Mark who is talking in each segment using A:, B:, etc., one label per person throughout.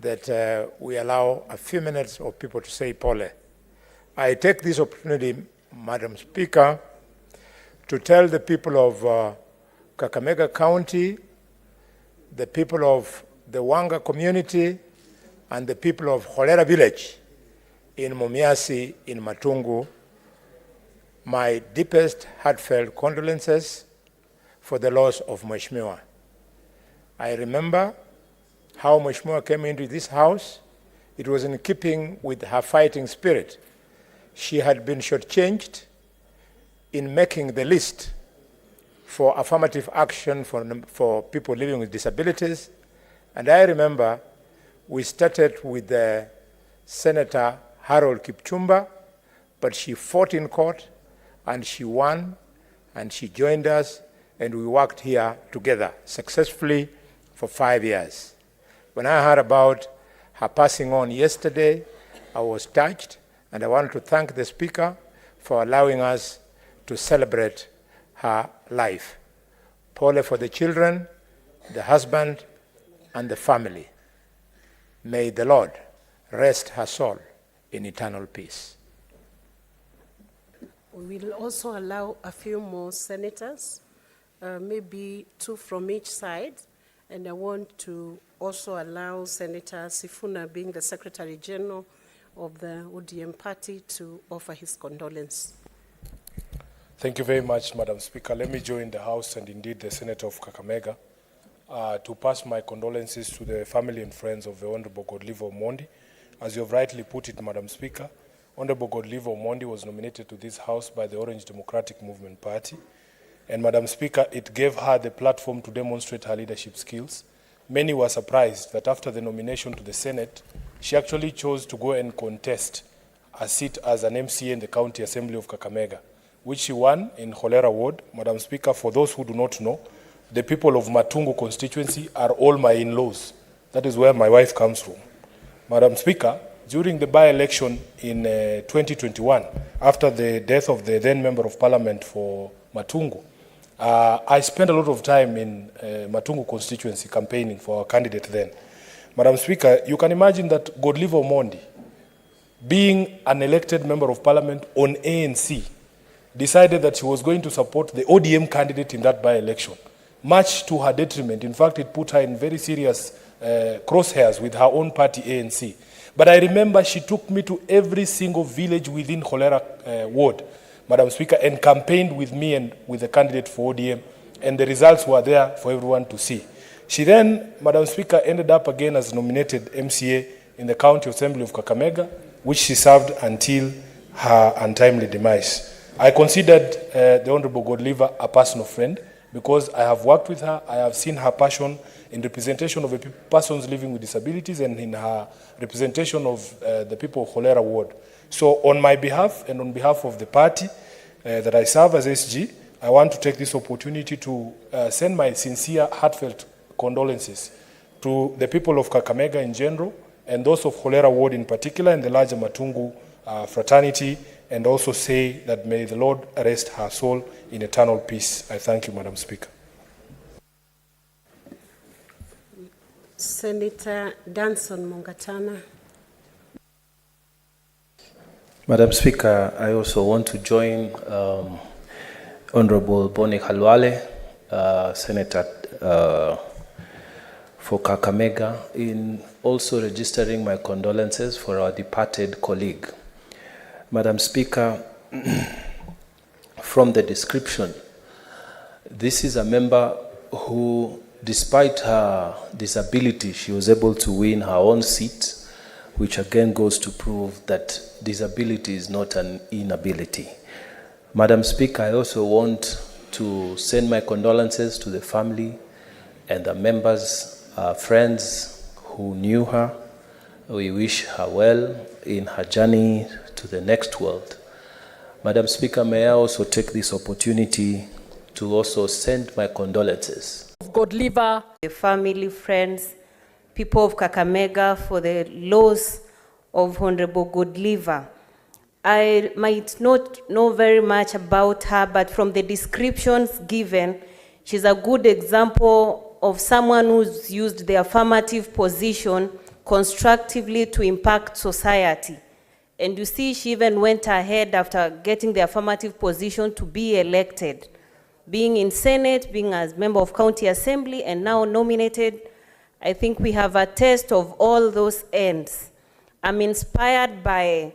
A: that we allow a few minutes of people to say pole. I take this opportunity, Madam Speaker, to tell the people of Kakamega County, the people of the Wanga community, and the people of Holera village in Mumiasi in Matungu, my deepest heartfelt condolences for the loss of Mheshimiwa. I remember how Mheshimiwa came into this house. It was in keeping with her fighting spirit. She had been shortchanged in making the list for affirmative action for people living with disabilities. And I remember we started with Senator Harold Kipchumba, but she fought in court and she won and she joined us and we worked here together successfully for 5 years. When I heard about her passing on yesterday, I was touched, and I want to thank the Speaker for allowing us to celebrate her life. Pole for the children, the husband, and the family. May the Lord rest her soul in eternal peace.
B: We will also allow a few more senators, maybe 2 from each side, and I want to also allow Senator Sifuna, being the Secretary General of the ODM party, to offer his condolence.
C: Thank you very much, Madam Speaker. Let me join the House and indeed the Senator of Kakamega to pass my condolences to the family and friends of the Honorable Godliver Omondi. As you have rightly put it, Madam Speaker, Honorable Godliver Omondi was nominated to this House by the Orange Democratic Movement Party. And Madam Speaker, it gave her the platform to demonstrate her leadership skills. Many were surprised that after the nomination to the Senate, she actually chose to go and contest a seat as an MCA in the County Assembly of Kakamega, which she won in Holera Ward. Madam Speaker, for those who do not know, the people of Matungu constituency are all my in-laws. That is where my wife comes from. Madam Speaker, during the by-election in 2021, after the death of the then Member of Parliament for Matungu, I spent a lot of time in Matungu constituency campaigning for our candidate then. Madam Speaker, you can imagine that Godliver Omondi, being an elected Member of Parliament on ANC, decided that she was going to support the ODM candidate in that by-election, much to her detriment. In fact, it put her in very serious crosshairs with her own party, ANC. But I remember she took me to every single village within Holera ward, Madam Speaker, and campaigned with me and with the candidate for ODM, and the results were there for everyone to see. She then, Madam Speaker, ended up again as nominated MCA in the County Assembly of Kakamega, which she served until her untimely demise. I considered the Honorable Godliver a personal friend because I have worked with her. I have seen her passion in representation of the persons living with disabilities and in her representation of the people of Holera Ward. So on my behalf and on behalf of the party that I serve as SG, I want to take this opportunity to send my sincere, heartfelt condolences to the people of Kakamega in general and those of Holera Ward in particular and the larger Matungu fraternity, and also say that may the Lord rest her soul in eternal peace. I thank you, Madam Speaker.
B: Senator Danson Mungatana.
D: Madam Speaker, I also want to join Honorable Boni Khalwale, Senator for Kakamega, in also registering my condolences for our departed colleague. Madam Speaker, from the description, this is a member who, despite her disability, she was able to win her own seat, which again goes to prove that disability is not an inability. Madam Speaker, I also want to send my condolences to the family and the members, friends who knew her. We wish her well in her journey to the next world. Madam Speaker, may I also take this opportunity to also send my condolences.
E: Godliver,
F: the family, friends, people of Kakamega for the loss of Honorable Godliver. I might not know very much about her, but from the descriptions given, she's a good example of someone who's used the affirmative position constructively to impact society. And you see, she even went ahead after getting the affirmative position to be elected, being in Senate, being as member of County Assembly, and now nominated. I think we have a taste of all those ends. I'm inspired by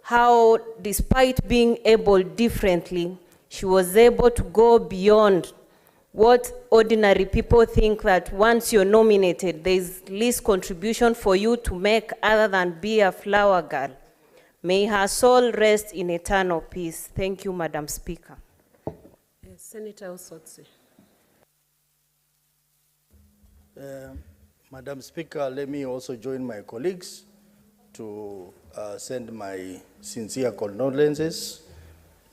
F: how, despite being able differently, she was able to go beyond what ordinary people think that once you're nominated, there's least contribution for you to make other than be a flower girl. May her soul rest in eternal peace. Thank you, Madam Speaker.
B: Senator Osotsi.
E: Madam Speaker, let me also join my colleagues to send my sincere condolences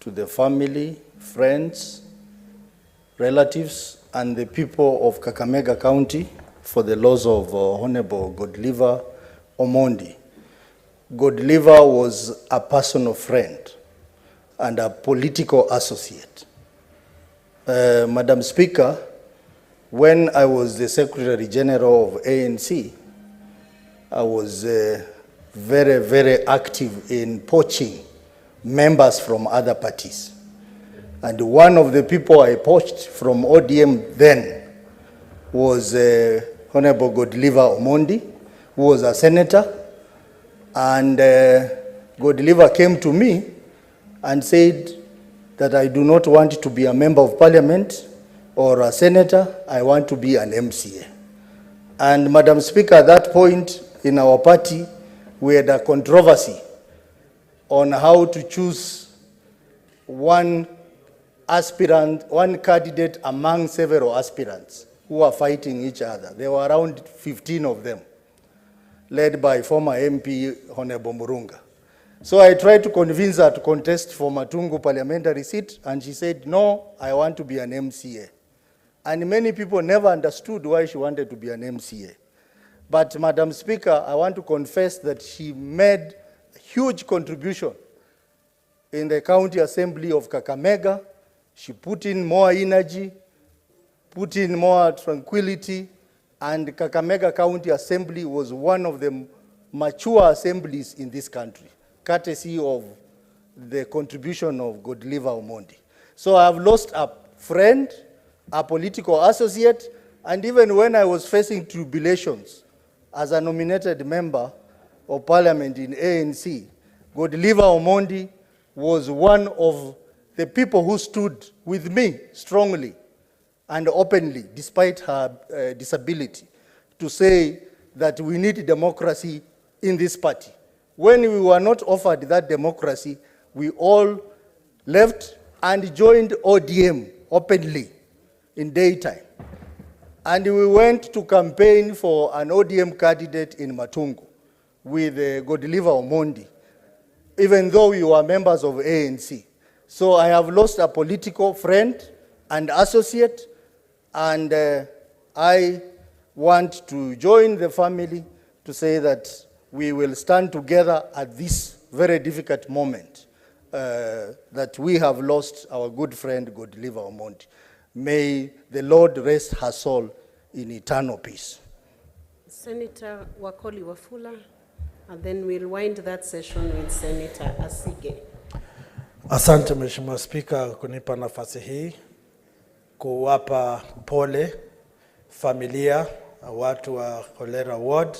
E: to the family, friends, relatives, and the people of Kakamega County for the loss of Honorable Godliver Omondi. Godliver was a personal friend and a political associate. Madam Speaker, when I was the Secretary General of ANC, I was very, very active in poaching members from other parties. And one of the people I poached from ODM then was Honorable Godliver Omondi, who was a senator. And Godliver came to me and said that I do not want to be a member of parliament or a senator, I want to be an MCA. And Madam Speaker, at that point in our party, we had a controversy on how to choose one aspirant, one candidate among several aspirants who are fighting each other. There were around 15 of them, led by former MP Honorable Murunga. So I tried to convince her to contest for Matungu parliamentary seat, and she said, no, I want to be an MCA. And many people never understood why she wanted to be an MCA. But Madam Speaker, I want to confess that she made a huge contribution in the County Assembly of Kakamega. She put in more energy, put in more tranquility, and Kakamega County Assembly was one of the mature assemblies in this country, courtesy of the contribution of Godliver Omondi. So I've lost a friend, a political associate, and even when I was facing tribulations as a nominated member of parliament in ANC, Godliver Omondi was one of the people who stood with me strongly and openly, despite her disability, to say that we need democracy in this party. When we were not offered that democracy, we all left and joined ODM openly in daytime. And we went to campaign for an ODM candidate in Matungu with Godliver Omondi, even though we were members of ANC. So I have lost a political friend and associate, and I want to join the family to say that we will stand together at this very difficult moment that we have lost our good friend Godliver Omondi. May the Lord rest her soul in eternal peace.
B: Senator Wakoli Wafula, and then we'll wind that session with Senator Asige.
G: Asante Mheshimiwa Spika kunipa nafasi hii kuwapa pole familia, watu wa Cholera Ward,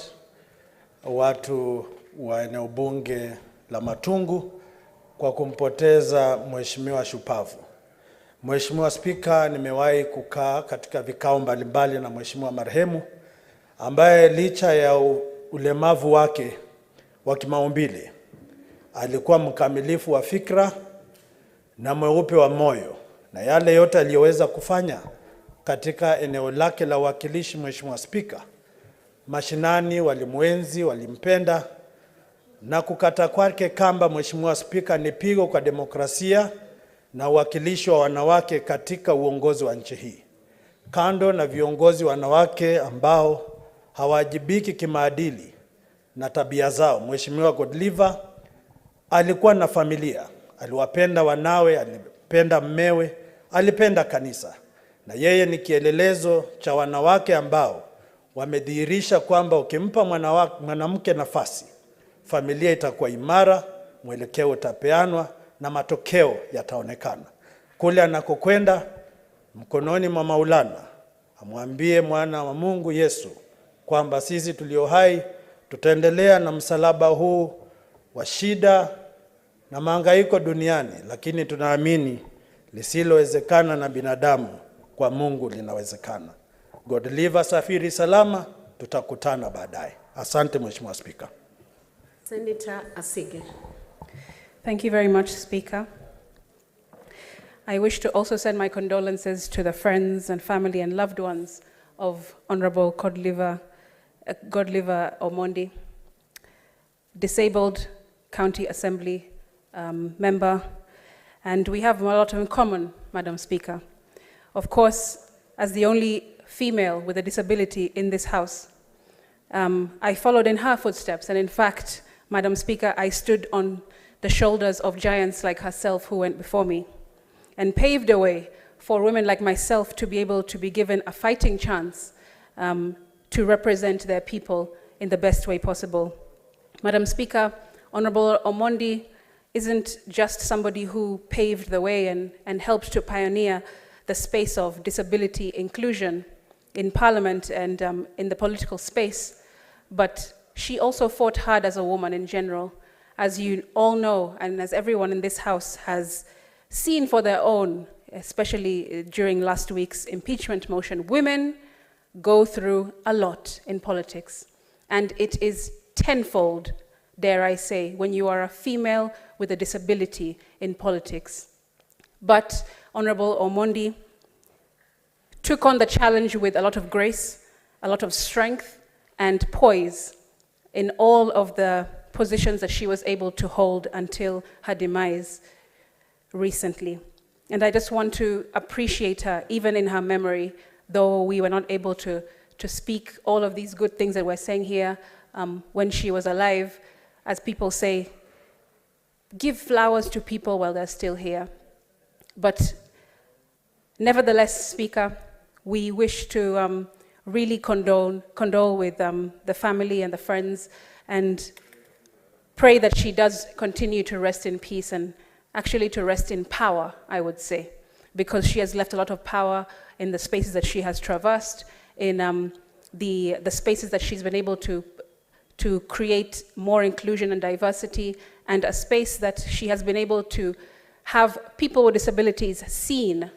G: watu wa eneo bunge la Matungu kwa kumpoteza mheshimiwa shupavu. Mheshimiwa Spika, nimewahi kukaa katika vikao mbalimbali na mheshimiwa marehemu ambaye licha ya ulemavu wake wa kimaumbile alikuwa mkamilifu wa fikra na mweupe wa moyo, na yale yote aliyoweza kufanya katika eneo lake la wakilishi. Mheshimiwa Spika, mashinani walimwenzi, walimpenda, na kukata kwake kamba, Mheshimiwa Spika, ni pigo kwa demokrasia na uwakilishi wa wanawake katika uongozi wa nchi hii. Kando na viongozi wanawake ambao hawajibiki kimaadili na tabia zao, Mheshimiwa Godliver alikuwa na familia, aliwapenda wanawe, alipenda mmewe, alipenda kanisa, na yeye ni kielelezo cha wanawake ambao wamedhihirisha kwamba ukimpa mwanamke nafasi, familia itakuwa imara, mwelekeo utapeanwa na matokeo yataonekana. Kule anakokwenda mkononi mwa Maulana, amwambie mwana wa Mungu Yesu kwamba sisi tulio hai tutaendelea na msalaba huu wa shida na mahangaiko duniani, lakini tunaamini lisilowezekana na binadamu kwa Mungu linawezekana. God live, safiri salama, tutakutana baadaye. Asante Mheshimiwa Speaker.
B: Senator Asige.
H: Thank you very much, Speaker. I wish to also send my condolences to the friends and family and loved ones of Honorable Godliver Omondi, disabled County Assembly member, and we have a lot in common, Madam Speaker. Of course, as the only female with a disability in this House, I followed in her footsteps, and in fact, Madam Speaker, I stood on the shoulders of giants like herself who went before me and paved a way for women like myself to be able to be given a fighting chance to represent their people in the best way possible. Madam Speaker, Honorable Omondi isn't just somebody who paved the way and helped to pioneer the space of disability inclusion in Parliament and in the political space, but she also fought hard as a woman in general. As you all know, and as everyone in this House has seen for their own, especially during last week's impeachment motion, women go through a lot in politics. And it is tenfold, dare I say, when you are a female with a disability in politics. But Honorable Omondi took on the challenge with a lot of grace, a lot of strength, and poise in all of the positions that she was able to hold until her demise recently. And I just want to appreciate her, even in her memory, though we were not able to speak all of these good things that we're saying here when she was alive. As people say, give flowers to people while they're still here. But nevertheless, Speaker, we wish to really condole with the family and the friends and pray that she does continue to rest in peace and actually to rest in power, I would say, because she has left a lot of power in the spaces that she has traversed, in the spaces that she's been able to create more inclusion and diversity, and a space that she has been able to have people with disabilities seen,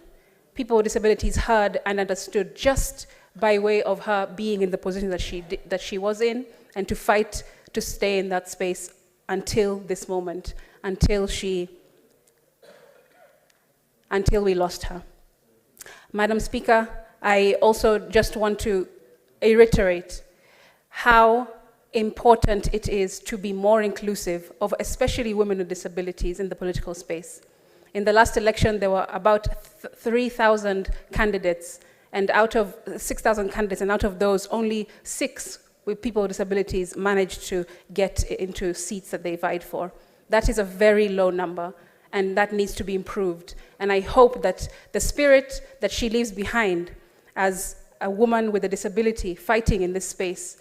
H: people with disabilities heard and understood just by way of her being in the position that she was in, and to fight to stay in that space until this moment, until we lost her. Madam Speaker, I also just want to reiterate how important it is to be more inclusive of especially women with disabilities in the political space. In the last election, there were about 3,000 candidates, and out of 6,000 candidates, and out of those, only 6 with people with disabilities managed to get into seats that they vied for. That is a very low number, and that needs to be improved. And I hope that the spirit that she leaves behind as a woman with a disability fighting in this space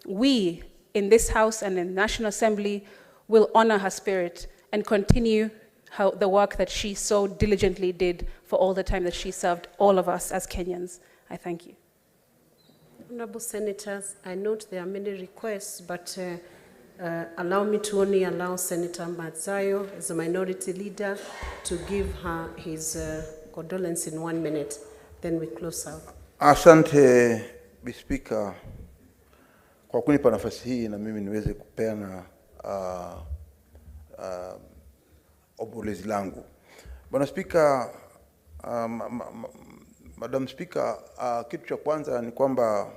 H: we in this House and in the National Assembly will honor her spirit and continue the work that she so diligently did for all the time that she served all of us as Kenyans. I thank you.
B: Honorable Senators, I note there are many requests, but allow me to only allow Senator Matzayo, as a minority leader, to give her his condolence in 1 minute. Then we close out.
I: Asante, Speaker, kwa kunipa nafasi hii na mimi niweze kupeana ombolezi langu. Bwana Speaker, Madam Speaker, kitu cha kwanza ni kwamba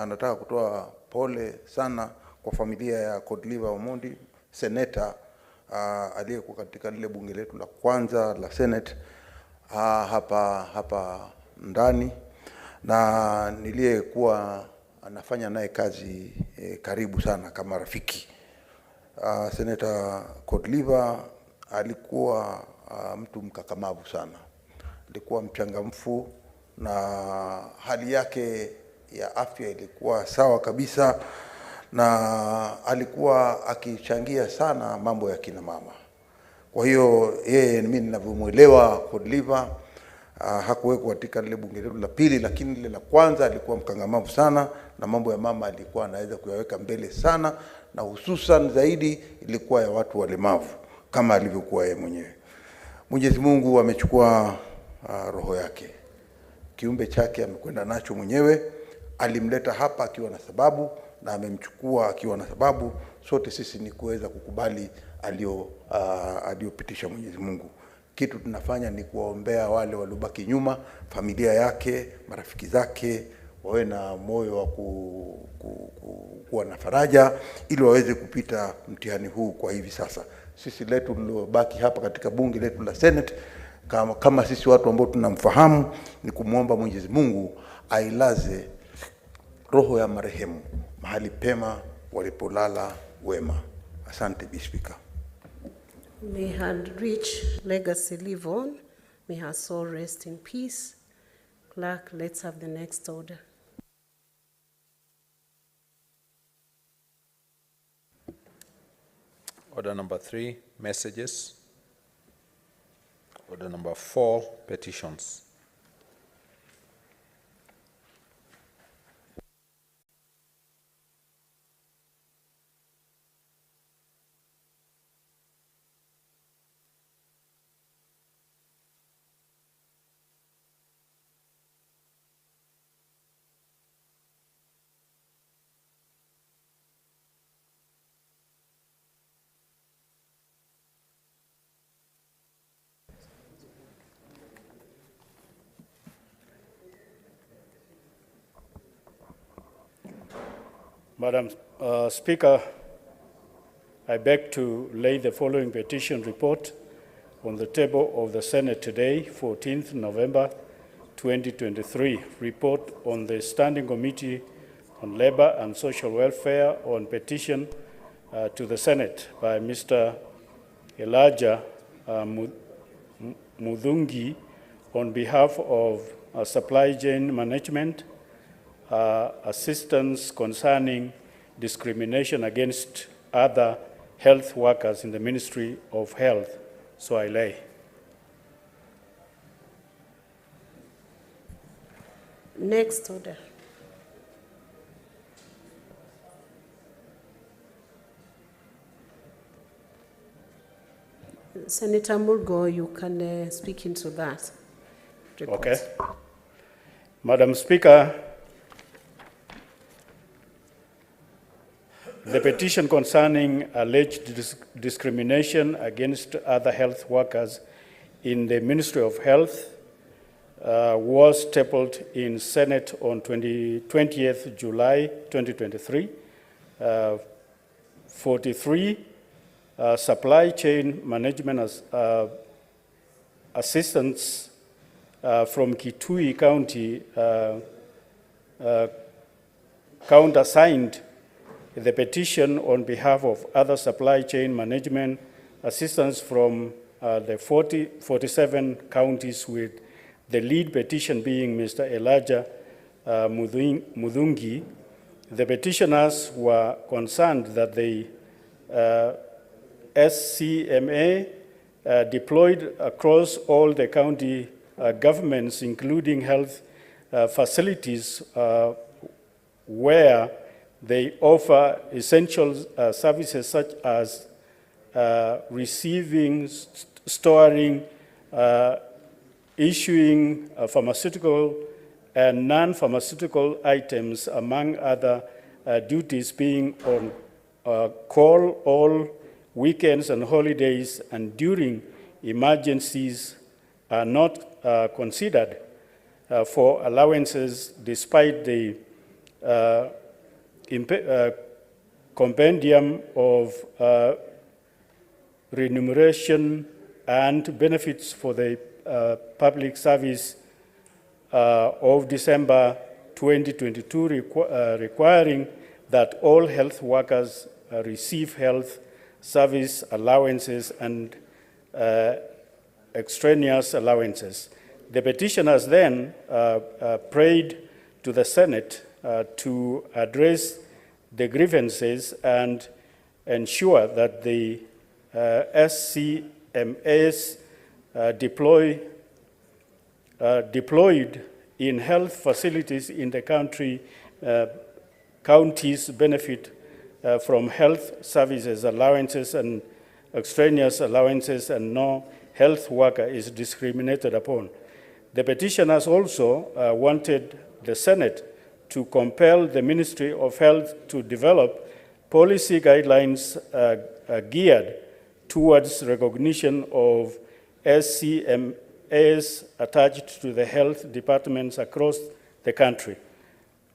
I: nataka kutoa pole sana kwa familia ya Godliver Omondi, senator aliyekuwa katika lile bunge letu la kwanza la Senate hapa ndani, na niliyekuwa anafanya naye kazi karibu sana kama rafiki. Senator Godliver alikuwa mtu mkakamavu sana, alikuwa mchangamfu, na hali yake ya afya ilikuwa sawa kabisa, na alikuwa akichangia sana mambo ya kina mama. Kwa hiyo yeye, mimi ninavyomuelewa Godliver, hakuwekwa katika lile bunge letu la pili, lakini lile la kwanza alikuwa mkangamavu sana, na mambo ya mama alikuwa anaweza kuyaweka mbele sana, na hususan zaidi ilikuwa ya watu walemavu kama alivyokuwa yeye mwenyewe. Mwenyezi Mungu amechukua roho yake, kiumbe chake amekwenda nacho mwenyewe. Alimleta hapa akiwa na sababu, na amemchukua akiwa na sababu. Sote sisi ni kuweza kukubali aliopitisha Mwenyezi Mungu. Kitu tunafanya ni kuwaombea wale waliobaki nyuma, familia yake, marafiki zake, wawe na moyo wa kuwa na faraja, ili waweze kupita mtihani huu kwa hivi sasa. Sisi letu tuliobaki hapa katika bunge letu la Senate, kama sisi watu ambao tunamfahamu, ni kumuomba Mwenyezi Mungu ailaze roho ya marehemu mahali pema walipolala wema. Asante, Bi Speaker.
B: May her rich legacy live on. May her soul rest in peace. Clerk, let's have the next order.
J: Order number 3, messages. Order number 4, petitions.
K: Madam Speaker, I beg to lay the following petition report on the table of the Senate today, 14th November 2023. Report on the Standing Committee on Labor and Social Welfare on petition to the Senate by Mr. Elijah Mudhungi on behalf of supply chain management, assistance concerning discrimination against other health workers in the Ministry of Health. So I lay.
B: Next order. Senator Murgo, you can speak into that report.
K: Okay. Madam Speaker, the petition concerning alleged discrimination against other health workers in the Ministry of Health was tabled in Senate on 20th July 2023. 43 supply chain management assistants from Kitui County countersigned the petition on behalf of other supply chain management assistants from the 47 counties, with the lead petition being Mr. Elijah Mudhungi. The petitioners were concerned that the SCMA deployed across all the county governments, including health facilities where they offer essential services such as receiving, storing, issuing pharmaceutical and non-pharmaceutical items, among other duties, being on call all weekends and holidays, and during emergencies are not considered for allowances, despite the compendium of remuneration and benefits for the public service of December 2022 requiring that all health workers receive health service allowances and extraneous allowances. The petitioners then prayed to the Senate to address the grievances and ensure that the SCMAs deployed in health facilities in the country, counties benefit from health services allowances and extraneous allowances, and no health worker is discriminated upon. The petitioners also wanted the Senate to compel the Ministry of Health to develop policy guidelines geared towards recognition of SCMAs attached to the health departments across the country.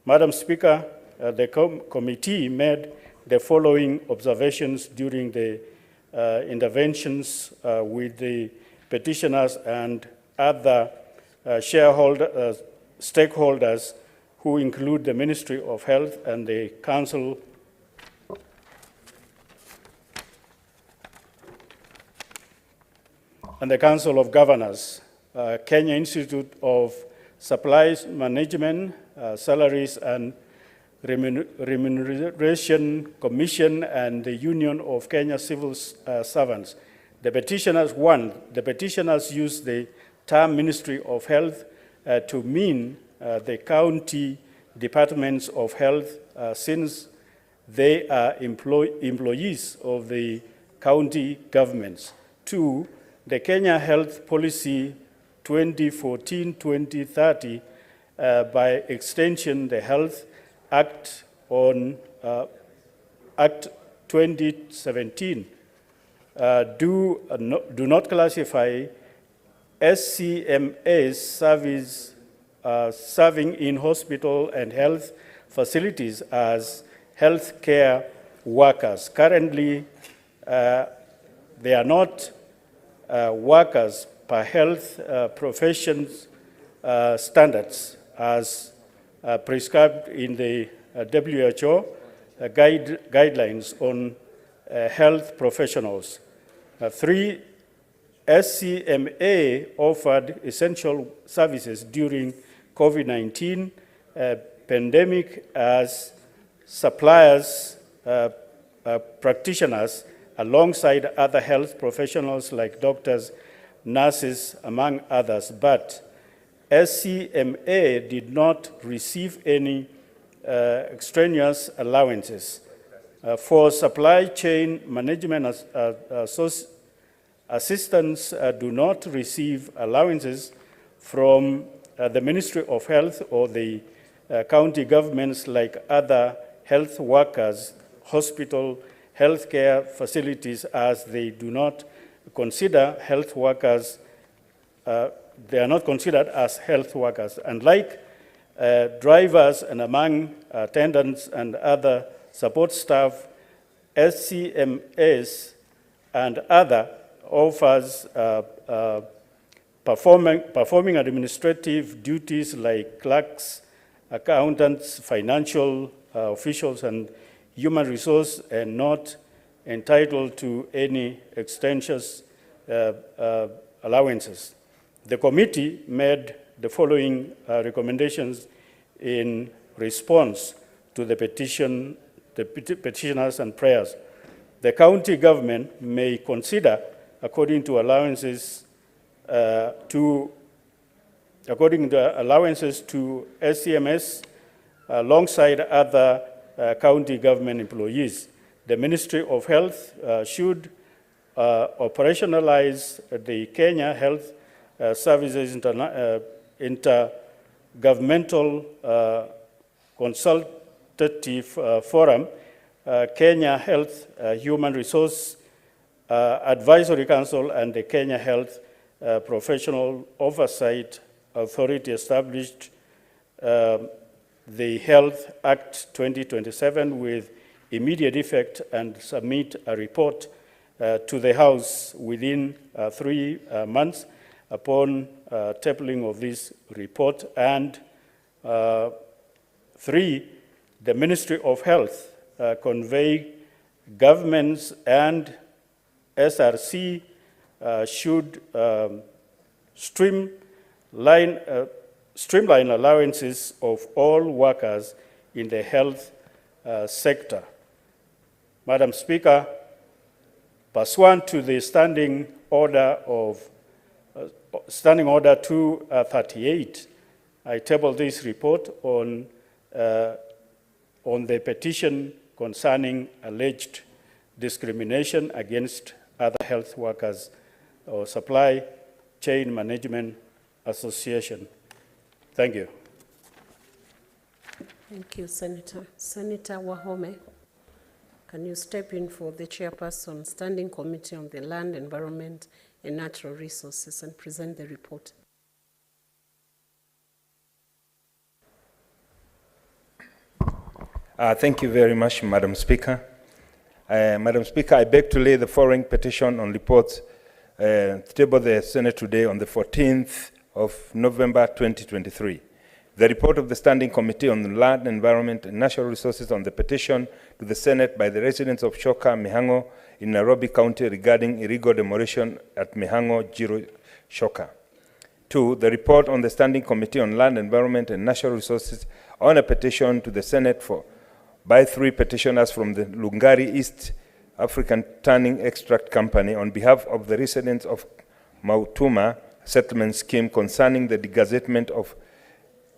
K: Madam Speaker, the committee made the following observations during the interventions with the petitioners and other stakeholders who include the Ministry of Health and the Council of Governors, Kenya Institute of Supplies Management, Salaries and Remuneration Commission, and the Union of Kenya Civil Servants. The petitioners use the term Ministry of Health to mean the county departments of health since they are employees of the county governments. 2, the Kenya Health Policy 2014-2030, by extension the Health Act on Act 2017, do not classify SCMAs serving in hospital and health facilities as healthcare workers. Currently, they are not workers per health professions standards as prescribed in the WHO guidelines on health professionals. 3, SCMA offered essential services during COVID-19 pandemic as suppliers, practitioners, alongside other health professionals like doctors, nurses, among others. But SCMA did not receive any extraneous allowances. For supply chain management assistants do not receive allowances from the Ministry of Health or the county governments like other health workers, hospital, healthcare facilities, as they do not consider health workers, they are not considered as health workers. Unlike drivers and among attendants and other support staff, SCMAs and other offers performing administrative duties like clerks, accountants, financial officials, and human resource, and not entitled to any extensions allowances. The committee made the following recommendations in response to the petitioners and prayers. The county government may consider, according to allowances to SCMS alongside other county government employees. The Ministry of Health should operationalize the Kenya Health Services Intergovernmental Consultative Forum, Kenya Health Human Resource Advisory Council, and the Kenya Health Professional Oversight Authority established the Health Act 2027 with immediate effect and submit a report to the House within 3 months upon tabling of this report. And 3, the Ministry of Health convey governments and SRC should streamline allowances of all workers in the health sector. Madam Speaker, pursuant to the Standing Order 238, I table this report on the petition concerning alleged discrimination against other health workers or Supply Chain Management Association. Thank you.
B: Thank you, Senator. Senator Wahome, can you step in for the Chairperson, Standing Committee on the Land, Environment and Natural Resources and present the report?
L: Thank you very much, Madam Speaker. Madam Speaker, I beg to lay the following petition on reports tabled the Senate today on the 14th of November 2023. The report of the Standing Committee on the Land, Environment and Natural Resources on the petition to the Senate by the residents of Shoka, Mihango in Nairobi County regarding illegal demolition at Mihango, Jiro, Shoka. 2, the report on the Standing Committee on Land, Environment and Natural Resources on a petition to the Senate by 3 petitioners from the Lungari East African Tanning Extract Company on behalf of the residents of Mautuma Settlement Scheme concerning the degazettement of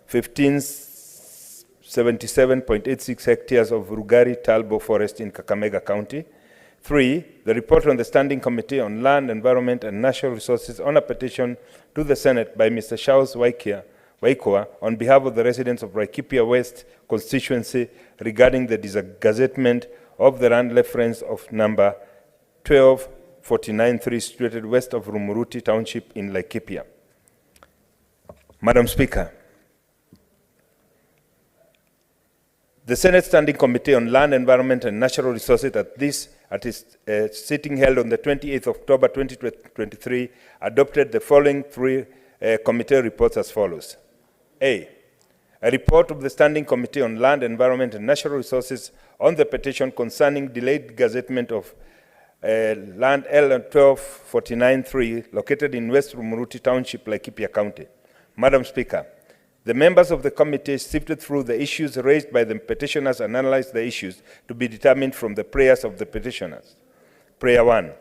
L: 1577.86 hectares of Rugari Talbo Forest in Kakamega County. 3, the report on the Standing Committee on Land, Environment and Natural Resources on a petition to the Senate by Mr. Charles Waikoa on behalf of the residents of Laikipia West constituency regarding the disgazettement of the land reference of number 12493 situated west of Rumuruti Township in Laikipia. Madam Speaker, the Senate Standing Committee on Land, Environment and Natural Resources at its sitting held on the 28th of October 2023 adopted the following 3 committee reports as follows. A report of the Standing Committee on Land, Environment and Natural Resources on the petition concerning delayed gazettement of land L12493 located in West Rumuruti Township, Laikipia County. Madam Speaker, the members of the committee sifted through the issues raised by the petitioners and analyzed the issues to be determined from the prayers of the petitioners. Prayer 1.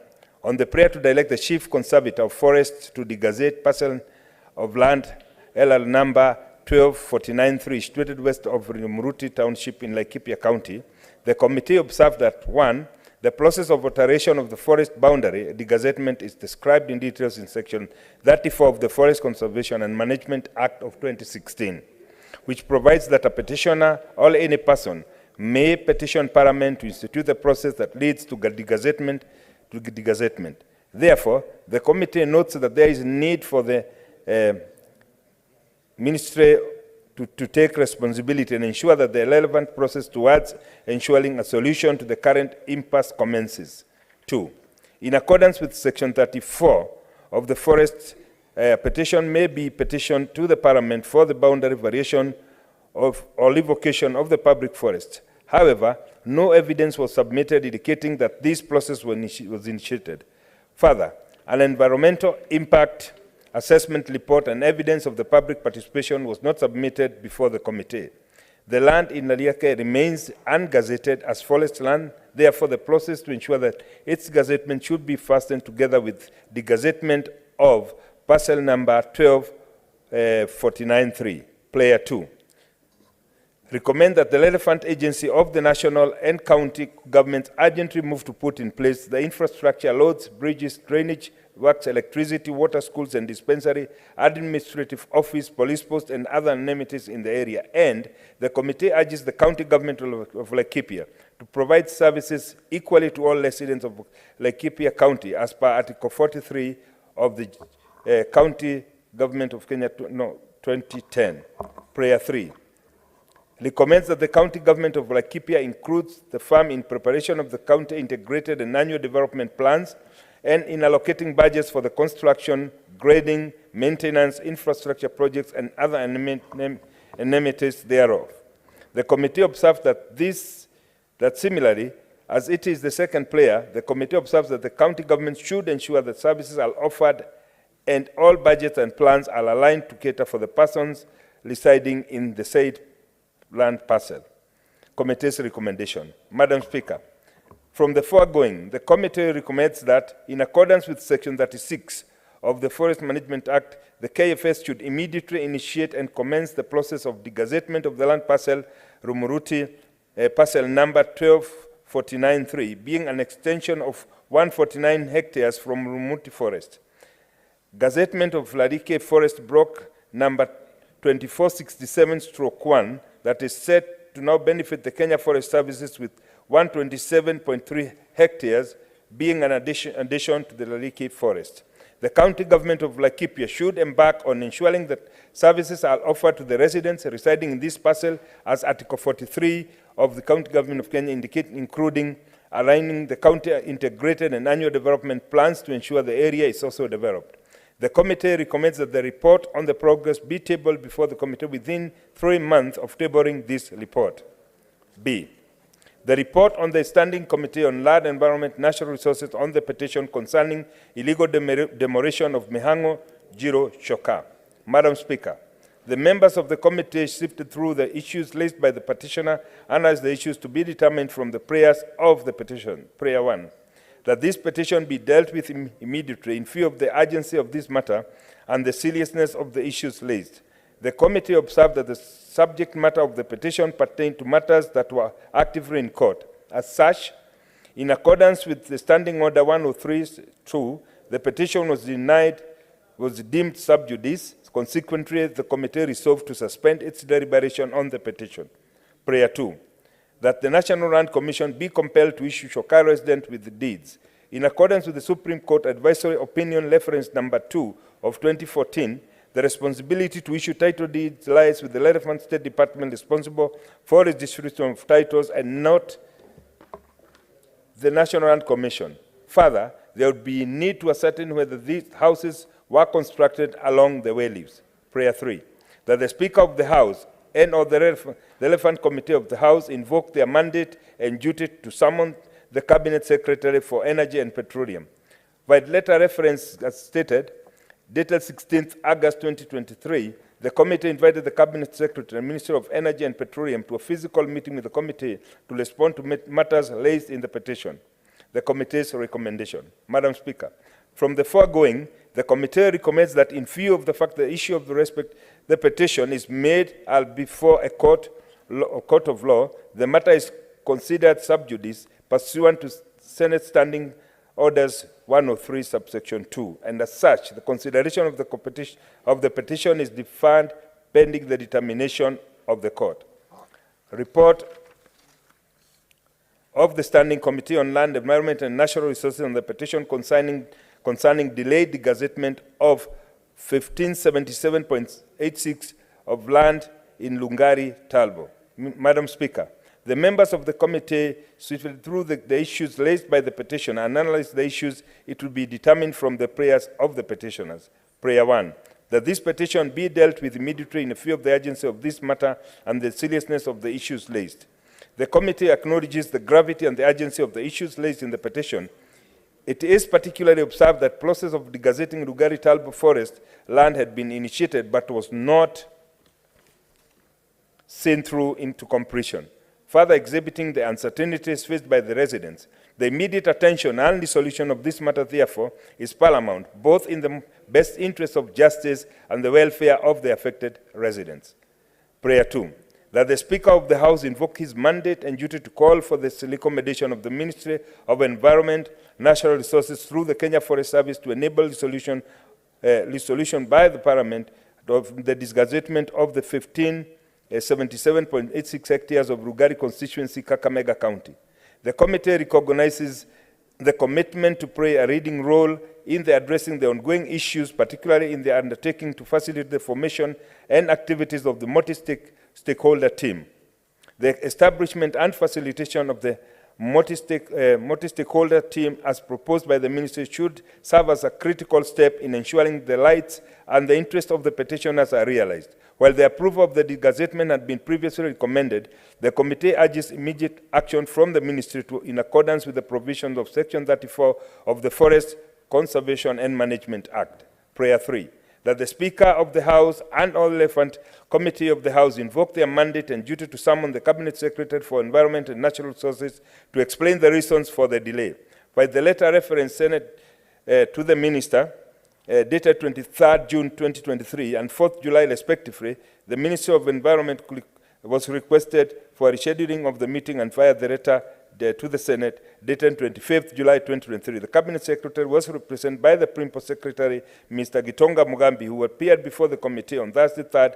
L: On the prayer to direct the Chief Conservator of Forests to degazette parcel of land LL number 12493 situated west of Rumuruti Township in Laikipia County, the committee observed that 1. The process of alteration of the forest boundary degazettement is described in details in Section 34 of the Forest Conservation and Management Act of 2016, which provides that a petitioner or any person may petition Parliament to institute the process that leads to degazettement. Therefore, the committee notes that there is need for the Ministry to take responsibility and ensure that the relevant process towards ensuring a solution to the current impasse commences. 2. In accordance with Section 34 of the Forest, petition may be petitioned to the Parliament for the boundary variation or revocation of the public forest. However, no evidence was submitted indicating that this process was initiated. Further, an environmental impact assessment report and evidence of the public participation was not submitted before the committee. The land in Nariake remains ungazetted as forest land. Therefore, the process to ensure that its gazettement should be fastened together with the gazettement of parcel number 12493, player 2. Recommend that the relevant agency of the national and county governments urgently move to put in place the infrastructure, roads, bridges, drainage, works, electricity, water, schools and dispensary, administrative office, police post and other amenities in the area. And the committee urges the county government of Laikipia to provide services equally to all residents of Laikipia County as per Article 43 of the County Government of Kenya 2010. Prayer 3. Recommends that the county government of Laikipia includes the farm in preparation of the county integrated and annual development plans and in allocating budgets for the construction, grading, maintenance, infrastructure projects, and other amenities thereof. The committee observed that similarly, as it is the second player, the committee observes that the county government should ensure that services are offered and all budgets and plans are aligned to cater for the persons residing in the said land parcel. committee's recommendation. Madam Speaker, from the foregoing, the committee recommends that, in accordance with Section 36 of the Forest Management Act, the KFS should immediately initiate and commence the process of degazettement of the land parcel Rumuruti, parcel number 12493, being an extension of 149 hectares from Rumuruti Forest. Gazettement of Larike Forest Block number 2467/1 that is set to now benefit the Kenya Forest Services with 127.3 hectares, being an addition to the Larike Forest. The county government of Laikipia should embark on ensuring that services are offered to the residents residing in this parcel, as Article 43 of the County Government of Kenya indicate, including aligning the county integrated and annual development plans to ensure the area is also developed. The committee recommends that the report on the progress be tabled before the committee within 3 months of tabling this report. B. The report on the Standing Committee on Land, Environment, Natural Resources on the petition concerning illegal demolition of Mihango Jiro Shoka. Madam Speaker, the members of the committee sifted through the issues raised by the petitioner and as the issues to be determined from the prayers of the petition. Prayer 1, that this petition be dealt with immediately in view of the urgency of this matter and the seriousness of the issues raised. The committee observed that the subject matter of the petition pertained to matters that were actively in court. As such, in accordance with the Standing Order 103-2, the petition was deemed sub judice. Consequently, the committee resolved to suspend its deliberation on the petition. Prayer 2, that the National Land Commission be compelled to issue Shoka resident with the deeds. In accordance with the Supreme Court Advisory Opinion Reference Number 2 of 2014, the responsibility to issue title deeds lies with the relevant State Department responsible for its distribution of titles and not the National Land Commission. Further, there would be a need to ascertain whether these houses were constructed along the way-leaves. Prayer 3, that the Speaker of the House and or the relevant committee of the House invoke their mandate and duty to summon the Cabinet Secretary for Energy and Petroleum. By letter reference, as stated, dated 16th August 2023, the committee invited the Cabinet Secretary and Minister of Energy and Petroleum to a physical meeting with the committee to respond to matters raised in the petition. The committee's recommendation. Madam Speaker, from the foregoing, the committee recommends that in view of the fact the issue of the petition is made before a court of law, the matter is considered sub judice pursuant to Senate Standing Orders 103 subsection 2, and as such, the consideration of the petition is deferred pending the determination of the court. Report of the Standing Committee on Land, Environment and Natural Resources on the petition concerning delayed degazettement of 1577.86 of land in Lungari, Talbo. Madam Speaker, the members of the committee sifted through the issues raised by the petitioner and analyzed the issues. It will be determined from the prayers of the petitioners. Prayer 1, that this petition be dealt with immediately in view of the urgency of this matter and the seriousness of the issues raised. The committee acknowledges the gravity and the urgency of the issues raised in the petition. It is particularly observed that process of degazetting Lugari Talbo Forest land had been initiated but was not seen through into completion, further exhibiting the uncertainties faced by the residents. The immediate attention and resolution of this matter, therefore, is paramount, both in the best interest of justice and the welfare of the affected residents. Prayer 2, that the Speaker of the House invoke his mandate and duty to call for the recommendation of the Ministry of Environment, Natural Resources through the Kenya Forest Service to enable resolution by the Parliament of the disgazettement of the 77.86 hectares of Rugari constituency, Kakamega County. The committee recognizes the commitment to play a leading role in addressing the ongoing issues, particularly in the undertaking to facilitate the formation and activities of the multi-stakeholder team. The establishment and facilitation of the multi-stakeholder team as proposed by the ministry should serve as a critical step in ensuring the rights and the interests of the petitioners are realized. While the approval of the degazettement had been previously recommended, the committee urges immediate action from the ministry in accordance with the provisions of Section 34 of the Forest Conservation and Management Act. Prayer 3, that the Speaker of the House and all relevant committee of the House invoke their mandate and duty to summon the Cabinet Secretary for Environment and Natural Resources to explain the reasons for the delay. While the letter referenced Senate to the Minister, dated 23rd June 2023 and 4th July respectively, the Ministry of Environment was requested for rescheduling of the meeting and via the letter to the Senate, dated 25th July 2023. The Cabinet Secretary was represented by the Principal Secretary, Mr. Gitonga Mugambi, who appeared before the committee on Thursday, 3rd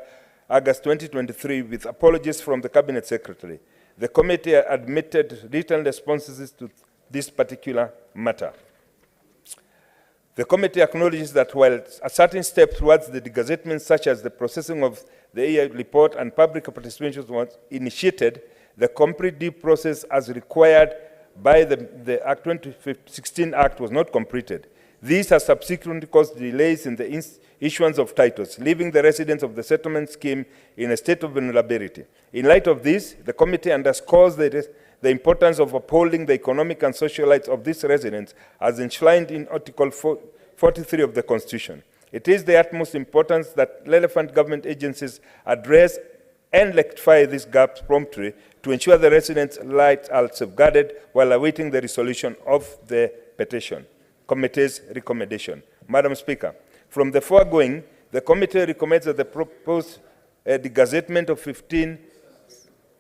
L: August 2023, with apologies from the Cabinet Secretary. The committee admitted written responses to this particular matter. The committee acknowledges that while a certain step towards the degazettement, such as the processing of the EA report and public participation was initiated, the complete due process as required by the Act 2016 Act was not completed. These has subsequently caused delays in the issuance of titles, leaving the residents of the settlement scheme in a state of vulnerability. In light of this, the committee underscores the importance of upholding the economic and social rights of these residents as enshrined in Article 43 of the Constitution. It is the utmost importance that relevant government agencies address and rectify these gaps promptly to ensure the residents' rights are safeguarded while awaiting the resolution of the petition. Committee's recommendation. Madam Speaker, from the foregoing, the committee recommends that the proposed degazettement of 15...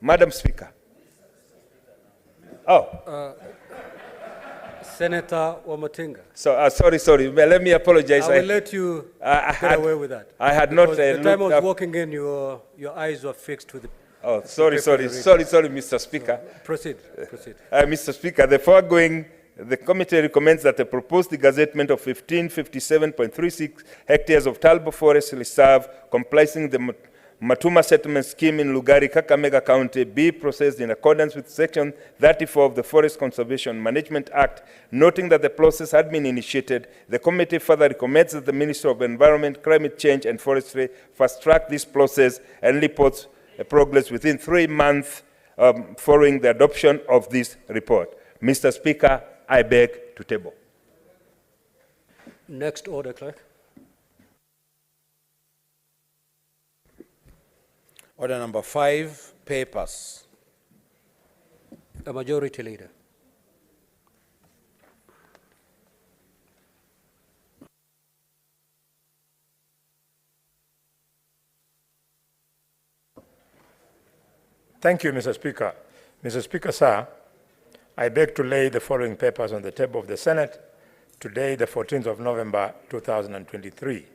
L: Madam Speaker. Oh.
M: Senator Wamatinga.
L: So, sorry. Let me apologize.
M: I will let you get away with that.
L: I had not
M: the time I was
L: up.
M: walking in, your eyes were fixed to the...
L: Oh, sorry, Mr. Speaker.
M: So, proceed.
L: Mr. Speaker, the committee recommends that the proposed degazettement of 1557.36 hectares of Talbot Forest Reserve comprising the Matuma Settlement Scheme in Lugari, Kakamega County be processed in accordance with Section 34 of the Forest Conservation Management Act. Noting that the process had been initiated, the committee further recommends that the Ministry of Environment, Climate Change and Forestry fast-track this process and reports progress within 3 months following the adoption of this report. Mr. Speaker, I beg to table.
M: Next order, Clerk.
J: Order number 5, papers.
M: The Majority Leader.
A: Thank you, Mr. Speaker. Mr. Speaker, sir, I beg to lay the following papers on the table of the Senate today, the 14th of November, 2023.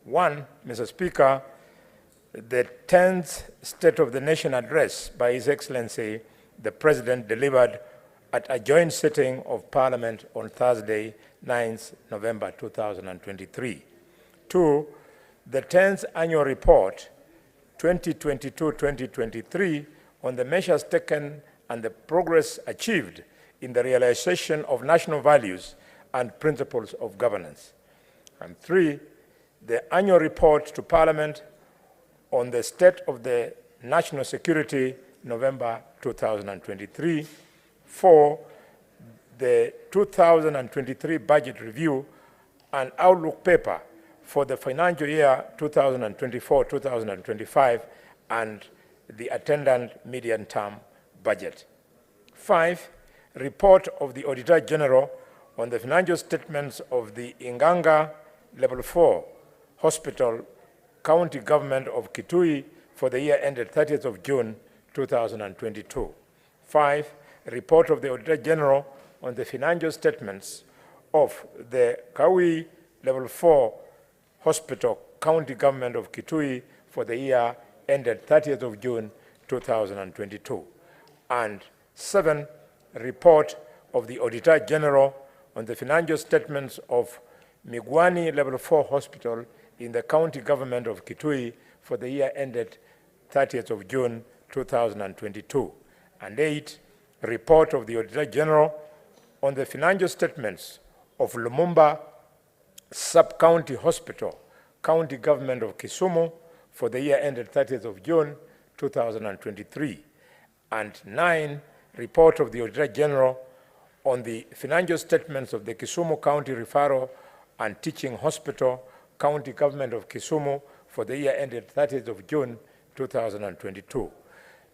A: 1, Mr. Speaker, the 10th State of the Nation address by His Excellency, the President, delivered at a joint sitting of Parliament on Thursday, 9th November 2023. 2, the 10th Annual Report 2022-2023 on the measures taken and the progress achieved in the realization of national values and principles of governance. And 3, the Annual Report to Parliament on the state of the national security, November 2023. 4, the 2023 budget review and outlook paper for the financial year 2024-2025 and the attendant medium-term budget. 5, report of the Auditor General on the financial statements of the Inganga Level 4 Hospital County Government of Kitui for the year ended 30th of June 2022. 5, report of the Auditor General on the financial statements of the Kawi Level 4 Hospital County Government of Kitui for the year ended 30th of June 2022. And 7, report of the Auditor General on the financial statements of Migwani Level 4 Hospital in the County Government of Kitui for the year ended 30th of June 2022. And 8, report of the Auditor General on the financial statements of Lumumba Sub-County Hospital, County Government of Kisumu for the year ended 30th of June 2023. And 9, report of the Auditor General on the financial statements of the Kisumu County Referral and Teaching Hospital, County Government of Kisumu for the year ended 30th of June 2022.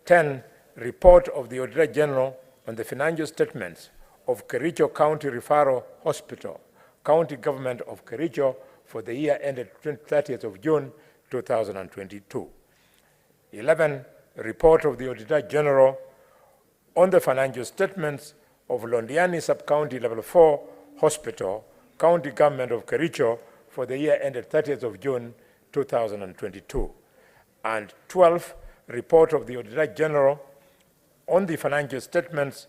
A: 10. Report of the Auditor General on the financial statements of Kericho County Referral Hospital, County Government of Kericho for the year ended 30th of June 2022. 11. Report of the Auditor General on the financial statements of Londiani Sub-County Level 4 Hospital, County Government of Kericho for the year ended 30th of June 2022. And 12. Report of the Auditor General on the financial statements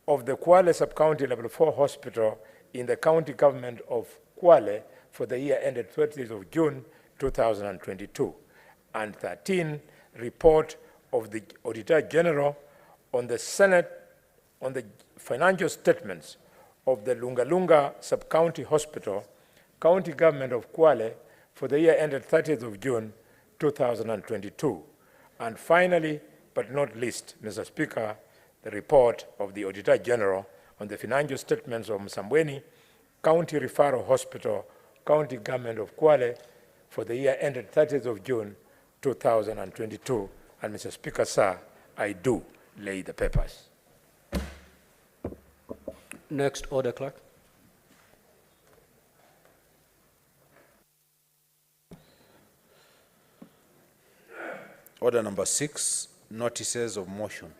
A: of the Kwale Sub-County Level 4 Hospital in the County Government of Kwale for the year ended 30th of June 2022. And 13. Report of the Auditor General on the financial statements of the Lunga Sub-County Hospital, County Government of Kwale for the year ended 30th of June 2022. And finally, but not least, Mr. Speaker, the report of the Auditor General on the financial statements of Msambweni County Referral Hospital, County Government of Kwale for the year ended 30th of June 2022. And Mr. Speaker, sir, I do lay the papers.
M: Next order, clerk.
J: Order number 6, notices of motion.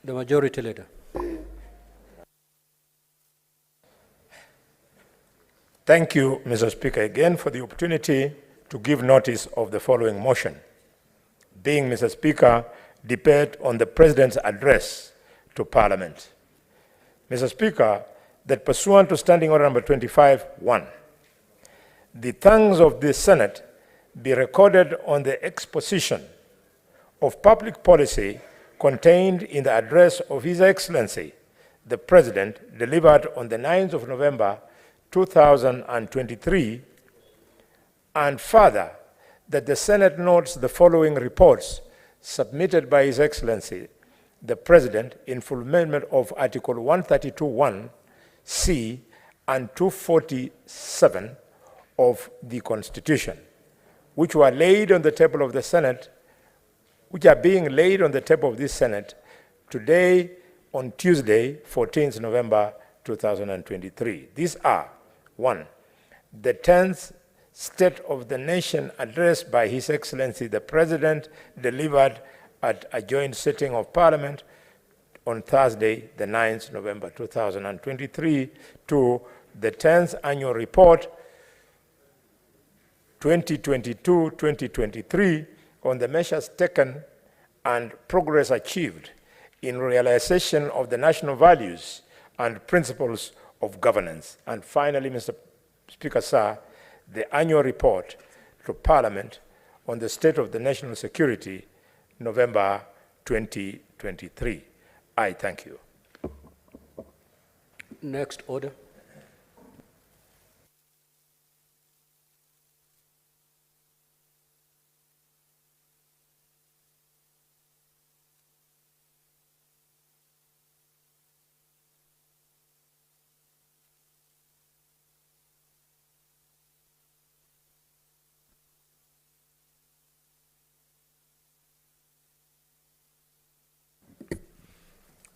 M: The Majority Leader.
A: Thank you, Mr. Speaker, again for the opportunity to give notice of the following motion. Being, Mr. Speaker, debate on the President's address to Parliament. Mr. Speaker, that pursuant to Standing Order number 25-1, the thanks of the Senate be recorded on the exposition of public policy contained in the address of His Excellency, the President, delivered on the 9th of November 2023, and further, that the Senate notes the following reports submitted by His Excellency, the President, in fulfillment of Article 132(1)(c) and 247 of the Constitution, which were laid on the table of the Senate, which are being laid on the table of this Senate today on Tuesday, 14th November 2023. These are: 1. The 10th State of the Nation address by His Excellency the President, delivered at a joint sitting of Parliament on Thursday, the 9th November 2023. 2. The 10th Annual Report 2022-2023 on the measures taken and progress achieved in realization of the national values and principles of governance. And finally, Mr. Speaker, sir, the annual report to Parliament on the state of the national security, November 2023. I thank you.
M: Next order.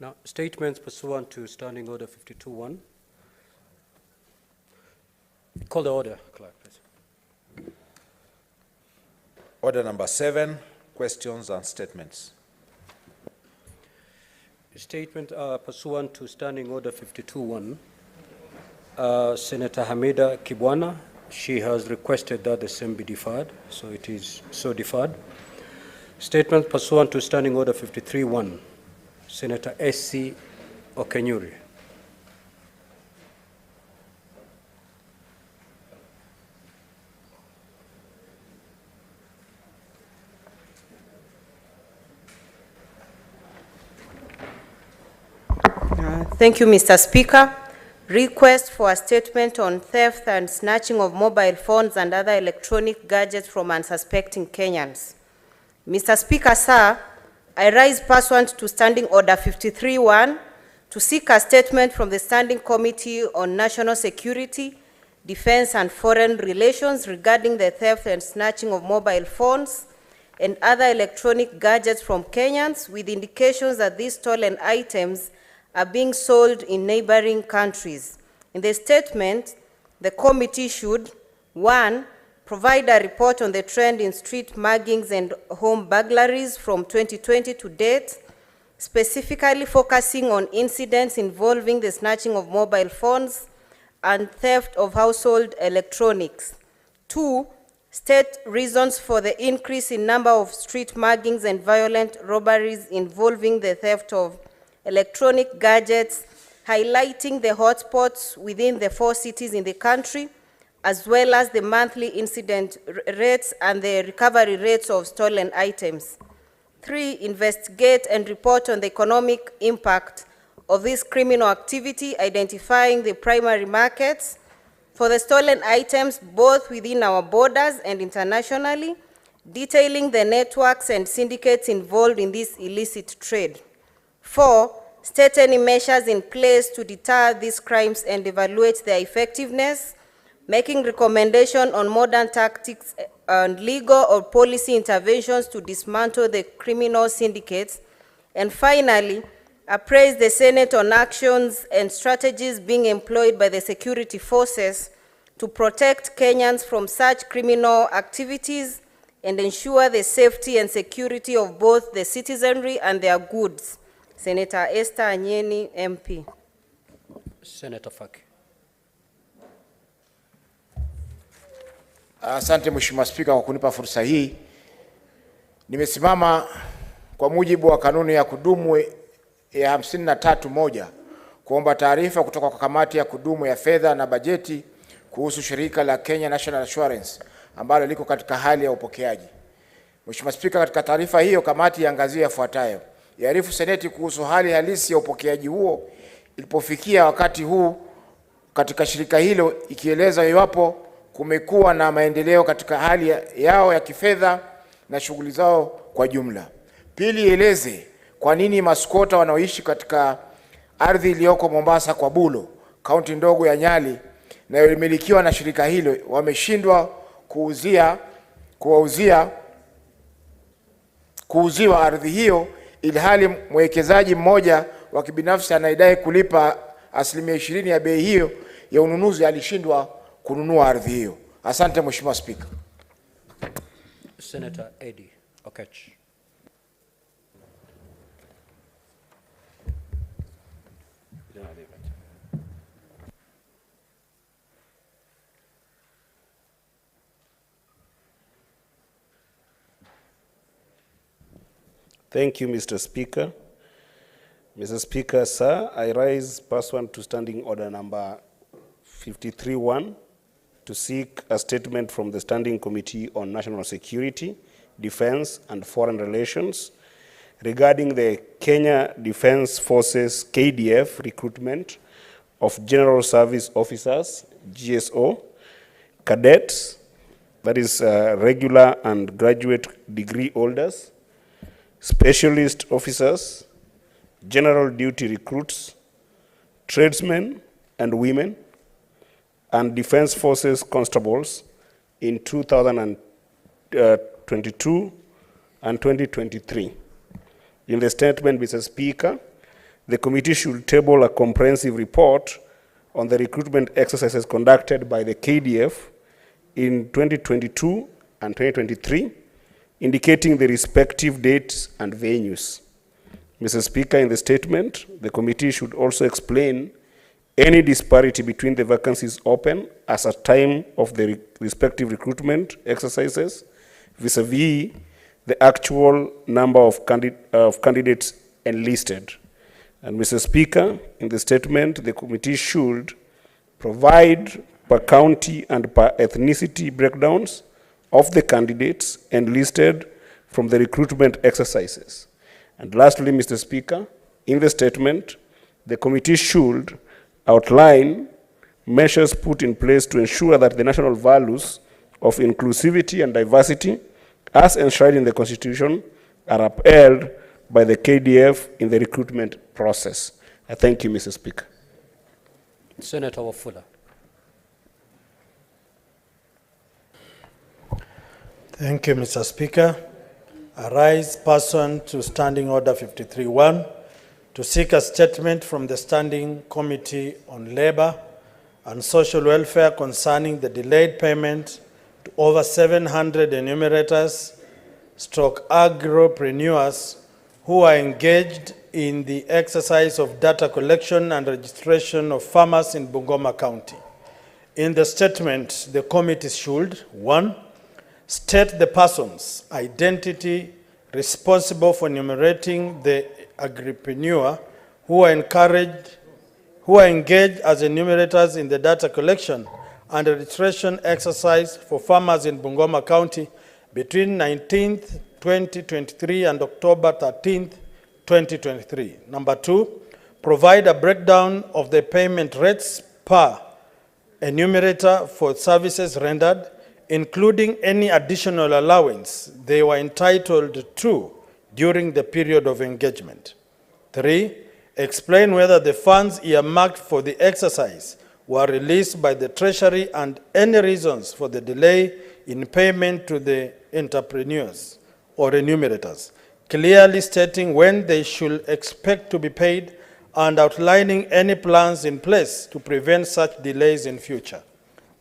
M: Now, statements pursuant to Standing Order 52-1. Call the order, clerk, please.
J: Order number 7, questions and statements.
M: Statement pursuant to Standing Order 52-1. Senator Hamida Kibwana, she has requested that the same be deferred, so it is so deferred. Statement pursuant to Standing Order 53-1. Senator S.C. Okenyuri.
F: Thank you, Mr. Speaker. Request for a statement on theft and snatching of mobile phones and other electronic gadgets from unsuspecting Kenyans. Mr. Speaker, sir, I rise pursuant to Standing Order 53-1 to seek a statement from the Standing Committee on National Security, Defense and Foreign Relations regarding the theft and snatching of mobile phones and other electronic gadgets from Kenyans, with indications that these stolen items are being sold in neighboring countries. In the statement, the committee should, 1, provide a report on the trend in street muggings and home burglaries from 2020 to date, specifically focusing on incidents involving the snatching of mobile phones and theft of household electronics. 2, state reasons for the increase in number of street muggings and violent robberies involving the theft of electronic gadgets, highlighting the hotspots within the 4 cities in the country, as well as the monthly incident rates and the recovery rates of stolen items. 3, investigate and report on the economic impact of this criminal activity, identifying the primary markets for the stolen items both within our borders and internationally, detailing the networks and syndicates involved in this illicit trade. 4, state any measures in place to deter these crimes and evaluate their effectiveness, making recommendation on modern tactics and legal or policy interventions to dismantle the criminal syndicates. And finally, appraise the Senate on actions and strategies being employed by the security forces to protect Kenyans from such criminal activities and ensure the safety and security of both the citizenry and their goods. Senator Esther Anyeni, MP.
M: Senator Faki.
N: Asante Mheshimiwa Spika kwa kunipa fursa hii. Nimesimama kwa mujibu wa kanuni ya kudumu ya 53(1) kuomba taarifa kutoka kwa kamati ya kudumu ya fedha na bajeti kuhusu shirika la Kenya National Assurance ambalo liko katika hali ya upokeaji. Mheshimiwa Spika, katika taarifa hiyo kamati iangazia yafuatayo: yaarifu Seneti kuhusu hali halisi ya upokeaji huo ilipofikia wakati huu katika shirika hilo, ikieleza iwapo kumekuwa na maendeleo katika hali yao ya kifedha na shughuli zao kwa jumla. Pili, ieleze kwa nini maskota wanaoishi katika ardhi iliyoko Mombasa kwa Bulo, kaunti ndogo ya Nyali na ilimilikiwa na shirika hilo, wameshindwa kuuziwa ardhi hiyo, ilhali mwekezaji mmoja wa kibinafsi anayedai kulipa 20% ya bei hiyo ya ununuzi alishindwa kununua ardhi hiyo. Asante Mheshimiwa Spika.
M: Senator Eddie Okech.
O: Thank you, Mr. Speaker. Mr. Speaker, sir, I rise pursuant to Standing Order number 53(1) to seek a statement from the Standing Committee on National Security, Defense and Foreign Relations regarding the Kenya Defense Forces KDF recruitment of General Service Officers, GSO, cadets, that is regular and graduate degree holders, specialist officers, general duty recruits, tradesmen and women, and Defense Forces constables in 2022 and 2023. In the statement, Mr. Speaker, the committee should table a comprehensive report on the recruitment exercises conducted by the KDF in 2022 and 2023, indicating the respective dates and venues. Mr. Speaker, in the statement, the committee should also explain any disparity between the vacancies open as a time of the respective recruitment exercises vis-a-vis the actual number of candidates enlisted. And Mr. Speaker, in the statement, the committee should provide per county and per ethnicity breakdowns of the candidates enlisted from the recruitment exercises. And lastly, Mr. Speaker, in the statement, the committee should outline measures put in place to ensure that the national values of inclusivity and diversity, as enshrined in the Constitution, are upheld by the KDF in the recruitment process. I thank you, Mr. Speaker.
M: Senator Wafula.
G: Thank you, Mr. Speaker. I rise pursuant to Standing Order 53-1 to seek a statement from the Standing Committee on Labor and Social Welfare concerning the delayed payment to over 700 enumerators / agropreneurs who are engaged in the exercise of data collection and registration of farmers in Bungoma County. In the statement, the committee should, 1, state the person's identity responsible for enumerating the agripreneur who are engaged as enumerators in the data collection and registration exercise for farmers in Bungoma County between 19th, 2023 and October 13th, 2023. Number 2, provide a breakdown of the payment rates per enumerator for services rendered, including any additional allowance they were entitled to during the period of engagement. 3, explain whether the funds earmarked for the exercise were released by the Treasury and any reasons for the delay in payment to the entrepreneurs or enumerators, clearly stating when they should expect to be paid and outlining any plans in place to prevent such delays in future.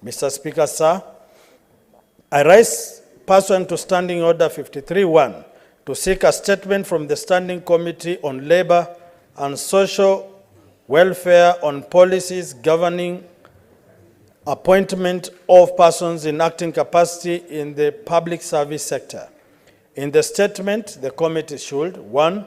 G: Mr. Speaker, sir, I rise pursuant to Standing Order 53-1 to seek a statement from the Standing Committee on Labor and Social Welfare on policies governing appointment of persons in acting capacity in the public service sector. In the statement, the committee should, 1,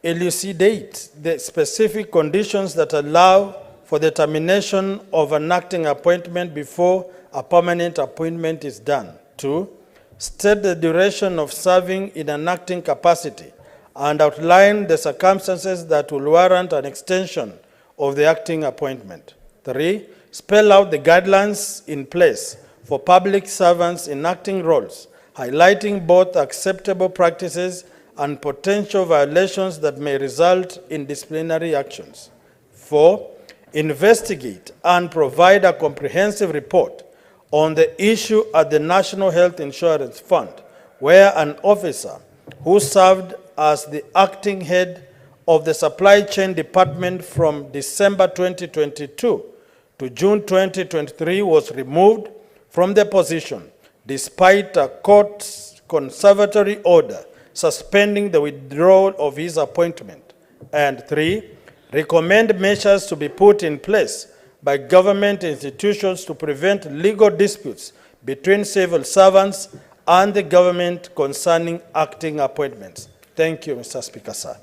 G: elucidate the specific conditions that allow for the termination of an acting appointment before a permanent appointment is done. 2, state the duration of serving in an acting capacity and outline the circumstances that will warrant an extension of the acting appointment. 3, spell out the guidelines in place for public servants in acting roles, highlighting both acceptable practices and potential violations that may result in disciplinary actions. 4, investigate and provide a comprehensive report on the issue at the National Health Insurance Fund, where an officer who served as the acting head of the Supply Chain Department from December 2022 to June 2023 was removed from the position despite a court's conservatory order suspending the withdrawal of his appointment. And 3, recommend measures to be put in place by government institutions to prevent legal disputes between civil servants and the government concerning acting appointments. Thank you, Mr. Speaker, sir.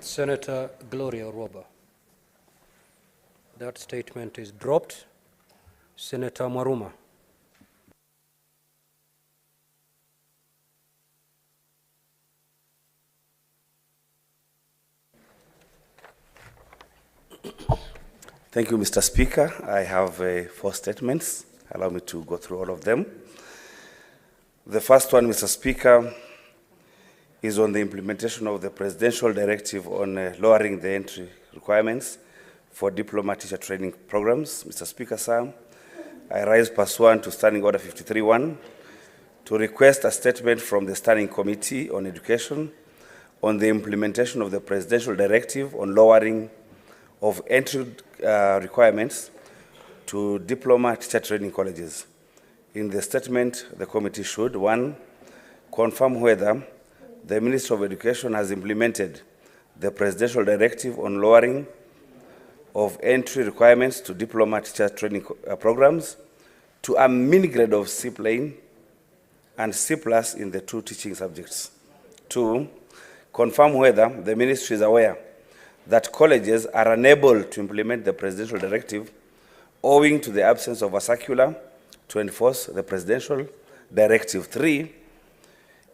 M: Senator Gloria Roba. That statement is dropped. Senator Maruma.
P: Thank you, Mr. Speaker. I have 4 statements. Allow me to go through all of them. The first one, Mr. Speaker, is on the implementation of the presidential directive on lowering the entry requirements for diploma teacher training programs. Mr. Speaker, sir, I rise pursuant to Standing Order 53-1 to request a statement from the Standing Committee on Education on the implementation of the presidential directive on lowering of entry requirements to diploma teacher training colleges. In the statement, the committee should, 1, confirm whether the Ministry of Education has implemented the presidential directive on lowering of entry requirements to diploma teacher training programs to a mini grade of C plain and C plus in the 2 teaching subjects. 2, confirm whether the ministry is aware that colleges are unable to implement the presidential directive owing to the absence of a circular to enforce the presidential directive. 3,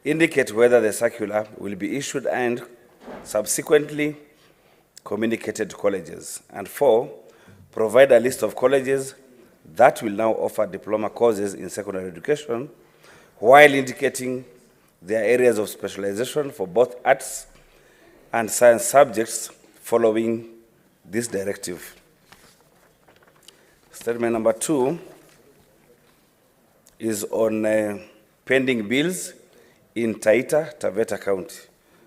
P: indicate whether the circular will be issued and subsequently communicated to colleges. And 4, provide a list of colleges that will now offer diploma courses in secondary education while indicating their areas of specialization for both arts and science subjects following this directive. Statement number 2 is on pending bills in Taita Taveta County.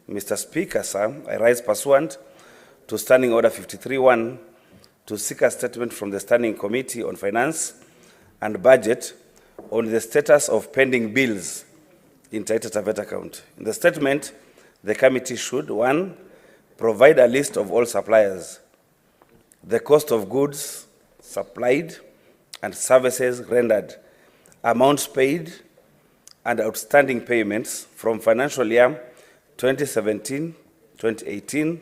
P: Mr. Speaker, sir, I rise pursuant to Standing Order 53-1 to seek a statement from the Standing Committee on Finance and Budget on the status of pending bills in Taita Taveta County. In the statement, the committee should, 1, provide a list of all suppliers, the cost of goods supplied and services rendered, amounts paid, and outstanding payments from financial year 2017-2018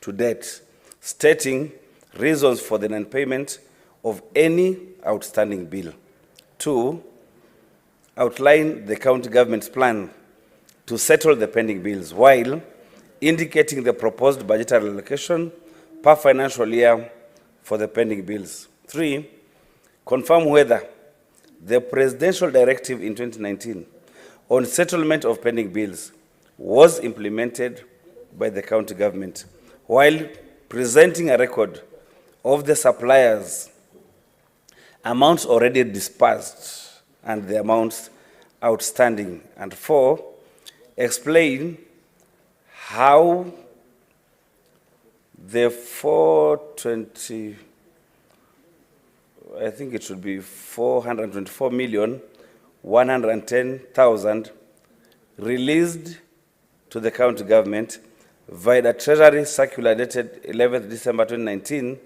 P: to date, stating reasons for the non-payment of any outstanding bill. 2, outline the county government's plan to settle the pending bills while indicating the proposed budgetary allocation per financial year for the pending bills. 3, confirm whether the presidential directive in 2019 on settlement of pending bills was implemented by the county government, while presenting a record of the suppliers' amounts already disbursed and the amounts outstanding. And 4, explain how the 420, I think it should be 424,110,000 released to the county government via the Treasury Circular dated 11th December 2019,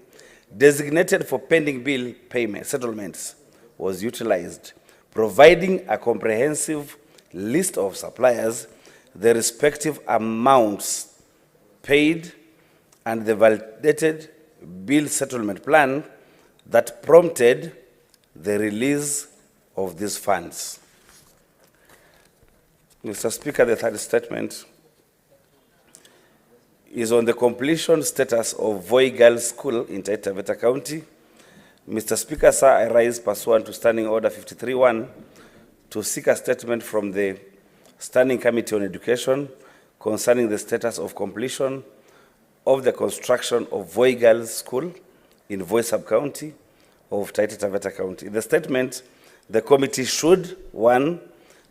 P: designated for pending bill payment settlements, was utilized, providing a comprehensive list of suppliers, the respective amounts paid, and the validated bill settlement plan that prompted the release of these funds. Mr. Speaker, the third statement is on the completion status of Voi Girls School in Taita Taveta County. Mr. Speaker, sir, I rise pursuant to Standing Order 53-1 to seek a statement from the Standing Committee on Education concerning the status of completion of the construction of Voi Girls School in Voi Sub-County of Taita Taveta County. In the statement, the committee should, 1,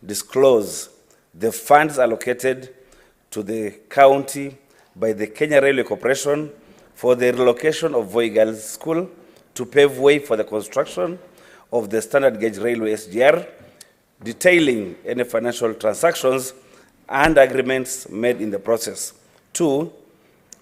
P: disclose the funds allocated to the county by the Kenya Railway Corporation for the relocation of Voi Girls School to pave way for the construction of the standard gauge railway SGR, detailing any financial transactions and agreements made in the process. 2,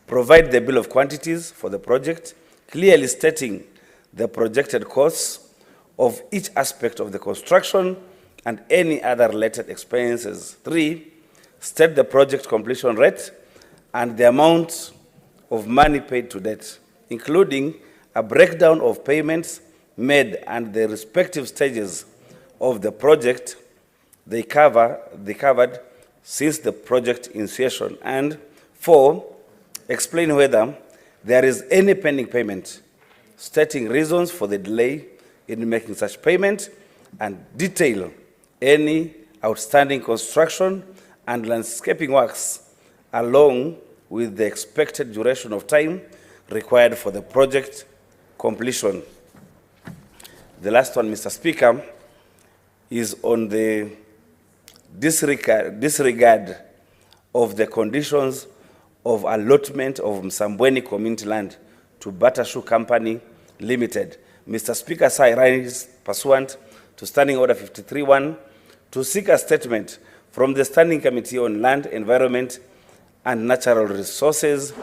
P: provide the bill of quantities for the project, clearly stating the projected costs of each aspect of the construction and any other related expenses. 3, state the project completion rate and the amount of money paid to date, including a breakdown of payments made and the respective stages of the project they covered since the project initiation. And 4, explain whether there is any pending payment, stating reasons for the delay in making such payment, and detail any outstanding construction and landscaping works along with the expected duration of time required for the project completion. The last one, Mr. Speaker, is on the disregard of the conditions of allotment of Msambweni community land to Batashu Company Limited. Mr. Speaker, sir, I rise pursuant to Standing Order 53-1 to seek a statement from the Standing Committee on Land, Environment and Natural Resources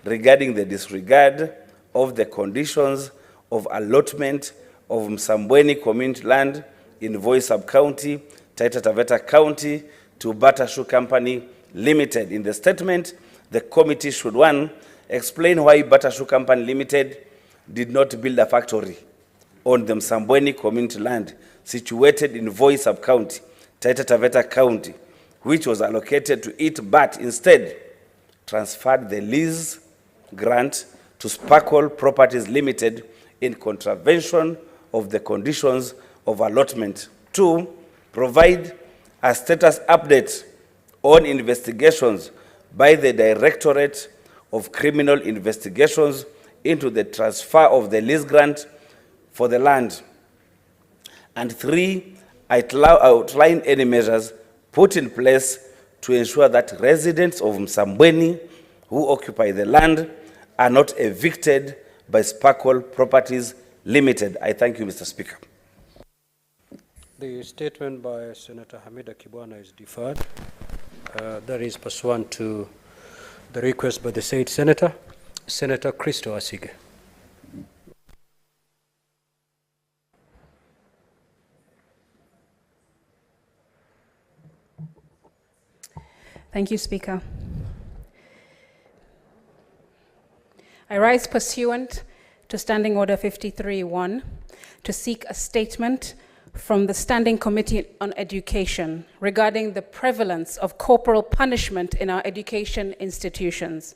P: regarding the disregard of the conditions of allotment of Msambweni community land in Voi Sub-County, Taita Taveta County, to Batashu Company Limited. In the statement, the committee should, 1, explain why Batashu Company Limited did not build a factory on the Msambweni community land situated in Voi Sub-County, Taita Taveta County, which was allocated to it, but instead transferred the lease grant to Sparkle Properties Limited in contravention of the conditions of allotment. 2, provide a status update on investigations by the Directorate of criminal investigations into the transfer of the lease grant for the land. And 3, outline any measures put in place to ensure that residents of Msambweni who occupy the land are not evicted by Sparkle Properties Limited. I thank you, Mr. Speaker.
M: The statement by Senator Hamida Kibwana is deferred. That is pursuant to the request by the said senator, Senator Christo Asige.
H: Thank you, Speaker. I rise pursuant to Standing Order 53-1 to seek a statement from the Standing Committee on Education regarding the prevalence of corporal punishment in our education institutions.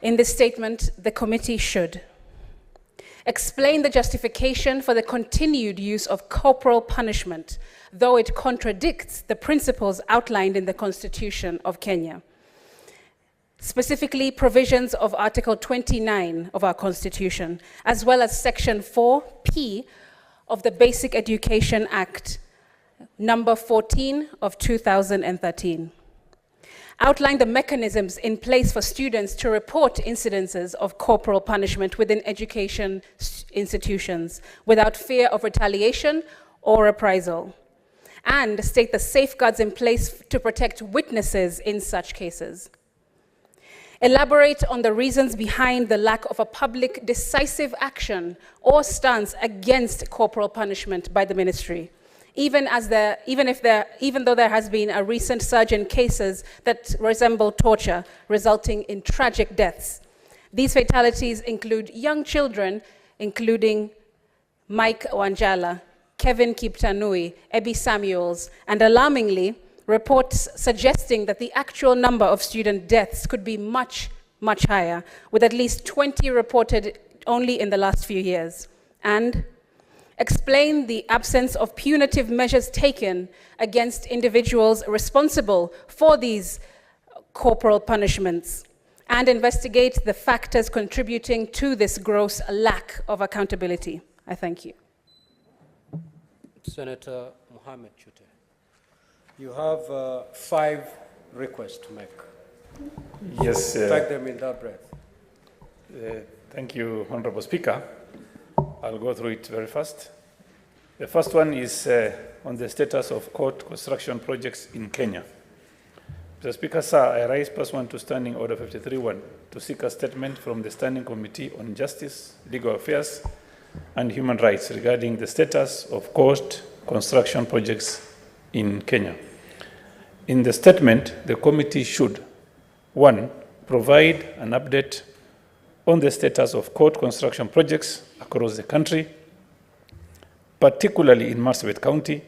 H: In this statement, the committee should explain the justification for the continued use of corporal punishment, though it contradicts the principles outlined in the Constitution of Kenya. Specifically, provisions of Article 29 of our Constitution, as well as Section 4P of the Basic Education Act, number 14 of 2013. Outline the mechanisms in place for students to report incidences of corporal punishment within education institutions without fear of retaliation or reprisal, and state the safeguards in place to protect witnesses in such cases. Elaborate on the reasons behind the lack of a public decisive action or stance against corporal punishment by the ministry, even though there has been a recent surge in cases that resemble torture, resulting in tragic deaths. These fatalities include young children, including Mike Wanjala, Kevin Kiptanui, Ebi Samuels, and alarmingly, reports suggesting that the actual number of student deaths could be much, much higher, with at least 20 reported only in the last few years. And explain the absence of punitive measures taken against individuals responsible for these corporal punishments, and investigate the factors contributing to this gross lack of accountability. I thank you.
M: Senator Mohammed Chute. You have 5 requests to make.
Q: Yes.
M: Take them in that breath.
Q: Thank you, Honorable Speaker. I'll go through it very fast. The first one is on the status of court construction projects in Kenya. Mr. Speaker, sir, I rise pursuant to Standing Order 53-1 to seek a statement from the Standing Committee on Justice, Legal Affairs, and Human Rights regarding the status of court construction projects in Kenya. In the statement, the committee should, 1, provide an update on the status of court construction projects across the country, particularly in Marsabit County,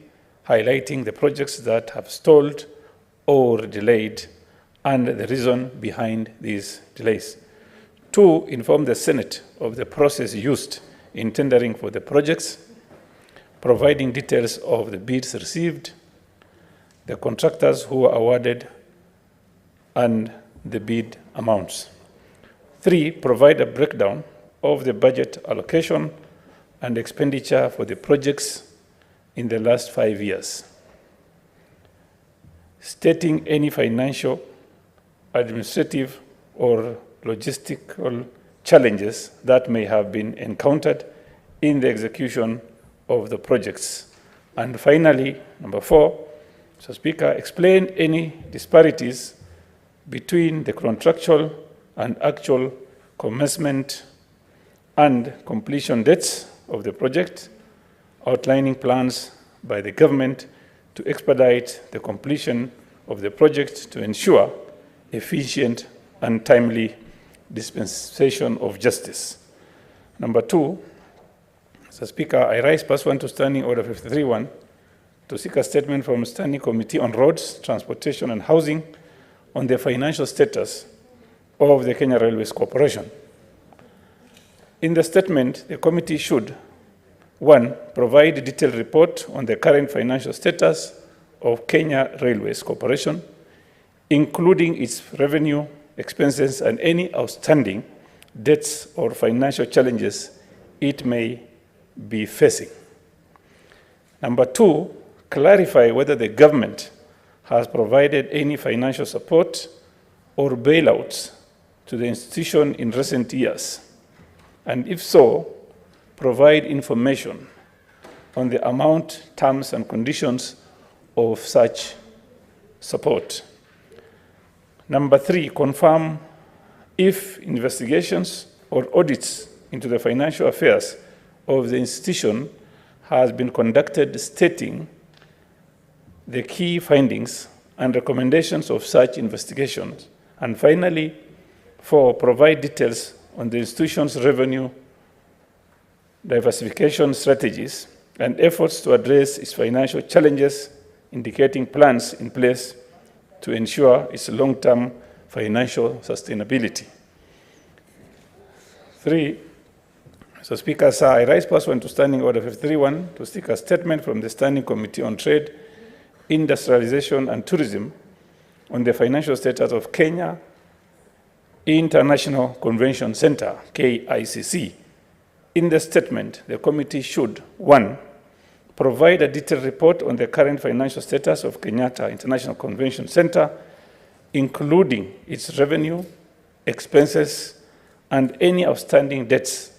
Q: highlighting the projects that have stalled or delayed and the reason behind these delays. 2, inform the Senate of the process used in tendering for the projects, providing details of the bids received, the contractors who were awarded, and the bid amounts. 3, provide a breakdown of the budget allocation and expenditure for the projects in the last 5 years, stating any financial, administrative, or logistical challenges that may have been encountered in the execution of the projects. And finally, number 4, Mr. Speaker, explain any disparities between the contractual and actual commencement and completion dates of the project, outlining plans by the government to expedite the completion of the project to ensure efficient and timely dispensation of justice. Number 2, Mr. Speaker, I rise pursuant to Standing Order 53-1 to seek a statement from the Standing Committee on Roads, Transportation and Housing on the financial status of the Kenya Railways Corporation. In the statement, the committee should, 1, provide a detailed report on the current financial status of Kenya Railways Corporation, including its revenue, expenses, and any outstanding debts or financial challenges it may be facing. Number 2, clarify whether the government has provided any financial support or bailouts to the institution in recent years, and if so, provide information on the amount, terms, and conditions of such support. Number 3, confirm if investigations or audits into the financial affairs of the institution has been conducted, stating the key findings and recommendations of such investigations. And finally, 4, provide details on the institution's revenue diversification strategies and efforts to address its financial challenges, indicating plans in place to ensure its long-term financial sustainability. 3, Mr. Speaker, sir, I rise pursuant to Standing Order 53-1 to seek a statement from the Standing Committee on Trade, Industrialization and Tourism on the financial status of Kenya International Convention Center, KICC. In the statement, the committee should, 1, provide a detailed report on the current financial status of Kenyatta International Convention Center, including its revenue, expenses, and any outstanding debts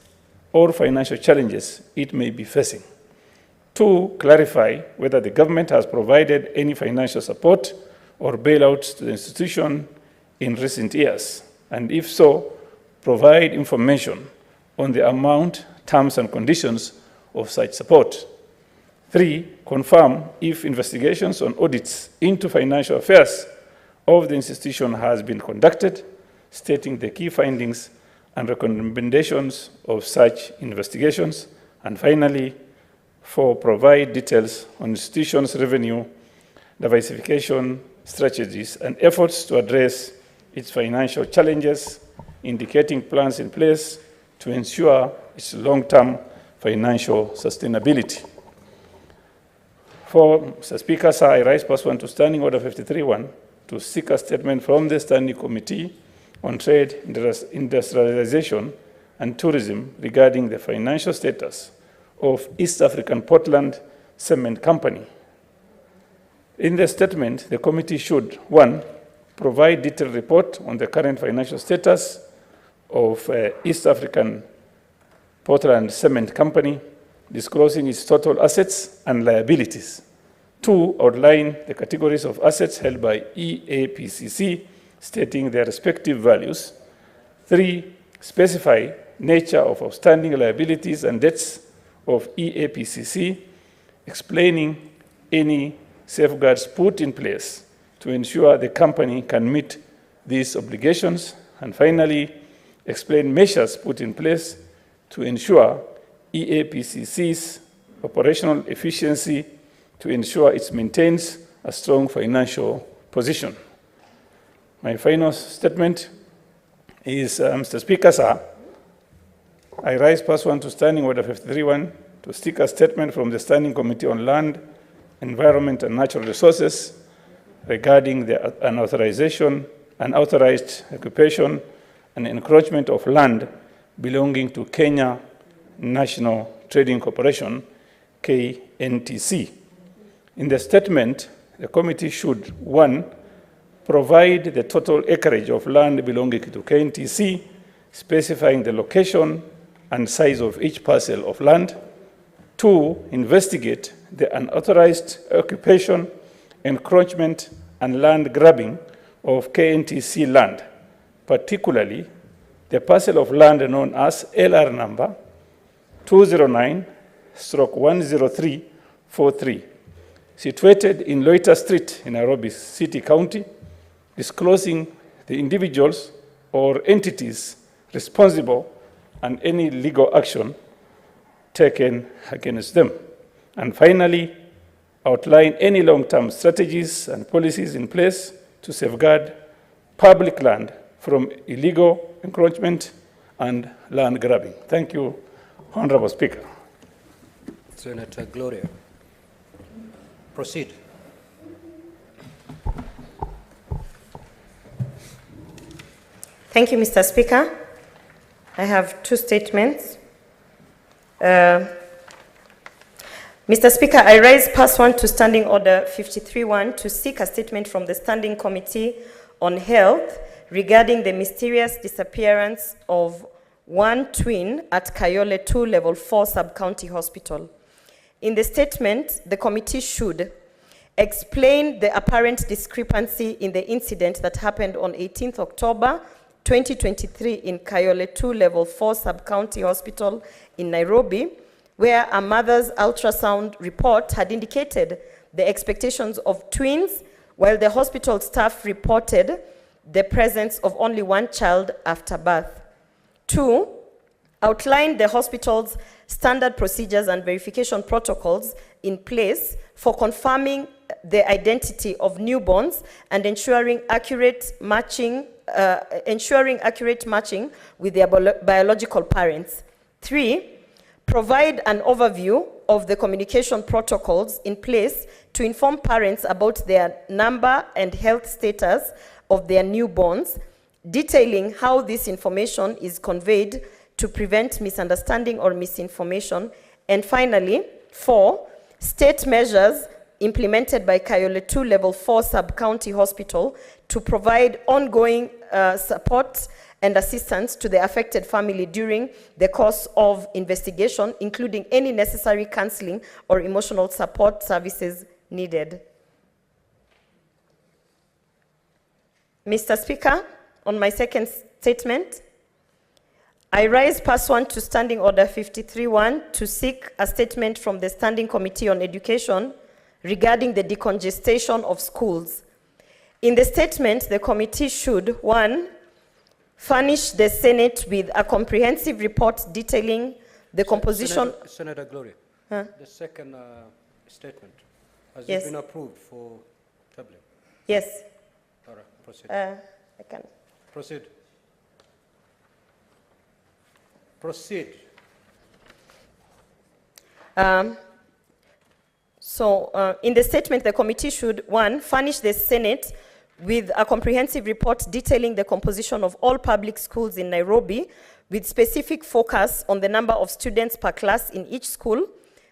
Q: or financial challenges it may be facing. 2, clarify whether the government has provided any financial support or bailouts to the institution in recent years, and if so, provide information on the amount, terms, and conditions of such support. 3, confirm if investigations on audits into financial affairs of the institution has been conducted, stating the key findings and recommendations of such investigations. And finally, 4, provide details on institution's revenue diversification strategies and efforts to address its financial challenges, indicating plans in place to ensure its long-term financial sustainability. 4, Mr. Speaker, sir, I rise pursuant to Standing Order 53-1 to seek a statement from the Standing Committee on Trade, Industrialization and Tourism regarding the financial status of East African Portland Cement Company. In the statement, the committee should, 1, provide detailed report on the current financial status of East African Portland Cement Company, disclosing its total assets and liabilities. 2, outline the categories of assets held by EAPCC, stating their respective values. 3, specify nature of outstanding liabilities and debts of EAPCC, explaining any safeguards put in place to ensure the company can meet these obligations. And finally, explain measures put in place to ensure EAPCC's operational efficiency, to ensure it maintains a strong financial position. My final statement is, Mr. Speaker, sir, I rise pursuant to Standing Order 53-1 to seek a statement from the Standing Committee on Land, Environment and Natural Resources regarding the unauthorized occupation and encroachment of land belonging to Kenya National Trading Corporation, KNTC. In the statement, the committee should, 1, provide the total acreage of land belonging to KNTC, specifying the location and size of each parcel of land. 2, investigate the unauthorized occupation, encroachment, and land grabbing of KNTC land, particularly the parcel of land known as LR number 209/10343, situated in Loiter Street in Nairobi City County, disclosing the individuals or entities responsible and any legal action taken against them. And finally, outline any long-term strategies and policies in place to safeguard public land from illegal encroachment and land grabbing. Thank you, Honorable Speaker.
M: Senator Gloria. Proceed.
F: Thank you, Mr. Speaker. I have two statements. Mr. Speaker, I raise pursuant to Standing Order 53-1 to seek a statement from the Standing Committee on Health regarding the mysterious disappearance of one twin at Kayole 2 Level 4 Sub-County Hospital. In the statement, the committee should explain the apparent discrepancy in the incident that happened on 18th October 2023 in Kayole 2 Level 4 Sub-County Hospital in Nairobi, where a mother's ultrasound report had indicated the expectations of twins, while the hospital staff reported the presence of only one child after birth. 2, outline the hospital's standard procedures and verification protocols in place for confirming the identity of newborns and ensuring accurate matching with their biological parents. 3, provide an overview of the communication protocols in place to inform parents about their number and health status of their newborns, detailing how this information is conveyed to prevent misunderstanding or misinformation. And finally, 4, state measures implemented by Kayole 2 Level 4 Sub-County Hospital to provide ongoing support and assistance to the affected family during the course of investigation, including any necessary counseling or emotional support services needed. Mr. Speaker, on my second statement, I rise pursuant to Standing Order 53-1 to seek a statement from the Standing Committee on Education regarding the decongestion of schools. In the statement, the committee should, 1, furnish the Senate with a comprehensive report detailing the composition...
M: Senator Gloria,
F: Huh?
M: the second statement, has
F: Yes.
M: it been approved for tabling?
F: Yes.
M: All right, proceed.
F: I can.
M: Proceed. Proceed.
F: In the statement, the committee should, 1, furnish the Senate with a comprehensive report detailing the composition of all public schools in Nairobi, with specific focus on the number of students per class in each school,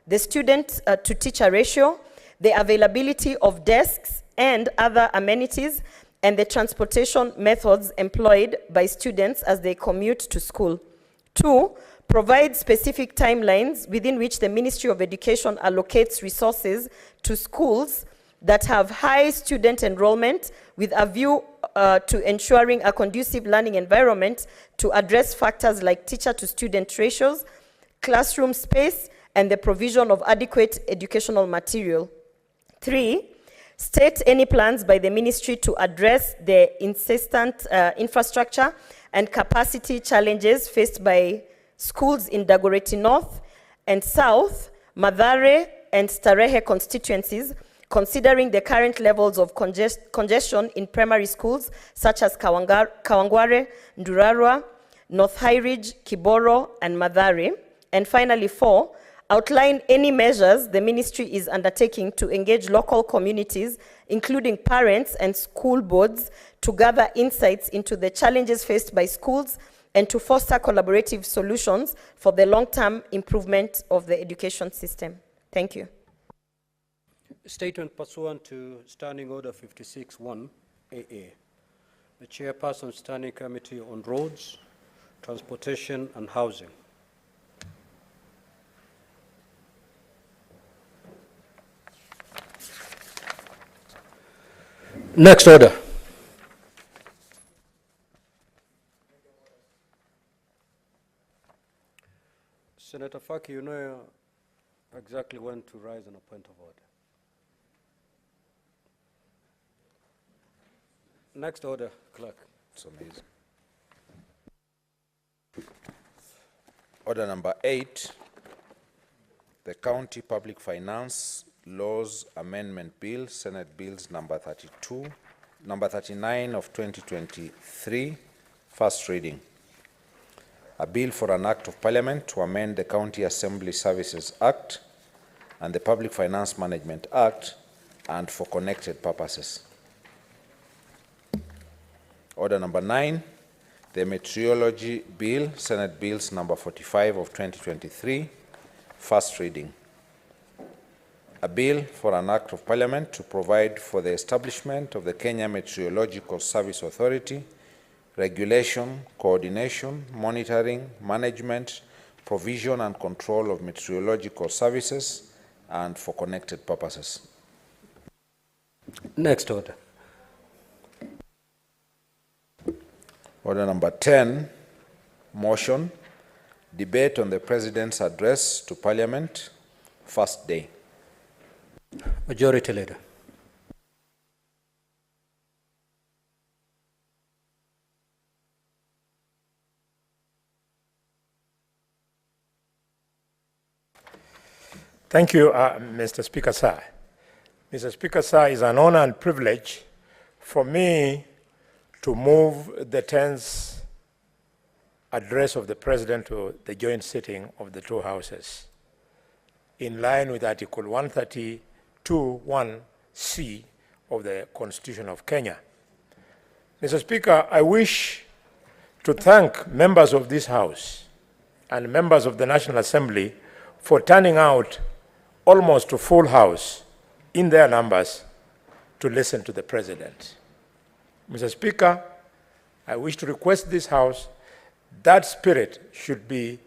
F: the student-to-teacher ratio, the availability of desks and other amenities, and the transportation methods employed by students as they commute to school. 2, provide specific timelines within which the Ministry of Education allocates resources to schools that have high student enrollment with a view to ensuring a conducive learning environment to address factors like teacher-to-student ratios, classroom space, and the provision of adequate educational material. 3, state any plans by the ministry to address the incessant infrastructure and capacity challenges faced by schools in Dagoretti North and South, Mathare, and Starehe constituencies, considering the current levels of congestion in primary schools such as Kawangware, Ndurarwa, North High Ridge, Kiboro, and Mathare. And finally, 4, outline any measures the ministry is undertaking to engage local communities, including parents and school boards, to gather insights into the challenges faced by schools and to foster collaborative solutions for the long-term improvement of the education system. Thank you.
M: Statement pursuant to Standing Order 56-1 AA. The Chairperson, Standing Committee on Roads, Transportation and Housing. Next order. Senator Faki, you know exactly when to rise on a point of order. Next order, clerk.
J: It's amazing. Order number 8, the County Public Finance Laws Amendment Bill, Senate Bills number 39 of 2023, first reading. A bill for an Act of Parliament to amend the County Assembly Services Act and the Public Finance Management Act and for connected purposes. Order number 9, the Meteorology Bill, Senate Bills number 45 of 2023, first reading. A bill for an act of parliament to provide for the establishment of the Kenya Meteorological Service Authority, regulation, coordination, monitoring, management, provision and control of meteorological services, and for connected purposes.
M: Next order.
J: Order number 10, motion, debate on the President's address to Parliament, first day.
M: Majority Leader.
A: Thank you, Mr. Speaker, sir. Mr. Speaker, sir, it's an honor and privilege for me to move the 10th address of the President to the joint sitting of the two houses, in line with Article 132(1)(c) of the Constitution of Kenya. Mr. Speaker, I wish to thank members of this House and members of the National Assembly for turning out almost to full house in their numbers to listen to the President. Mr. Speaker, I wish to request this House that spirit should be,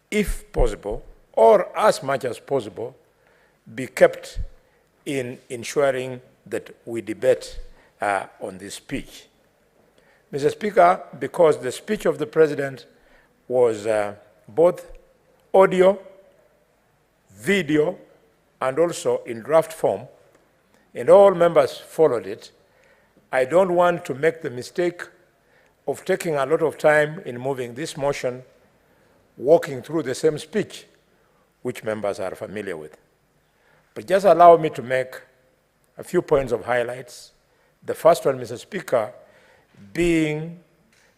A: if possible, or as much as possible, be kept in ensuring that we debate on this speech. Mr. Speaker, because the speech of the President was both audio, video, and also in draft form, and all members followed it, I don't want to make the mistake of taking a lot of time in moving this motion, walking through the same speech, which members are familiar with. But just allow me to make a few points of highlights. The first one, Mr. Speaker, being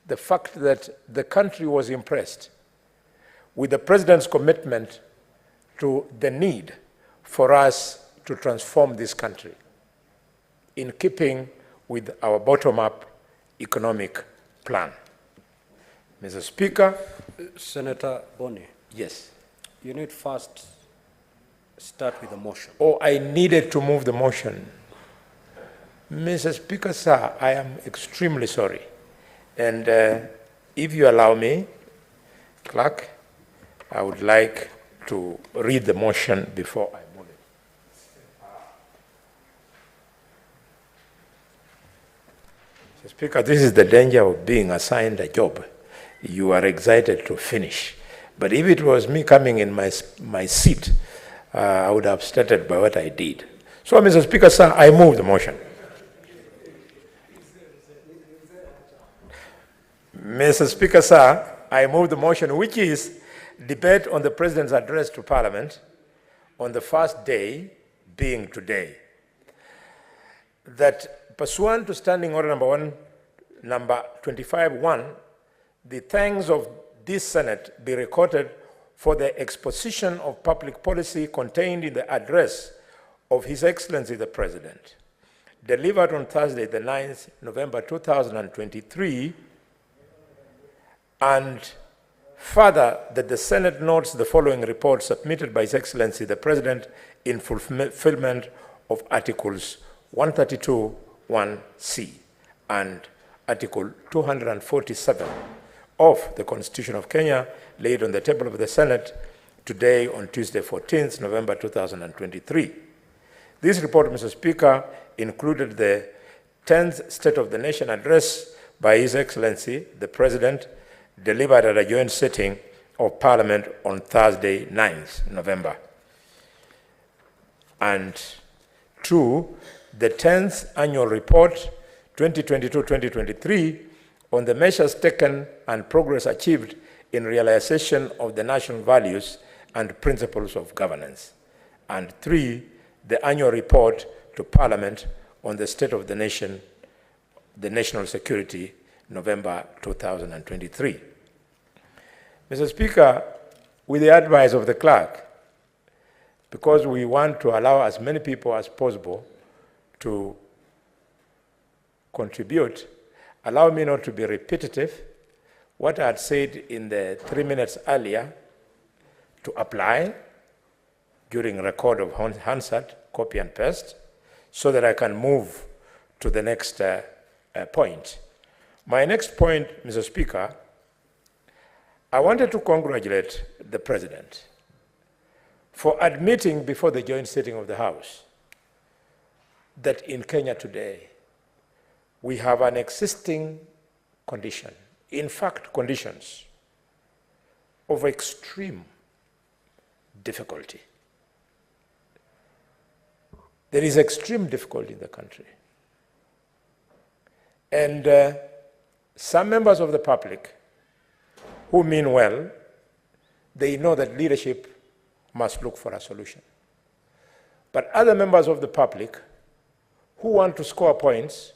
A: the fact that the country was impressed with the President's commitment to the need for us to transform this country in keeping with our bottom-up economic plan. Mr. Speaker.
M: Senator Boni.
A: Yes.
M: You need first start with the motion.
A: Oh, I needed to move the motion. Mr. Speaker, sir, I am extremely sorry. And if you allow me, Clerk, I would like to read the motion before I move it. Mr. Speaker, this is the danger of being assigned a job. You are excited to finish. But if it was me coming in my seat, I would have started by what I did. So, Mr. Speaker, sir, I move the motion. Mr. Speaker, sir, I move the motion, which is debate on the President's address to Parliament on the first day, being today. That pursuant to Standing Order number 25(1), the thanks of this Senate be recorded for the exposition of public policy contained in the address of His Excellency the President, delivered on Thursday, the 9th November 2023, and further, that the Senate notes the following report submitted by His Excellency the President in fulfillment of Articles 132(1)(c) and Article 247 of the Constitution of Kenya, laid on the table of the Senate today on Tuesday, 14th November 2023. This report, Mr. Speaker, included the 10th State of the Nation address by His Excellency the President, delivered at a joint sitting of Parliament on Thursday, 9th November. And 2, the 10th Annual Report 2022-2023 on the measures taken and progress achieved in realization of the national values and principles of governance. And 3, the Annual Report to Parliament on the state of the nation, the national security, November 2023. Mr. Speaker, with the advice of the clerk, because we want to allow as many people as possible to contribute, allow me not to be repetitive, what I had said in the 3 minutes earlier to apply during record of Hansard, copy and paste, so that I can move to the next point. My next point, Mr. Speaker, I wanted to congratulate the President for admitting before the joint sitting of the House that in Kenya today we have an existing condition, in fact conditions of extreme difficulty. There is extreme difficulty in the country. And some members of the public who mean well, they know that leadership must look for a solution. But other members of the public who want to score points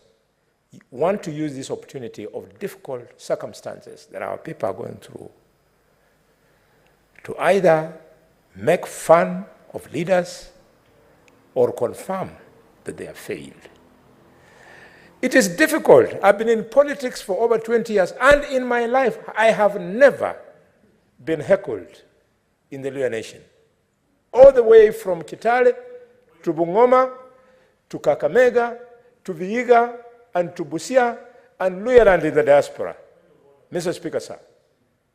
A: want to use this opportunity of difficult circumstances that our people are going through to either make fun of leaders or confirm that they have failed. It is difficult. I've been in politics for over 20 years, and in my life, I have never been heckled in the Luo Nation. All the way from Kitale to Bungoma, to Kakamega, to Vihiga, and to Busia, and Luo land in the diaspora. Mr. Speaker, sir.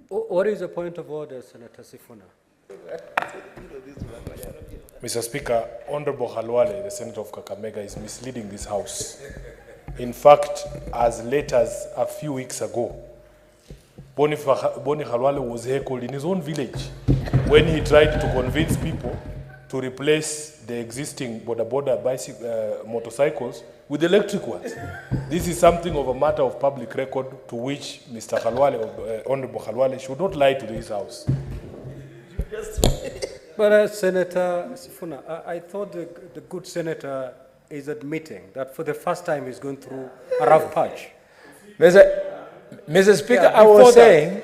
M: What is the point of order, Senator Sifuna?
C: Mr. Speaker, Honorable Khalwale, the Senator of Kakamega, is misleading this House. In fact, as late as a few weeks ago, Boni Khalwale was heckled in his own village when he tried to convince people to replace the existing border motorcycles with electric ones. This is something of a matter of public record to which Mr. Khalwale, Honorable Khalwale, should not lie to this House.
M: But Senator Sifuna, I thought the good senator is admitting that for the first time he's going through a rough patch.
A: Mr. Speaker, I was saying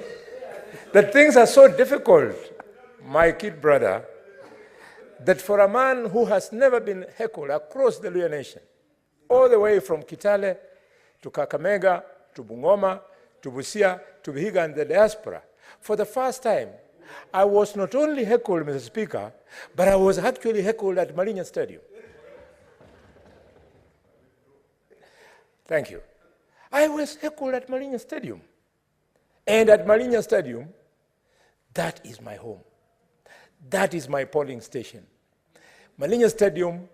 A: that things are so difficult, my kid brother, that for a man who has never been heckled across the Luo Nation, all the way from Kitale to Kakamega, to Bungoma, to Busia, to Vihiga and the diaspora, for the first time, I was not only heckled, Mr. Speaker, but I was actually heckled at Malinya Stadium. Thank you. I was heckled at Malinya Stadium. And at Malinya Stadium, that is my home. That is my polling station. Malinya Stadium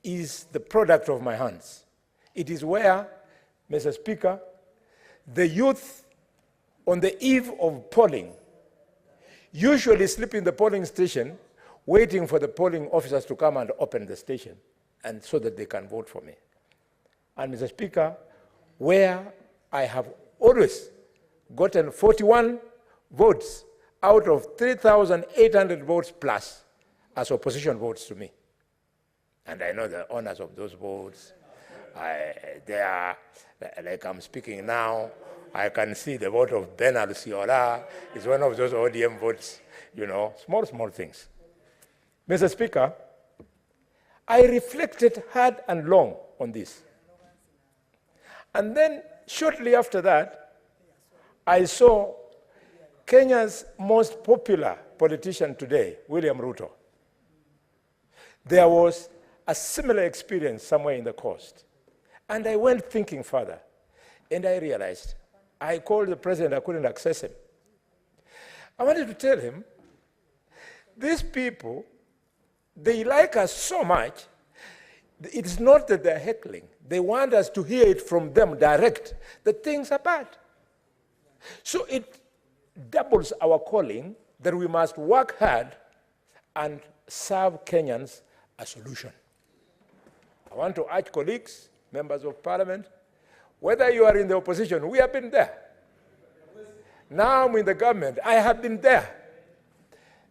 A: is the product of my hands. It is where, Mr. Speaker, the youth on the eve of polling usually sleep in the polling station waiting for the polling officers to come and open the station and so that they can vote for me. And Mr. Speaker, where I have always gotten 41 votes out of 3,800 votes plus as opposition votes to me. And I know the owners of those votes. They are, like I'm speaking now, I can see the vote of Ben Al-Siora is one of those ODM votes, you know, small things. Mr. Speaker, I reflected hard and long on this. And then shortly after that, I saw Kenya's most popular politician today, William Ruto. There was a similar experience somewhere in the coast. And I went thinking further, and I realized, I called the president, I couldn't access him. I wanted to tell him, these people, they like us so much, it's not that they're heckling. They want us to hear it from them direct, that things are bad. So it doubles our calling that we must work hard and serve Kenyans a solution. I want to urge colleagues, members of parliament, whether you are in the opposition, we have been there. Now I'm in the government, I have been there.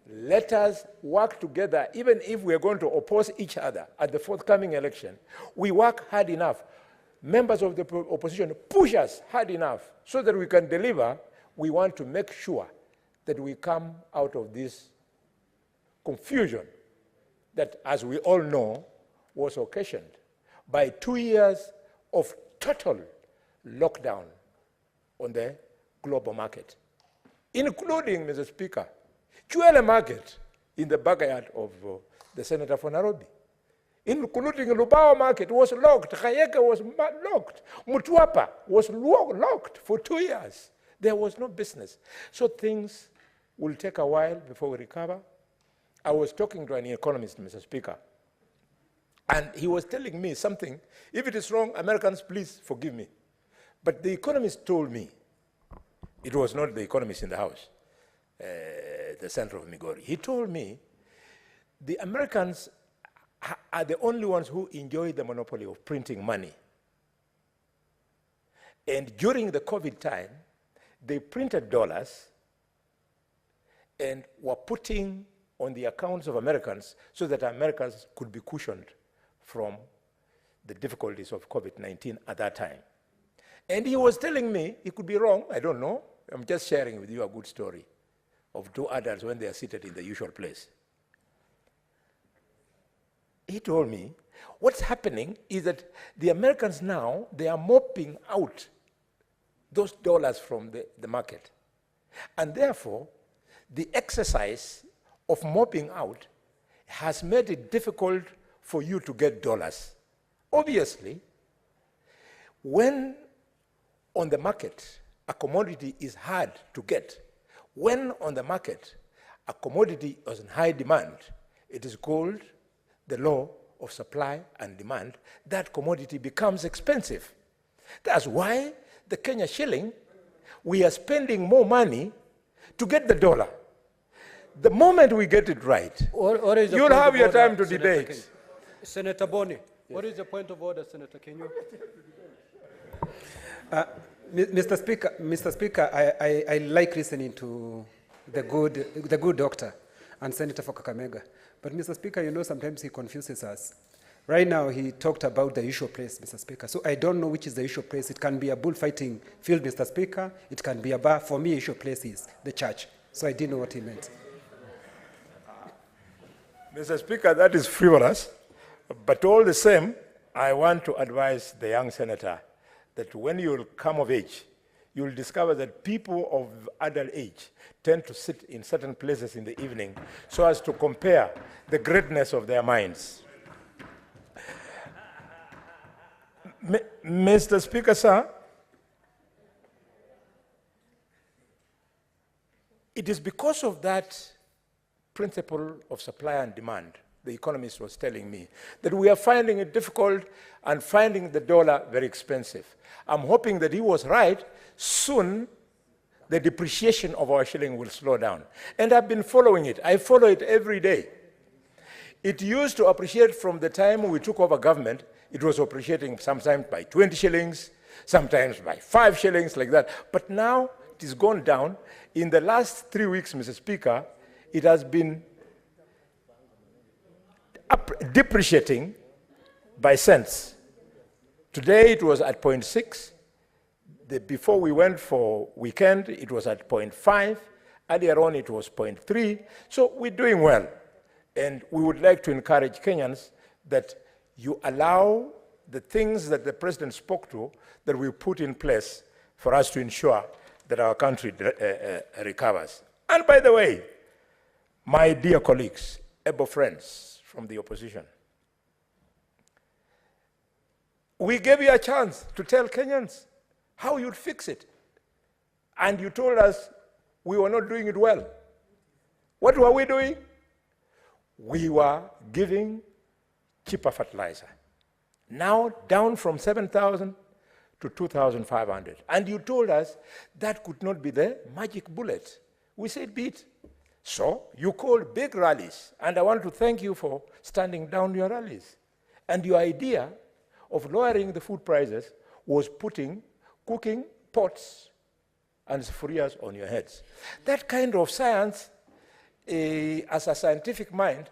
A: Let us work together, even if we are going to oppose each other at the forthcoming election. We work hard enough. Members of the opposition push us hard enough so that we can deliver. We want to make sure that we come out of this confusion that, as we all know, was occasioned by 2 years of total lockdown on the global market, including, Mr. Speaker, Chwele market in the backyard of the senator for Nairobi, including Lubao market was locked, Kayeke was locked, Mutwapa was locked for 2 years. There was no business. So things will take a while before we recover. I was talking to an economist, Mr. Speaker, and he was telling me something. If it is wrong, Americans, please forgive me. But the economist told me, it was not the economist in the House, the center of Migori. He told me the Americans are the only ones who enjoy the monopoly of printing money. And during the COVID time, they printed dollars and were putting on the accounts of Americans so that Americans could be cushioned from the difficulties of COVID-19 at that time. And he was telling me, he could be wrong, I don't know, I'm just sharing with you a good story of two adults when they are seated in the usual place. He told me, what's happening is that the Americans now, they are mopping out those dollars from the market. And therefore, the exercise of mopping out has made it difficult for you to get dollars. Obviously, when on the market a commodity is hard to get, when on the market a commodity is in high demand, it is called the law of supply and demand, that commodity becomes expensive. That's why the Kenya shilling, we are spending more money to get the dollar. The moment we get it right, you'll have your time to debate.
M: Senator Boni, what is the point of order, Senator Kenyo?
R: Mr. Speaker, I like listening to the good doctor and Senator for Kakamega. But Mr. Speaker, you know, sometimes he confuses us. Right now, he talked about the usual place, Mr. Speaker. So I don't know which is the usual place. It can be a bullfighting field, Mr. Speaker. It can be a bar. For me, usual place is the church. So I didn't know what he meant.
A: Mr. Speaker, that is frivolous. But all the same, I want to advise the young senator that when you'll come of age, you'll discover that people of adult age tend to sit in certain places in the evening so as to compare the greatness of their minds. Mr. Speaker, sir, it is because of that principle of supply and demand, the economist was telling me, that we are finding it difficult and finding the dollar very expensive. I'm hoping that he was right. Soon, the depreciation of our shilling will slow down. And I've been following it. I follow it every day. It used to appreciate from the time we took over government. It was appreciating sometimes by 20 shillings, sometimes by 5 shillings, like that. But now it has gone down. In the last 3 weeks, Mr. Speaker, it has been depreciating by cents. Today it was at 0.6. Before we went for weekend, it was at 0.5. Earlier on, it was 0.3. So we're doing well. And we would like to encourage Kenyans that you allow the things that the president spoke to, that we put in place for us to ensure that our country recovers. And by the way, my dear colleagues, able friends from the opposition, we gave you a chance to tell Kenyans how you'd fix it. And you told us we were not doing it well. What were we doing? We were giving cheaper fertilizer. Now down from 7,000 to 2,500. And you told us that could not be the magic bullet. We said beat. So you called big rallies. And I want to thank you for standing down your rallies. And your idea of lowering the food prices was putting cooking pots and sufurias on your heads. That kind of science, as a scientific mind,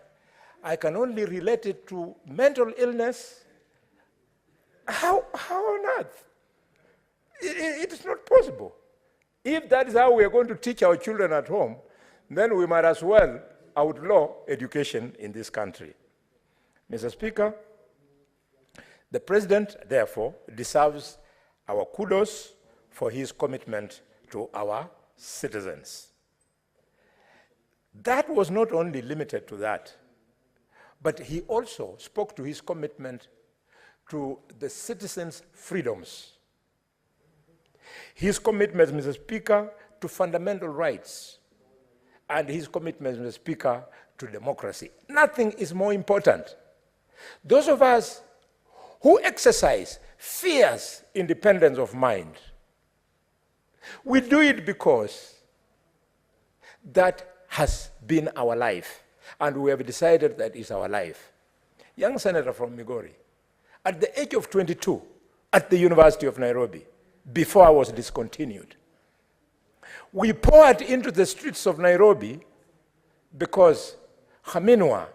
A: I can only relate it to mental illness. How on earth? It is not possible. If that is how we are going to teach our children at home, then we might as well outlaw education in this country. Mr. Speaker, the president, therefore, deserves our kudos for his commitment to our citizens. That was not only limited to that, but he also spoke to his commitment to the citizens' freedoms. His commitment, Mr. Speaker, to fundamental rights, and his commitment, Mr. Speaker, to democracy. Nothing is more important. Those of us who exercise fierce independence of mind, we do it because that has been our life, and we have decided that is our life. Young senator from Migori, at the age of 22, at the University of Nairobi, before I was discontinued, we poured into the streets of Nairobi because Haminwa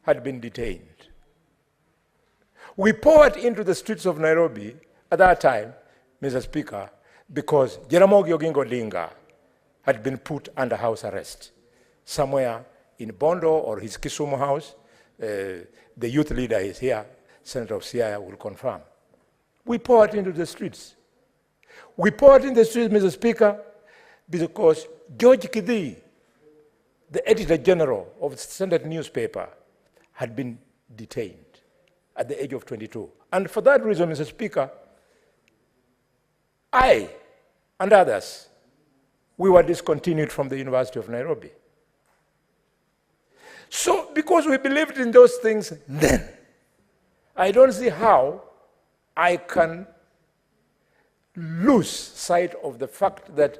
A: had been detained. We poured into the streets of Nairobi at that time, Mr. Speaker, because Jaramogi Oginga Odinga had been put under house arrest somewhere in Bondo or his Kisumu house. The youth leader is here, Senator Siaya will confirm. We poured into the streets. We poured in the streets, Mr. Speaker, because George Kidhi, the editor general of the Standard newspaper, had been detained at the age of 22. And for that reason, Mr. Speaker, I and others, we were discontinued from the University of Nairobi. So, because we believed in those things then, I don't see how I can lose sight of the fact that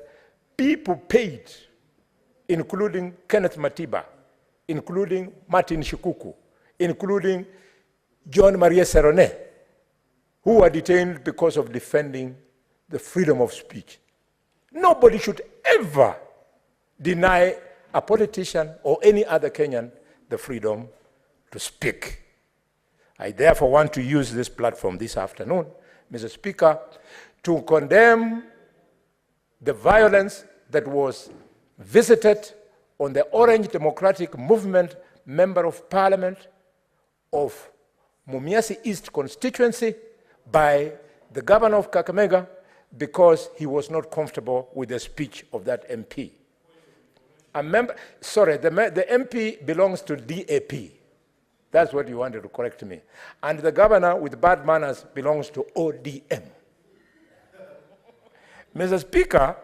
A: people paid, including Kenneth Matiba, including Martin Shikuku, including John Maria Serone, who were detained because of defending the freedom of speech. Nobody should ever deny a politician or any other Kenyan the freedom to speak. I therefore want to use this platform this afternoon, Mr. Speaker, to condemn the violence that was visited on the Orange Democratic Movement Member of Parliament of Mumias East constituency by the governor of Kakamega because he was not comfortable with the speech of that MP. The MP belongs to DAP. That's what you wanted to correct me. And the governor with bad manners belongs to ODM. Mr. Speaker,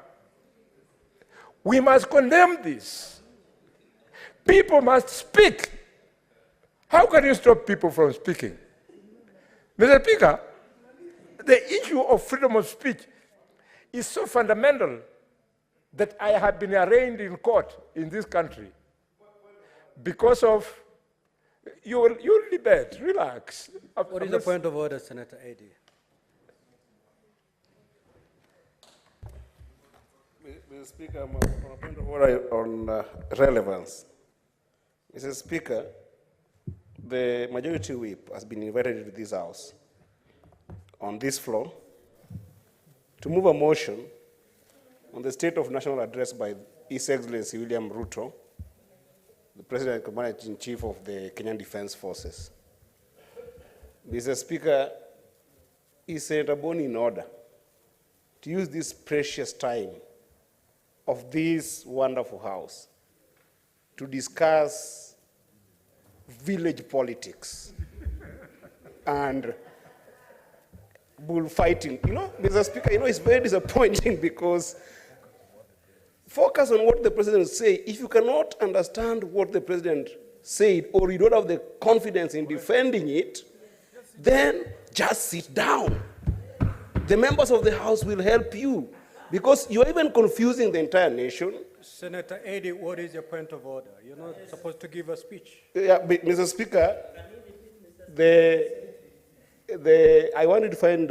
A: we must condemn this. People must speak. How can you stop people from speaking? Mr. Speaker, the issue of freedom of speech is so fundamental that I have been arraigned in court in this country because of, you'll debate, relax.
M: What is the point of order, Senator Eddy?
O: Mr. Speaker, on a point of order on relevance. Mr. Speaker, the majority whip has been invited into this house on this floor to move a motion on the State of National Address by His Excellency William Ruto, the President and Commander-in-Chief of the Kenyan Defense Forces. Mr. Speaker, is Senator Boni in order to use this precious time of this wonderful house to discuss village politics and bullfighting? You know, Mr. Speaker, it's very disappointing because focus on what the president said. If you cannot understand what the president said or you don't have the confidence in defending it, then just sit down. The members of the House will help you because you're even confusing the entire nation.
M: Senator Eddy, what is your point of order? You're not supposed to give a speech.
O: Yeah, but Mr. Speaker, I wanted to find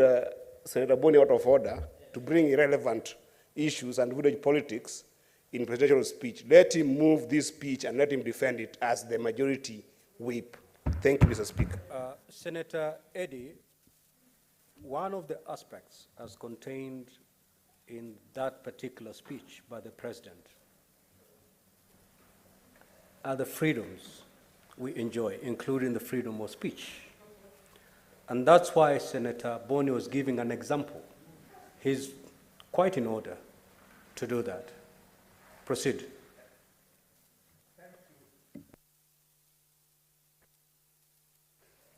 O: Senator Boni out of order to bring irrelevant issues and village politics in presidential speech. Let him move this speech and let him defend it as the majority whip. Thank you, Mr. Speaker.
M: Senator Eddy, one of the aspects as contained in that particular speech by the president are the freedoms we enjoy, including the freedom of speech. And that's why Senator Boni was giving an example. He's quite in order to do that. Proceed.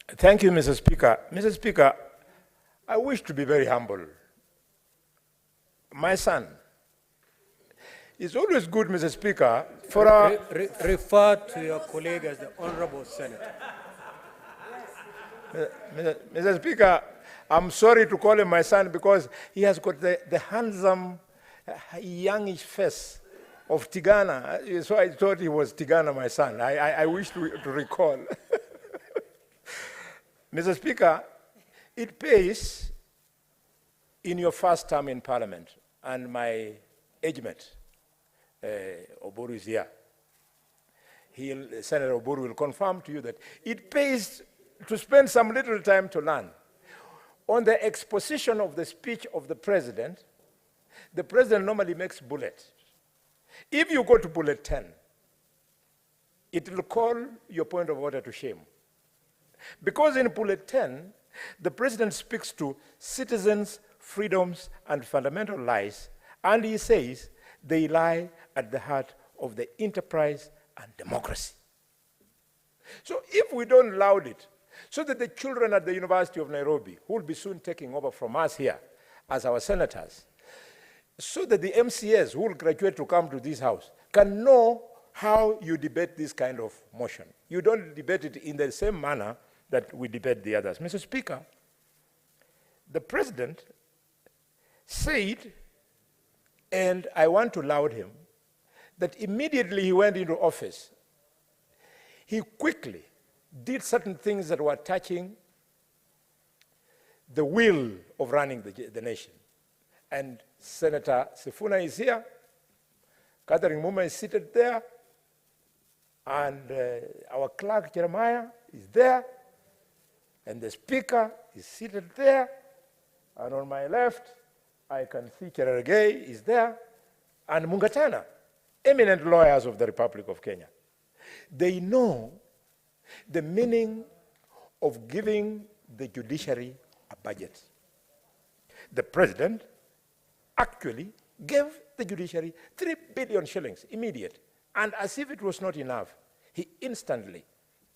A: Thank you, Mr. Speaker. Mr. Speaker, I wish to be very humble. My son, it's always good, Mr. Speaker, for our...
M: Refer to your colleague as the Honorable Senator.
A: Mr. Speaker, I'm sorry to call him my son because he has got the handsome, youngish face of Tigana. So I thought he was Tigana, my son. I wish to recall. Mr. Speaker, it pays in your first term in Parliament, and my age mate, Oburu is here. Senator Oburu will confirm to you that it pays to spend some little time to learn. On the exposition of the speech of the president normally makes bullets. If you go to bullet 10, it will call your point of order to shame. Because in bullet 10, the president speaks to citizens' freedoms and fundamental rights, and he says they lie at the heart of the enterprise and democracy. So if we don't laud it, so that the children at the University of Nairobi, who will be soon taking over from us here as our senators, so that the MCAs who will graduate to come to this house can know how you debate this kind of motion. You don't debate it in the same manner that we debate the others. Mr. Speaker, the president said, and I want to laud him, that immediately he went into office, he quickly did certain things that were touching the will of running the nation. And Senator Sifuna is here, Catherine Muma is seated there, and our clerk Jeremiah is there, and the speaker is seated there, and on my left, I can see Cherargei is there, and Mungatana, eminent lawyers of the Republic of Kenya. They know the meaning of giving the judiciary a budget. The president actually gave the judiciary 3 billion shillings immediate, and as if it was not enough, he instantly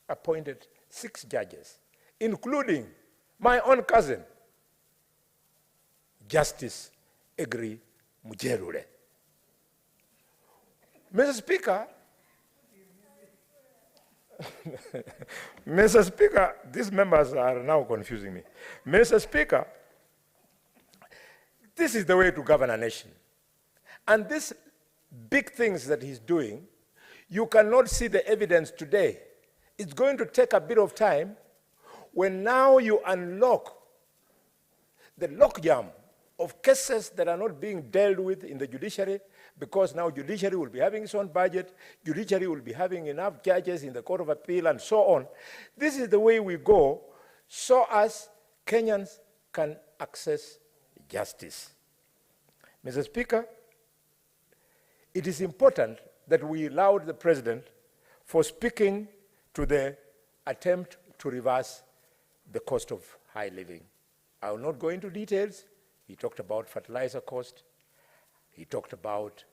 A: appointed 6 judges, including my own cousin, Justice Egri Mujerure. Mr. Speaker, Mr. Speaker, these members are now confusing me. Mr. Speaker, this is the way to govern a nation. And these big things that he's doing, you cannot see the evidence today. It's going to take a bit of time when now you unlock the logjam of cases that are not being dealt with in the judiciary, because now judiciary will be having its own budget, judiciary will be having enough judges in the Court of Appeal and so on. This is the way we go so as Kenyans can access justice. Mr. Speaker, it is important that we laud the president for speaking to the attempt to reverse the cost of high living. I will not go into details. He talked about fertilizer cost. He talked about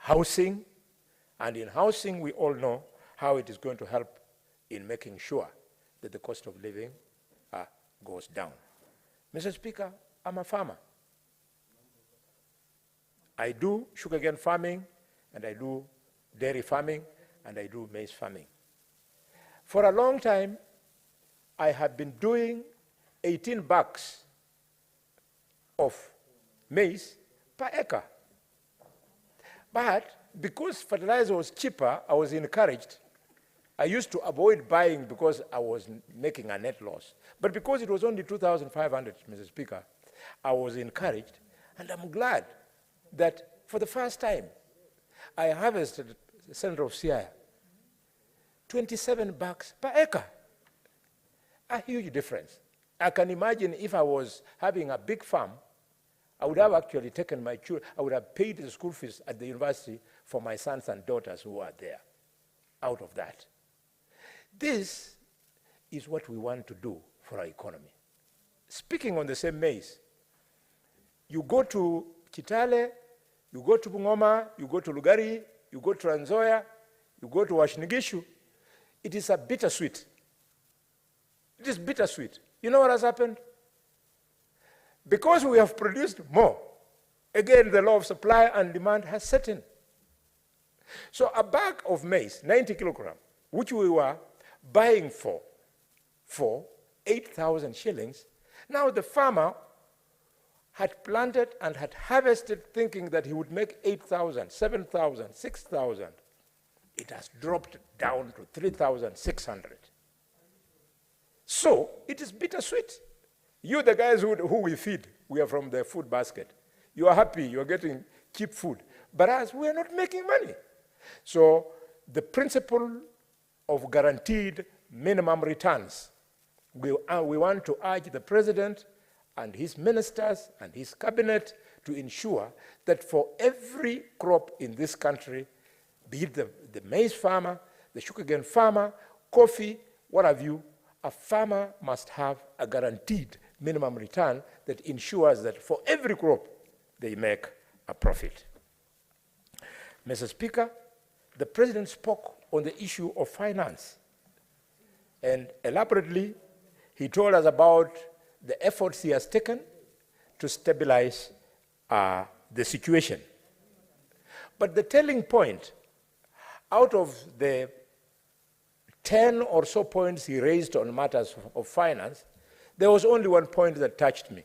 A: housing. And in housing, we all know how it is going to help in making sure that the cost of living goes down. Mr. Speaker, I'm a farmer. I do sugarcane farming, and I do dairy farming, and I do maize farming. For a long time, I have been doing 18 bags of maize per acre. But because fertilizer was cheaper, I was encouraged. I used to avoid buying because I was making a net loss. But because it was only 2,500, Mr. Speaker, I was encouraged, and I'm glad that for the first time, I harvested, Senator of Siaya, 27 bags per acre. A huge difference. I can imagine if I was having a big farm, I would have actually taken my children, I would have paid the school fees at the university for my sons and daughters who are there, out of that. This is what we want to do for our economy. Speaking on the same maize, you go to Chitale, You go to Bungoma, you go to Lugari, you go to Trans Nzoia, you go to Washinigishu, it is a bittersweet. It is bittersweet. You know what has happened? Because we have produced more, again, the law of supply and demand has set in. So a bag of maize, 90 kilograms, which we were buying for 8,000 shillings, now the farmer had planted and had harvested thinking that he would make 8,000, 7,000, 6,000. It has dropped down to 3,600. So it is bittersweet. You, the guys who we feed, we are from the food basket. You are happy, you are getting cheap food. But us, we are not making money. So the principle of guaranteed minimum returns, we want to urge the president and his ministers and his cabinet to ensure that for every crop in this country, be it the maize farmer, the sugarcane farmer, coffee, what have you, a farmer must have a guaranteed minimum return that ensures that for every crop, they make a profit. Mr. Speaker, the president spoke on the issue of finance, and elaborately, he told us about the efforts he has taken to stabilize the situation. But the telling point, out of the 10 or so points he raised on matters of finance, there was only one point that touched me.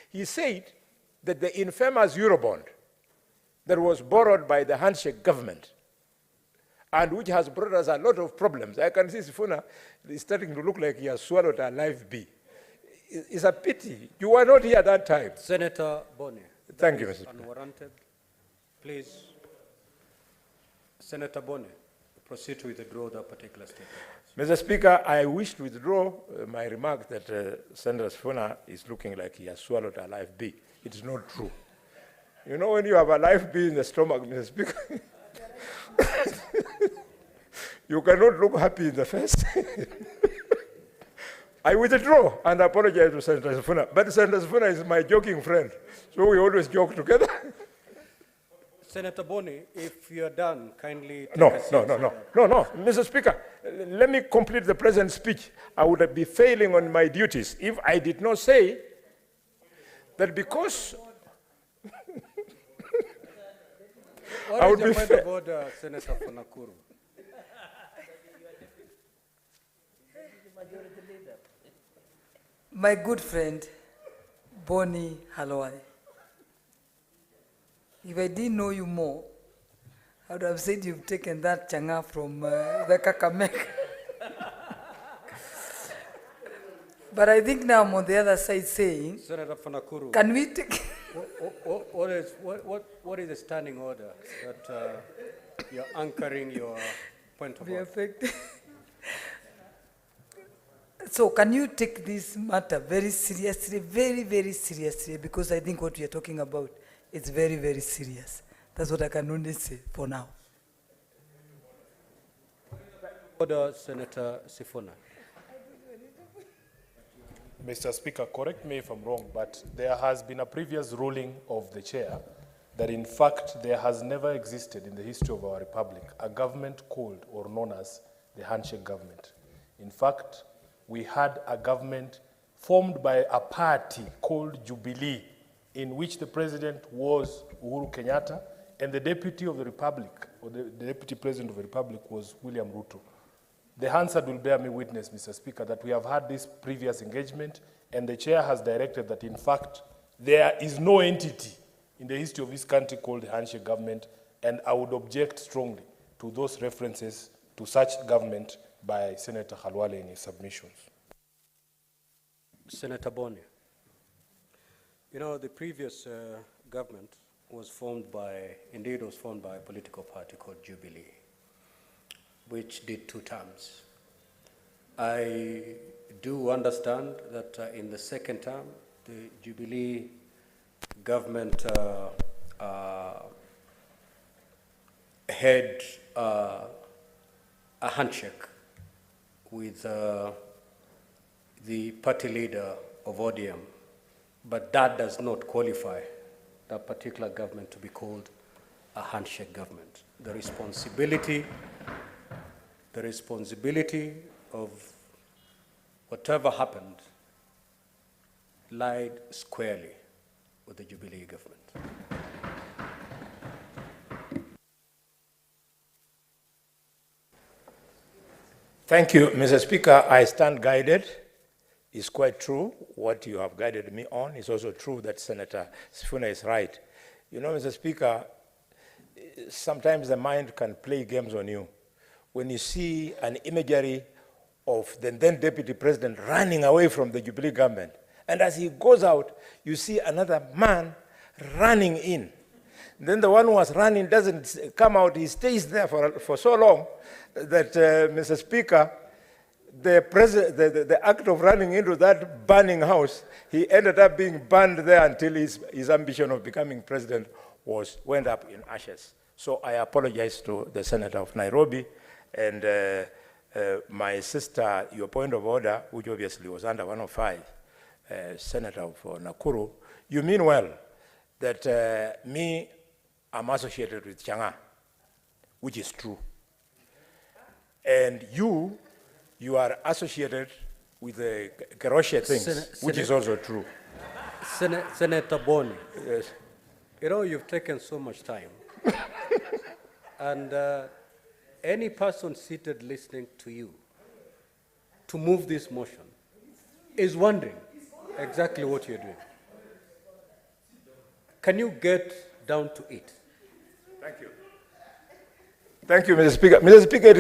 A: He said that the infamous Eurobond that was borrowed by the handshake government and which has brought us a lot of problems. I can see Sifuna is starting to look like he has swallowed a live bee. It's a pity. You were not here at that time.
M: Senator Boni.
A: Thank you, Mr. Speaker.
M: Unwarranted. Please, Senator Boni, proceed to withdraw that particular statement.
A: Mr. Speaker, I wish to withdraw my remark that Senator Sifuna is looking like he has swallowed a live bee. It is not true. You know, when you have a live bee in the stomach, Mr. Speaker, you cannot look happy in the face. I withdraw and apologize to Senator Sifuna. But Senator Sifuna is my joking friend, so we always joke together.
M: Senator Boni, if you are done, kindly take
A: No,
M: a seat.
A: No, Mr. Speaker, let me complete the President's speech. I would be failing on my duties if I did not say that because
M: What is your point of order, Senator Funakuru?
S: My good friend, Boni Halwai, if I didn't know you more, I would have said you've taken that changa from the Kakamega. But I think now I'm on the other side saying,
M: Senator Funakuru,
S: can we take...
M: what is the standing order that you're anchoring your point of order?
S: So can you take this matter very seriously, very, very seriously, because I think what we are talking about is very, very serious. That's what I can only say for now.
M: Order, Senator Sifuna.
C: Mr. Speaker, correct me if I'm wrong, but there has been a previous ruling of the chair that in fact there has never existed in the history of our republic a government called or known as the handshake government. In fact, we had a government formed by a party called Jubilee, in which the president was Uhuru Kenyatta and the deputy of the republic, or the deputy president of the republic was William Ruto. The Hansard will bear me witness, Mr. Speaker, that we have had this previous engagement, and the chair has directed that, in fact, there is no entity in the history of this country called the handshake government, and I would object strongly to those references to such government by Senator Khalwale in his submissions.
M: Senator Boni, you know, the previous government was formed by a political party called Jubilee, which did 2 terms. I do understand that in the second term, the Jubilee government had a handshake with the party leader of ODM, but that does not qualify that particular government to be called a handshake government. The responsibility of whatever happened lied squarely with the Jubilee government.
A: Thank you, Mr. Speaker. I stand guided. It's quite true. What you have guided me on is also true that Senator Sifuna is right. You know, Mr. Speaker, sometimes the mind can play games on you. When you see an imagery of the then Deputy President running away from the Jubilee government, and as he goes out, you see another man running in. Then the one who was running doesn't come out, he stays there for so long that, Mr. Speaker, the act of running into that burning house, he ended up being burned there until his ambition of becoming president went up in ashes. So I apologize to the Senator of Nairobi, and my sister, your point of order, which obviously was under 105, Senator of Nakuru, you mean well that I'm associated with Changa, which is true. And you are associated with the Keroshe things, which is also true.
M: Senator Boni, yes. You know, you've taken so much time. And any person seated listening to you to move this motion is wondering exactly what you're doing. Can you get down to it?
A: Thank you. Thank you, Mr. Speaker. Mr. Speaker,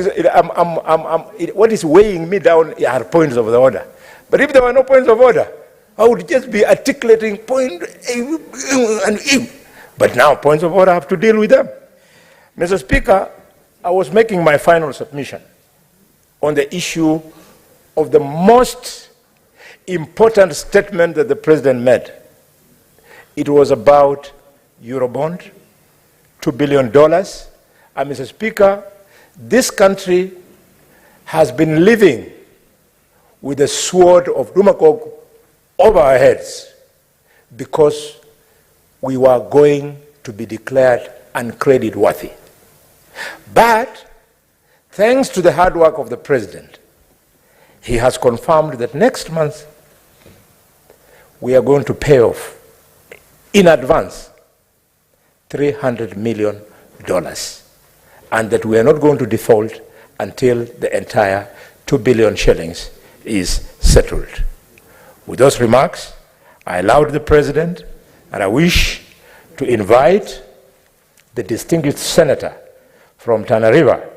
A: what is weighing me down are points of the order. But if there were no points of order, I would just be articulating point and E. But now points of order, I have to deal with them. Mr. Speaker, I was making my final submission on the issue of the most important statement that the President made. It was about Eurobond, $2 billion. And Mr. Speaker, this country has been living with the sword of Dumakog over our heads because we were going to be declared uncredit worthy. But thanks to the hard work of the President, he has confirmed that next month we are going to pay off in advance $300 million, and that we are not going to default until the entire 2 billion shillings is settled. With those remarks, I allowed the President, and I wish to invite the distinguished senator from Tana River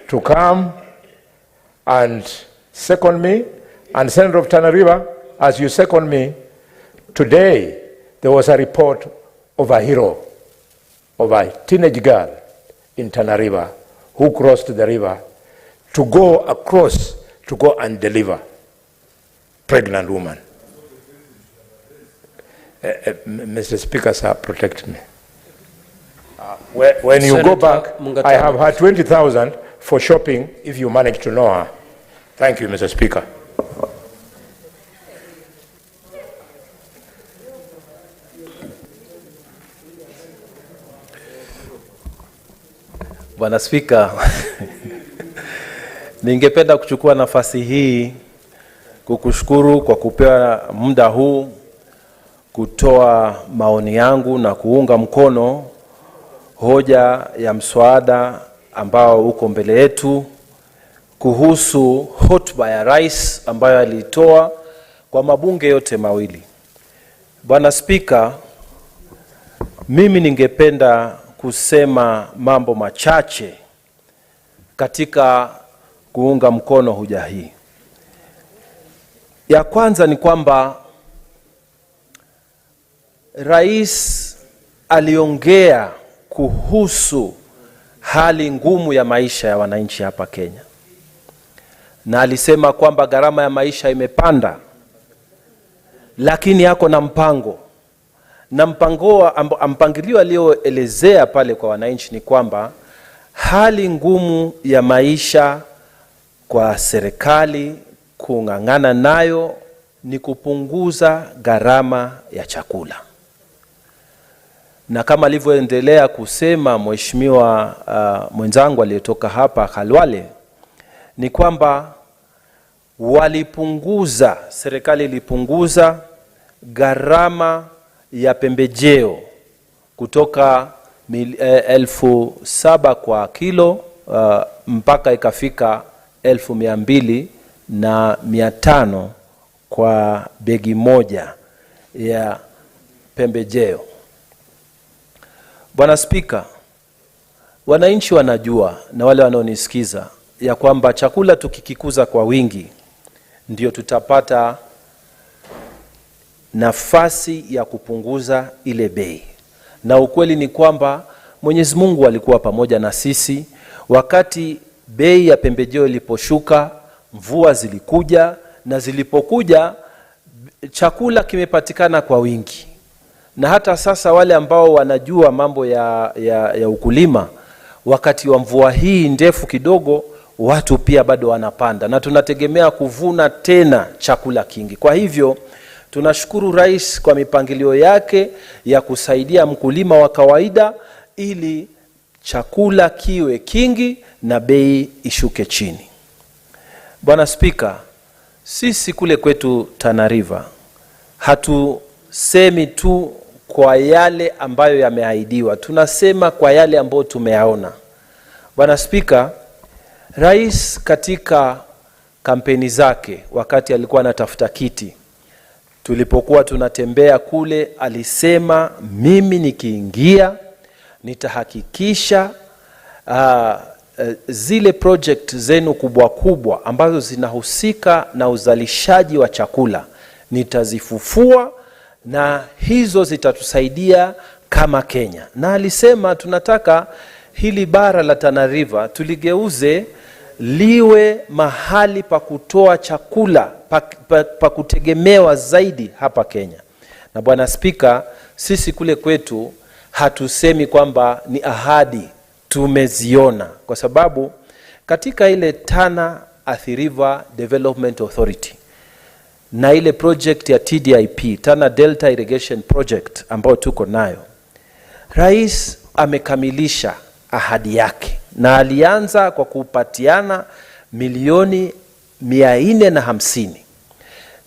A: to come and second me. And Senator of Tana River, as you second me, today there was a report of a hero, of a teenage girl in Tana River who crossed the river to go across to go and deliver pregnant woman. Mr. Speaker, sir, protect me. When you go back, I have had 20,000 for shopping if you manage to know her. Thank you, Mr. Speaker.
D: Bwana Spika, ningependa kuchukua nafasi hii kukushukuru kwa kupewa muda huu kutoa maoni yangu na kuunga mkono hoja ya mswada ambao uko mbele yetu kuhusu hotuba ya rais ambayo alitoa kwa mabunge yote mawili. Bwana Spika, mimi ningependa kusema mambo machache katika kuunga mkono hoja hii. Ya kwanza ni kwamba rais aliongea kuhusu hali ngumu ya maisha ya wananchi hapa Kenya. Na alisema kwamba gharama ya maisha imepanda, lakini yako na mpango. Na mpangilio alioelezea pale kwa wananchi ni kwamba hali ngumu ya maisha kwa serikali kung'ang'ana nayo ni kupunguza gharama ya chakula. na kama alivyoendelea kusema mheshimiwa mwenzangu aliyetoka hapa Khalwale, ni kwamba serikali ilipunguza gharama ya pembejeo kutoka 7,000 kwa kilo mpaka ikafika 2,200 na 500 kwa begi moja ya pembejeo. Bwana Spika, wananchi wanajua na wale wanaonisikiza ya kwamba chakula tukikikuza kwa wingi ndio tutapata nafasi ya kupunguza ile bei. Na ukweli ni kwamba Mwenyezi Mungu alikuwa pamoja na sisi wakati bei ya pembejeo iliposhuka, mvua zilikuja, na zilipokuja chakula kimepatikana kwa wingi. Na hata sasa wale ambao wanajua mambo ya ukulima, wakati wa mvua hii ndefu kidogo, watu pia bado wanapanda na tunategemea kuvuna tena chakula kingi. Kwa hivyo tunashukuru Rais kwa mipangilio yake ya kusaidia mkulima wa kawaida ili chakula kiwe kingi na bei ishuke chini. Bwana Spika, sisi kule kwetu Tana River hatusemi tu kwa yale ambayo yameahidiwa, tunasema kwa yale ambayo tumeyaona. Bwana Spika, Rais katika kampeni zake wakati alikuwa anatafuta kiti, tulipokuwa tunatembea kule, alisema mimi nikiingia nitahakikisha zile project zenu kubwa kubwa ambazo zinahusika na uzalishaji wa chakula nitazifufua, na hizo zitatusaidia kama Kenya. Na alisema tunataka hili bara la Tana River tuligeuze liwe mahali pa kutoa chakula pa kutegemewa zaidi hapa Kenya. Na Bwana Spika, sisi kule kwetu hatusemi kwamba ni ahadi, tumeziona, kwa sababu katika ile Tana Athi River Development Authority na ile project ya TDIP, Tana Delta Irrigation Project, ambayo tuko nayo, Rais amekamilisha ahadi yake na alianza kwa kupatiana milioni 450,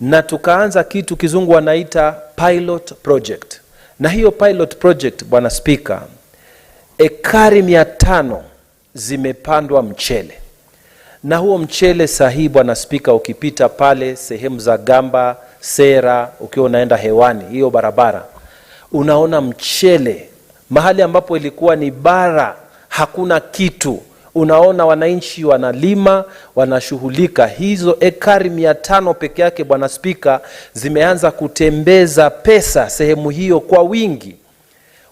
D: na tukaanza kitu kizungu wanaita pilot project. Na hiyo pilot project, Bwana Spika, ekari 500 zimepandwa mchele. Na huo mchele sahihi, Bwana Spika, ukipita pale sehemu za Gamba, Sera, ukiwa unaenda hewani hiyo barabara, unaona mchele mahali ambapo ilikuwa ni bara hakuna kitu. Unaona wananchi wanalima, wanashughulika. Hizo ekari 500 peke yake, Bwana Spika, zimeanza kutembeza pesa sehemu hiyo kwa wingi.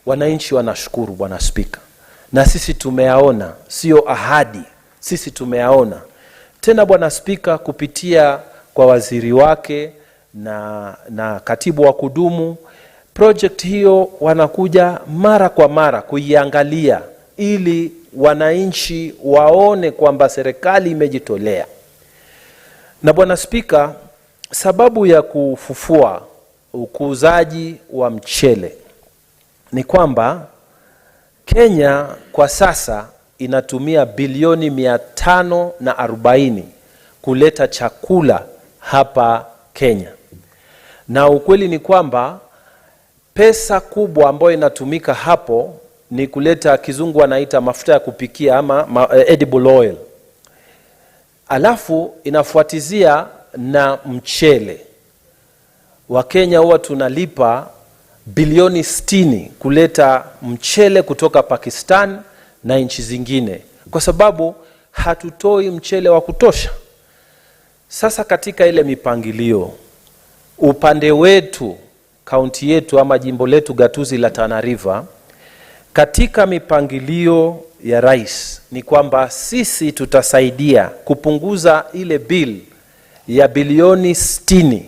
D: Wananchi wanashukuru, Bwana Spika, na sisi tumeyaona, sio ahadi, sisi tumeyaona. Tena Bwana Spika, kupitia kwa waziri wake na katibu wa kudumu, project hiyo wanakuja mara kwa mara kuiangalia ili wananchi waone kwamba serikali imejitolea. Na Bwana Spika, sababu ya kufufua ukuzaji wa mchele ni kwamba Kenya kwa sasa inatumia bilioni 540 kuleta chakula hapa Kenya. Na ukweli ni kwamba pesa kubwa ambayo inatumika hapo ni kuleta kizungu wanaita mafuta ya kupikia ama edible oil. Alafu inafuatizia na mchele. Wakenya huwa tunalipa bilioni 60 kuleta mchele kutoka Pakistan na nchi zingine, kwa sababu hatutoi mchele wa kutosha. Sasa katika ile mipangilio, upande wetu, kaunti yetu ama jimbo letu gatuzi la Tana River, katika mipangilio ya Rais ni kwamba sisi tutasaidia kupunguza ile bill ya bilioni 60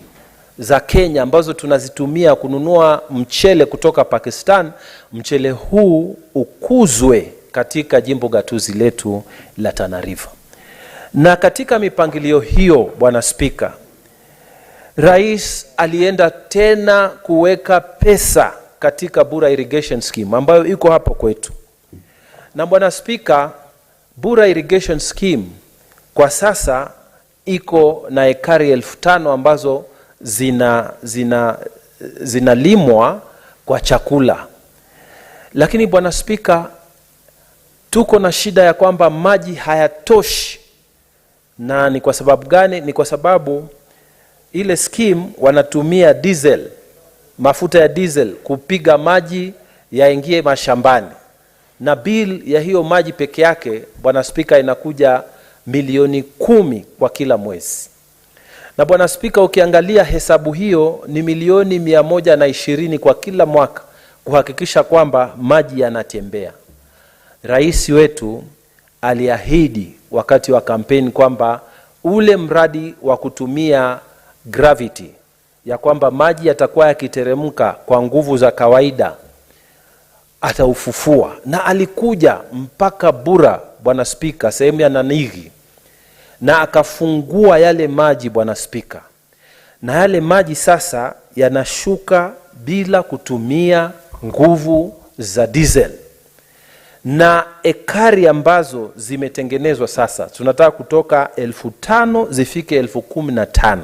D: za Kenya ambazo tunazitumia kununua mchele kutoka Pakistan. Mchele huu ukuzwe katika jimbo gatuzi letu la Tana River. Na katika mipangilio hiyo, Bwana Spika, Rais alienda tena kuweka pesa katika Bura Irrigation Scheme ambayo iko hapo kwetu. Na Bwana Spika, Bura Irrigation Scheme kwa sasa iko na ekari 5,000 ambazo zinalimwa kwa chakula. Lakini Bwana Spika, tuko na shida ya kwamba maji hayatoshi. Na ni kwa sababu gani? Ni kwa sababu ile scheme wanatumia diesel, mafuta ya diesel kupiga maji yaingie mashambani. Na bill ya hiyo maji peke yake, Bwana Spika, inakuja milioni 10 kwa kila mwezi. Na Bwana Spika, ukiangalia hesabu hiyo ni milioni 120 kwa kila mwaka kuhakikisha kwamba maji yanatembea. Rais wetu aliahidi wakati wa kampeni kwamba ule mradi wa kutumia gravity, ya kwamba maji yatakuwa yakiteremka kwa nguvu za kawaida, ataufufua. Na alikuja mpaka Bura, Bwana Spika, sehemu ya Nanigi, na akafungua yale maji, Bwana Spika. Na yale maji sasa yanashuka bila kutumia nguvu za diesel. Na ekari ambazo zimetengenezwa sasa, tunataka kutoka 5,000 zifike 15,000.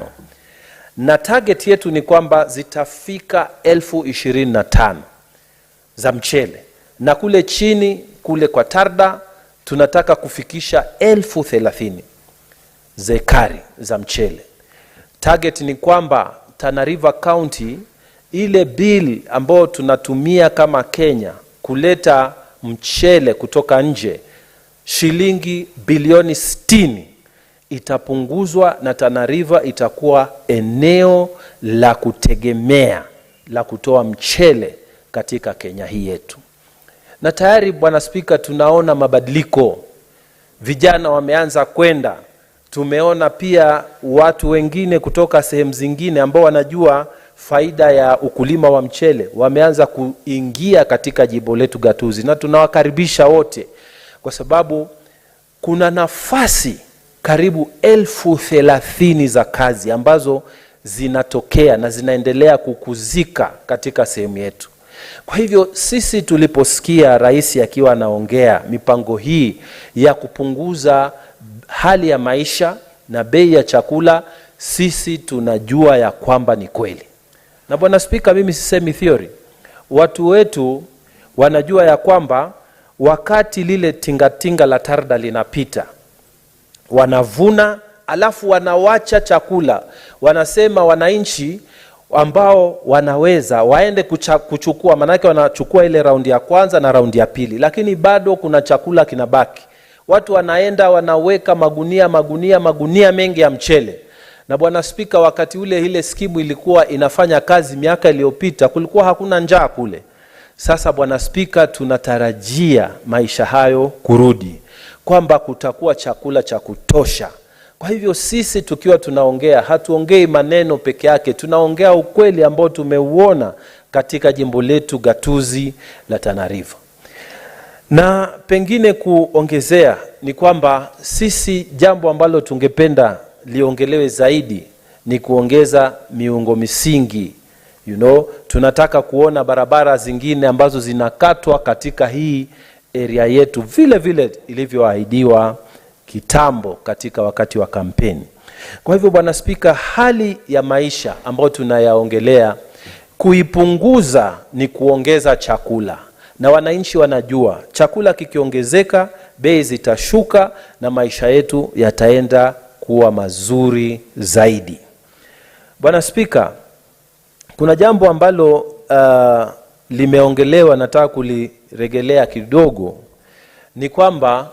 D: Na target yetu ni kwamba zitafika 25,000 za mchele. Na kule chini, kule kwa Tarda, tunataka kufikisha 30,000 za ekari za mchele. Target ni kwamba Tana River County, ile bill ambayo tunatumia kama Kenya kuleta mchele kutoka nje, shilingi bilioni 60 itapunguzwa, na Tana River itakuwa eneo la kutegemea la kutoa mchele katika Kenya hii yetu. Na tayari Bwana Spika, tunaona mabadiliko. Vijana wameanza kwenda. Tumeona pia watu wengine kutoka sehemu zingine ambao wanajua faida ya ukulima wa mchele wameanza kuingia katika jimbo letu gatuzi, na tunawakaribisha wote, kwa sababu kuna nafasi karibu 30,000 za kazi ambazo zinatokea na zinaendelea kukuzika katika sehemu yetu. Kwa hivyo sisi tuliposikia rais akiwa anaongea mipango hii ya kupunguza hali ya maisha na bei ya chakula, sisi tunajua ya kwamba ni kweli. Na Bwana Spika, mimi sisemi theory. Watu wetu wanajua ya kwamba wakati lile tingatinga la Tarda linapita, wanavuna alafu wanawacha chakula. Wanasema wananchi ambao wanaweza waende kuchukua, manake wanachukua ile raundi ya kwanza na raundi ya pili, lakini bado kuna chakula kinabaki. Watu wanaenda wanaweka magunia mengi ya mchele. Na Bwana Spika, wakati ule ile skimu ilikuwa inafanya kazi miaka iliyopita, kulikuwa hakuna njaa kule. Sasa Bwana Spika, tunatarajia maisha hayo kurudi, kwamba kutakuwa chakula cha kutosha. Kwa hivyo sisi tukiwa tunaongea, hatuongei maneno peke yake, tunaongea ukweli ambao tumeuona katika jimbo letu gatuzi la Tana River. Na pengine kuongezea ni kwamba sisi jambo ambalo tungependa liongelewe zaidi ni kuongeza miungo misingi. Tunataka kuona barabara zingine ambazo zinakatwa katika hii area yetu vile vile ilivyoahidiwa kitambo katika wakati wa kampeni. Kwa hivyo Bwana Spika, hali ya maisha ambayo tunayaongelea, kuipunguza ni kuongeza chakula. Na wananchi wanajua chakula kikiongezeka, bei zitashuka na maisha yetu yataenda kuwa mazuri zaidi. Bwana Spika, kuna jambo ambalo limeongelewa, nataka kulirejelea kidogo. Ni kwamba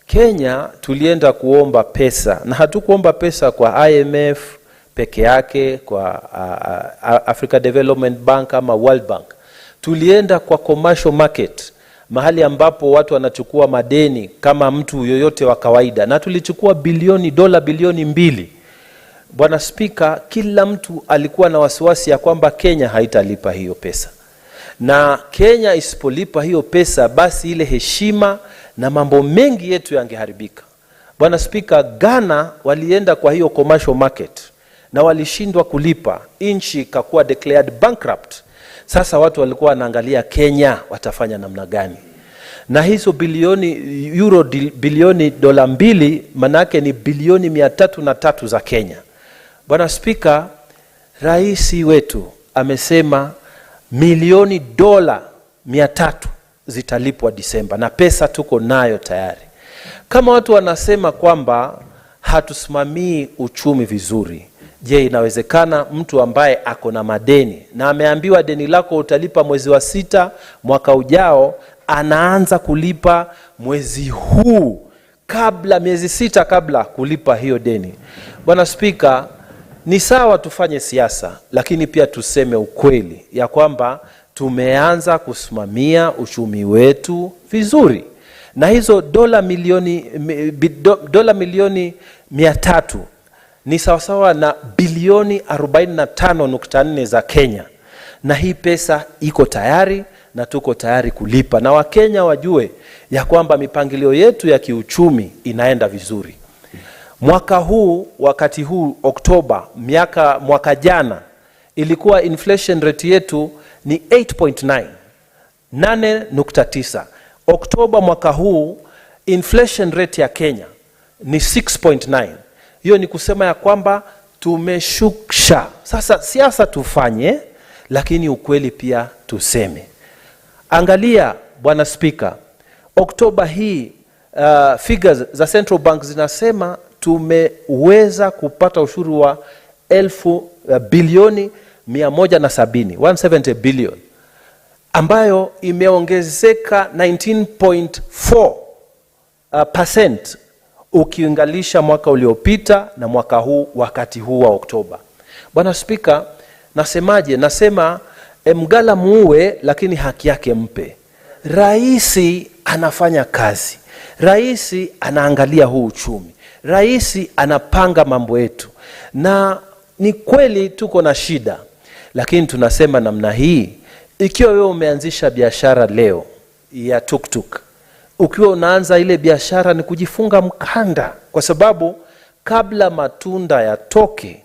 D: Kenya tulienda kuomba pesa, na hatukuomba pesa kwa IMF peke yake, kwa Africa Development Bank ama World Bank. Tulienda kwa commercial market, mahali ambapo watu wanachukua madeni kama mtu yoyote wa kawaida, na tulichukua dola bilioni 2. Bwana Spika, kila mtu alikuwa na wasiwasi ya kwamba Kenya haitalipa hiyo pesa. Na Kenya isipolipa hiyo pesa, basi ile heshima na mambo mengi yetu yangeharibika. Bwana Spika, Ghana walienda kwa hiyo commercial market na walishindwa kulipa, inchi ikakuwa declared bankrupt. Sasa watu walikuwa wanaangalia Kenya watafanya namna gani, na hizo bilioni dola 2 manake ni bilioni 303 za Kenya. Bwana Spika, rais wetu amesema milioni dola 300 zitalipwa Disemba, na pesa tuko nayo tayari. Kama watu wanasema kwamba hatusimamii uchumi vizuri, je, inawezekana mtu ambaye ako na madeni na ameambiwa deni lako utalipa mwezi wa 6 mwaka ujao, anaanza kulipa mwezi huu kabla miezi 6 kabla kulipa hiyo deni? Bwana Spika, ni sawa tufanye siasa, lakini pia tuseme ukweli ya kwamba tumeanza kusimamia uchumi wetu vizuri. Na hizo dola milioni 300 ni sawasawa na bilioni 45.4 za Kenya. Na hii pesa iko tayari na tuko tayari kulipa. Na Wakenya wajue ya kwamba mipangilio yetu ya kiuchumi inaenda vizuri. Mwaka huu, wakati huu Oktoba, mwaka jana, ilikuwa inflation rate yetu ni 8.9, 8.9. Oktoba mwaka huu inflation rate ya Kenya ni 6.9. Hiyo ni kusema ya kwamba tumeshuksha. Sasa siasa tufanye, lakini ukweli pia tuseme. Angalia Bwana Spika, Oktoba hii figures za Central Bank zinasema tumeweza kupata ushuru wa bilioni 170, 170 billion, ambayo imeongezeka 19.4% ukiunganisha mwaka uliopita na mwaka huu wakati huu wa Oktoba. Bwana Spika, nasemaje? Nasema mgala muue, lakini haki yake mpe. Raisi anafanya kazi, raisi anaangalia huu uchumi, raisi anapanga mambo yetu, na ni kweli tuko na shida, lakini tunasema namna hii. Ikiwa wewe umeanzisha biashara leo ya tuktuk, ukiwa unaanza ile biashara ni kujifunga mkanda, kwa sababu kabla matunda yatoke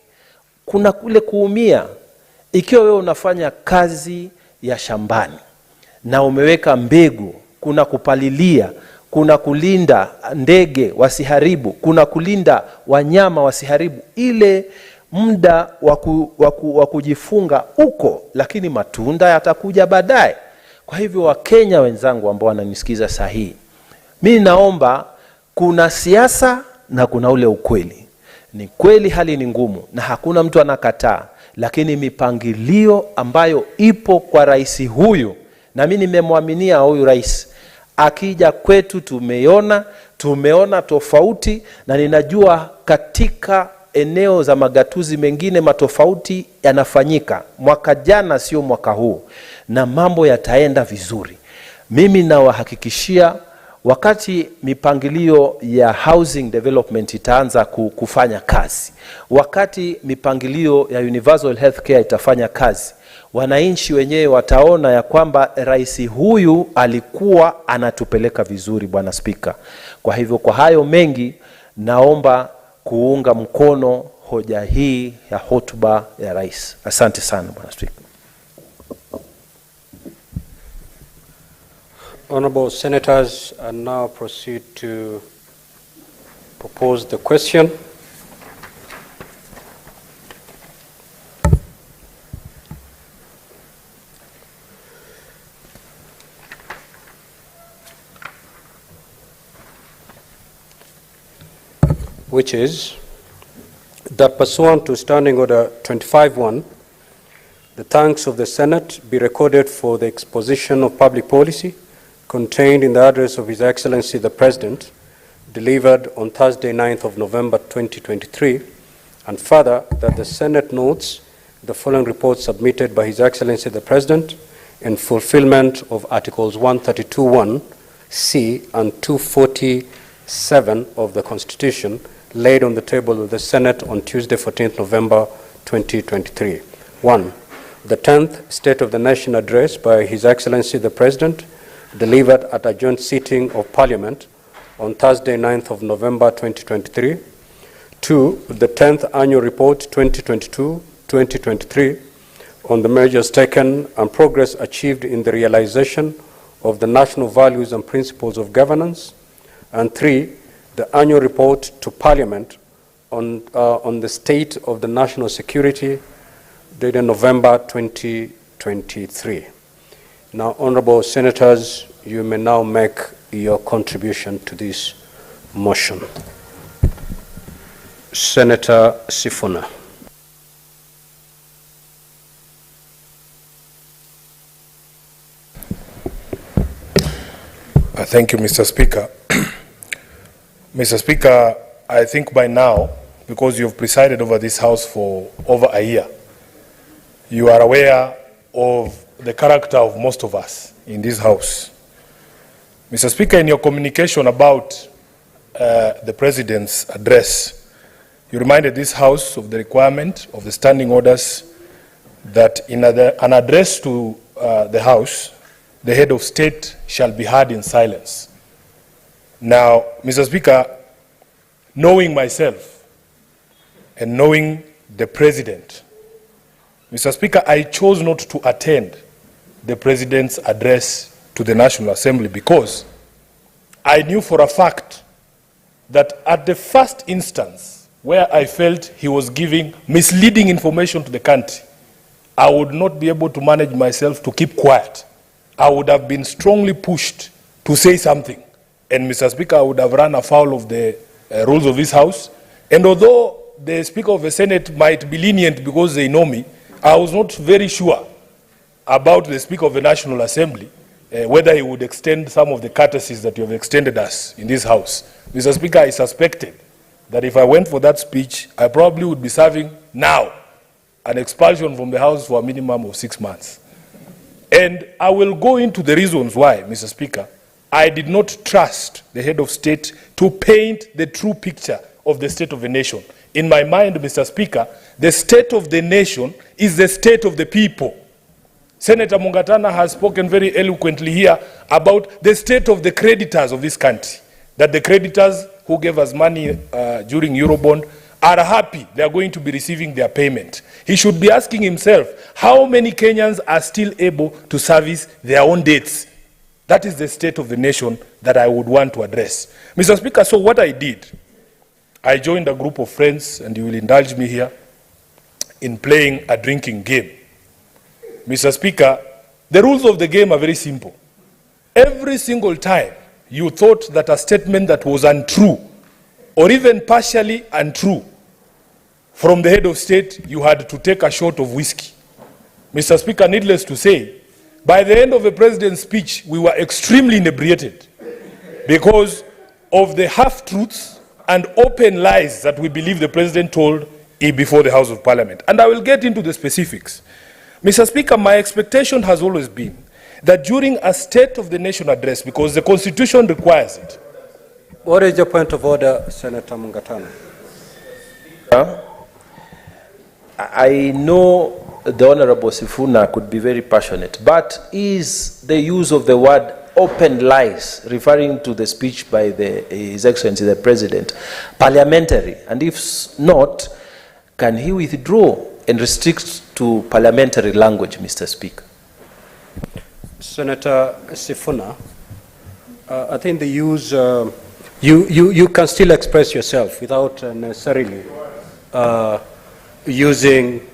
D: kuna kule kuumia. Ikiwa wewe unafanya kazi ya shambani na umeweka mbegu, kuna kupalilia, kuna kulinda ndege wasiharibu, kuna kulinda wanyama wasiharibu, ile muda wa kujifunga uko, lakini matunda yatakuja baadaye. Kwa hivyo Wakenya wenzangu ambao wananisikiza sahihi, mimi naomba, kuna siasa na kuna ule ukweli. Ni kweli hali ni ngumu na hakuna mtu anakataa, lakini mipangilio ambayo ipo kwa rais huyu, na mimi nimemwaminia huyu rais, akija kwetu tumeona tofauti, na ninajua katika eneo za magatuzi mengine matofauti yanafanyika. Mwaka jana sio mwaka huu, na mambo yataenda vizuri. Mimi nawahakikishia, wakati mipangilio ya housing development itaanza kufanya kazi, wakati mipangilio ya universal healthcare itafanya kazi, wananchi wenyewe wataona ya kwamba rais huyu alikuwa anatupeleka vizuri, Bwana Spika. Kwa hivyo, kwa hayo mengi, naomba kuunga mkono hoja hii ya hotuba ya rais. Asante sana Bwana Spika.
M: Honorable Senators, I now proceed to propose the question. Which is that pursuant to Standing Order 25-1, the thanks of the Senate be recorded for the exposition of public policy contained in the address of His Excellency the President, delivered on Thursday, 9th of November 2023, and further that the Senate notes the following report submitted by His Excellency the President in fulfillment of Articles 132(1)(c) and 247 of the Constitution, laid on the table of the Senate on Tuesday, 14th November 2023. 1. The 10th State of the Nation Address by His Excellency the President, delivered at a joint sitting of Parliament on Thursday, 9th of November 2023. 2. The 10th Annual Report 2022-2023 on the measures taken and progress achieved in the realization of the national values and principles of governance. And 3, the annual report to Parliament on the state of the national security dated November 2023. Now, honorable senators, you may now make your contribution to this motion. Senator Sifuna.
C: Thank you, Mr. Speaker. Mr. Speaker, I think by now, because you've presided over this House for over a year, you are aware of the character of most of us in this House. Mr. Speaker, in your communication about the President's address, you reminded this House of the requirement of the standing orders that in an address to the House, the head of state shall be heard in silence. Now, Mr. Speaker, knowing myself and knowing the President, Mr. Speaker, I chose not to attend the President's address to the National Assembly because I knew for a fact that at the first instance where I felt he was giving misleading information to the country, I would not be able to manage myself to keep quiet. I would have been strongly pushed to say something. And Mr. Speaker, I would have run afoul of the rules of this House. And although the Speaker of the Senate might be lenient because they know me, I was not very sure about the Speaker of the National Assembly, whether he would extend some of the courtesies that you have extended us in this House. Mr. Speaker, I suspected that if I went for that speech, I probably would be serving now an expulsion from the House for a minimum of 6 months. And I will go into the reasons why, Mr. Speaker, I did not trust the head of state to paint the true picture of the state of the nation. In my mind, Mr. Speaker, the state of the nation is the state of the people. Senator Mungatana has spoken very eloquently here about the state of the creditors of this country, that the creditors who gave us money during Eurobond are happy they are going to be receiving their payment. He should be asking himself, how many Kenyans are still able to service their own debts? That is the state of the nation that I would want to address. Mr. Speaker, so what I did, I joined a group of friends, and you will indulge me here, in playing a drinking game. Mr. Speaker, the rules of the game are very simple. Every single time you thought that a statement that was untrue, or even partially untrue, from the head of state, you had to take a shot of whiskey. Mr. Speaker, needless to say, by the end of the president's speech, we were extremely inebriated because of the half-truths and open lies that we believe the president told before the House of Parliament. And I will get into the specifics. Mr. Speaker, my expectation has always been that during a State of the Nation address, because the Constitution requires it.
M: What is your point of order, Senator Mungatana?
D: I know the Honorable Sifuna could be very passionate, but is the use of the word open lies, referring to the speech by His Excellency the President, parliamentary? And if not, can he withdraw and restrict to parliamentary language, Mr. Speaker?
M: Senator Sifuna, I think the use, you can still express yourself without necessarily using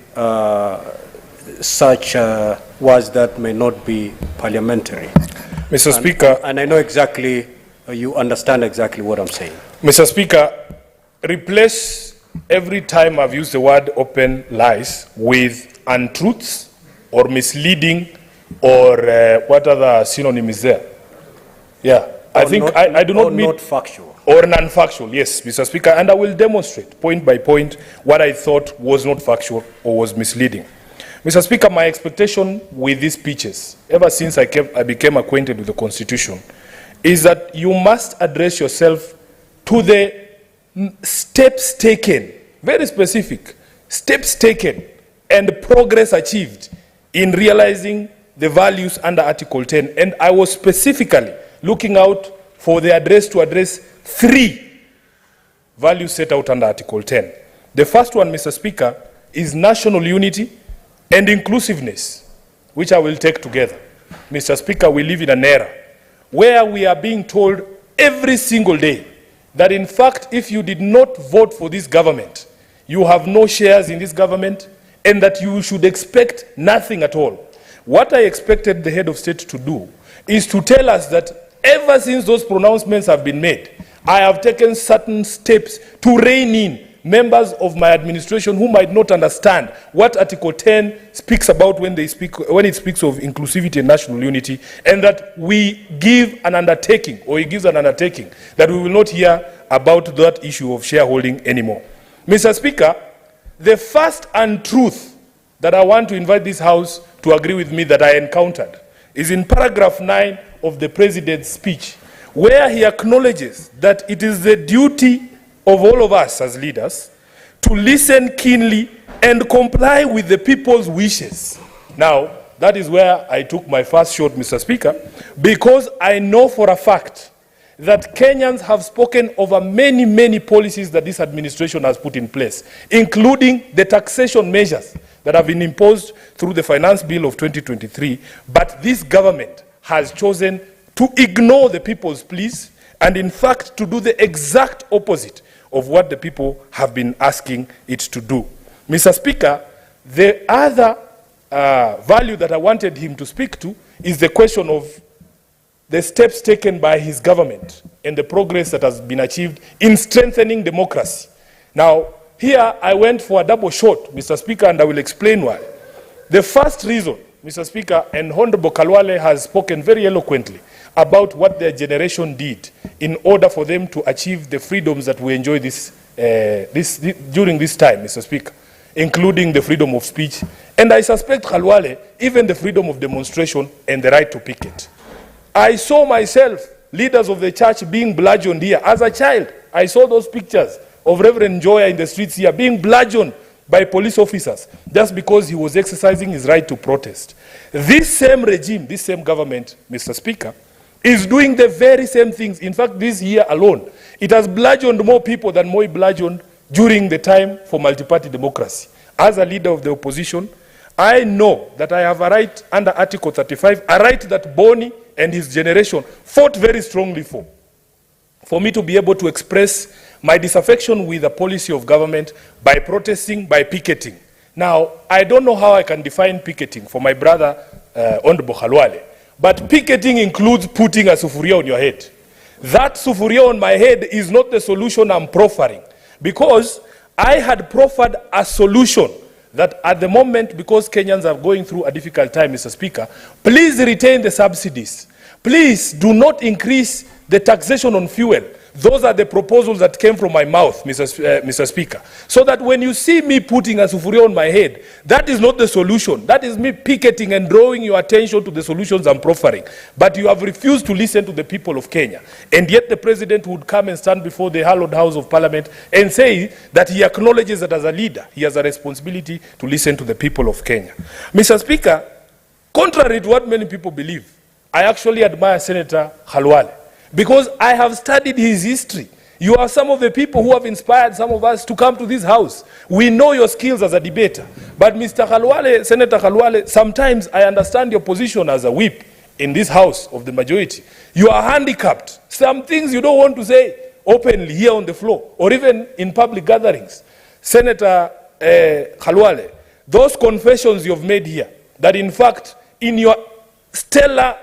M: such words that may not be parliamentary.
C: Mr. Speaker.
M: And I know exactly, you understand exactly what I'm saying.
C: Mr. Speaker, replace every time I've used the word open lies with untruths or misleading or what other synonym is there? Yeah, I think I do not mean
M: not factual.
C: Or non-factual, yes, Mr. Speaker, and I will demonstrate point by point what I thought was not factual or was misleading. Mr. Speaker, my expectation with these speeches, ever since I became acquainted with the Constitution, is that you must address yourself to the steps taken, very specific, steps taken and progress achieved in realizing the values under Article 10. And I was specifically looking out for the address to address 3 values set out under Article 10. The first one, Mr. Speaker, is national unity and inclusiveness, which I will take together. Mr. Speaker, we live in an era where we are being told every single day that in fact, if you did not vote for this government, you have no shares in this government, and that you should expect nothing at all. What I expected the head of state to do is to tell us that ever since those pronouncements have been made, I have taken certain steps to rein in members of my administration who might not understand what Article 10 speaks about when it speaks of inclusivity and national unity, and that we give an undertaking, or he gives an undertaking, that we will not hear about that issue of shareholding anymore. Mr. Speaker, the first untruth that I want to invite this House to agree with me that I encountered is in paragraph 9 of the President's speech, where he acknowledges that it is the duty of all of us as leaders to listen keenly and comply with the people's wishes. Now, that is where I took my first shot, Mr. Speaker, because I know for a fact that Kenyans have spoken over many, many policies that this administration has put in place, including the taxation measures that have been imposed through the Finance Bill of 2023, but this government has chosen to ignore the people's pleas and in fact to do the exact opposite of what the people have been asking it to do. Mr. Speaker, the other value that I wanted him to speak to is the question of the steps taken by his government and the progress that has been achieved in strengthening democracy. Now, here I went for a double shot, Mr. Speaker, and I will explain why. The first reason, Mr. Speaker, and Honorable Kalwale has spoken very eloquently about what their generation did in order for them to achieve the freedoms that we enjoy during this time, Mr. Speaker, including the freedom of speech, and I suspect, Kalwale, even the freedom of demonstration and the right to picket. I saw myself, leaders of the church, being bludgeoned here. As a child, I saw those pictures of Reverend Joya in the streets here being bludgeoned by police officers just because he was exercising his right to protest. This same regime, this same government, Mr. Speaker, is doing the very same things. In fact, this year alone, it has bludgeoned more people than Moi bludgeoned during the time for multi-party democracy. As a leader of the opposition, I know that I have a right under Article 35, a right that Boni and his generation fought very strongly for me to be able to express my disaffection with the policy of government by protesting, by picketing. Now, I don't know how I can define picketing for my brother, Honorable Khalwale, but picketing includes putting a sufuria on your head. That sufuria on my head is not the solution I'm proffering, because I had proffered a solution that at the moment, because Kenyans are going through a difficult time, Mr. Speaker, please retain the subsidies. Please do not increase the taxation on fuel. Those are the proposals that came from my mouth, Mr. Speaker. So that when you see me putting a sufuria on my head, that is not the solution. That is me picketing and drawing your attention to the solutions I'm proffering. But you have refused to listen to the people of Kenya. And yet the president would come and stand before the hallowed House of Parliament and say that he acknowledges that as a leader, he has a responsibility to listen to the people of Kenya. Mr. Speaker, contrary to what many people believe, I actually admire Senator Khalwale, because I have studied his history. You are some of the people who have inspired some of us to come to this house. We know your skills as a debater. But Mr. Khalwale, Senator Khalwale, sometimes I understand your position as a whip in this house of the majority. You are handicapped. Some things you don't want to say openly here on the floor or even in public gatherings. Senator Khalwale, those confessions you've made here, that in fact in your stellar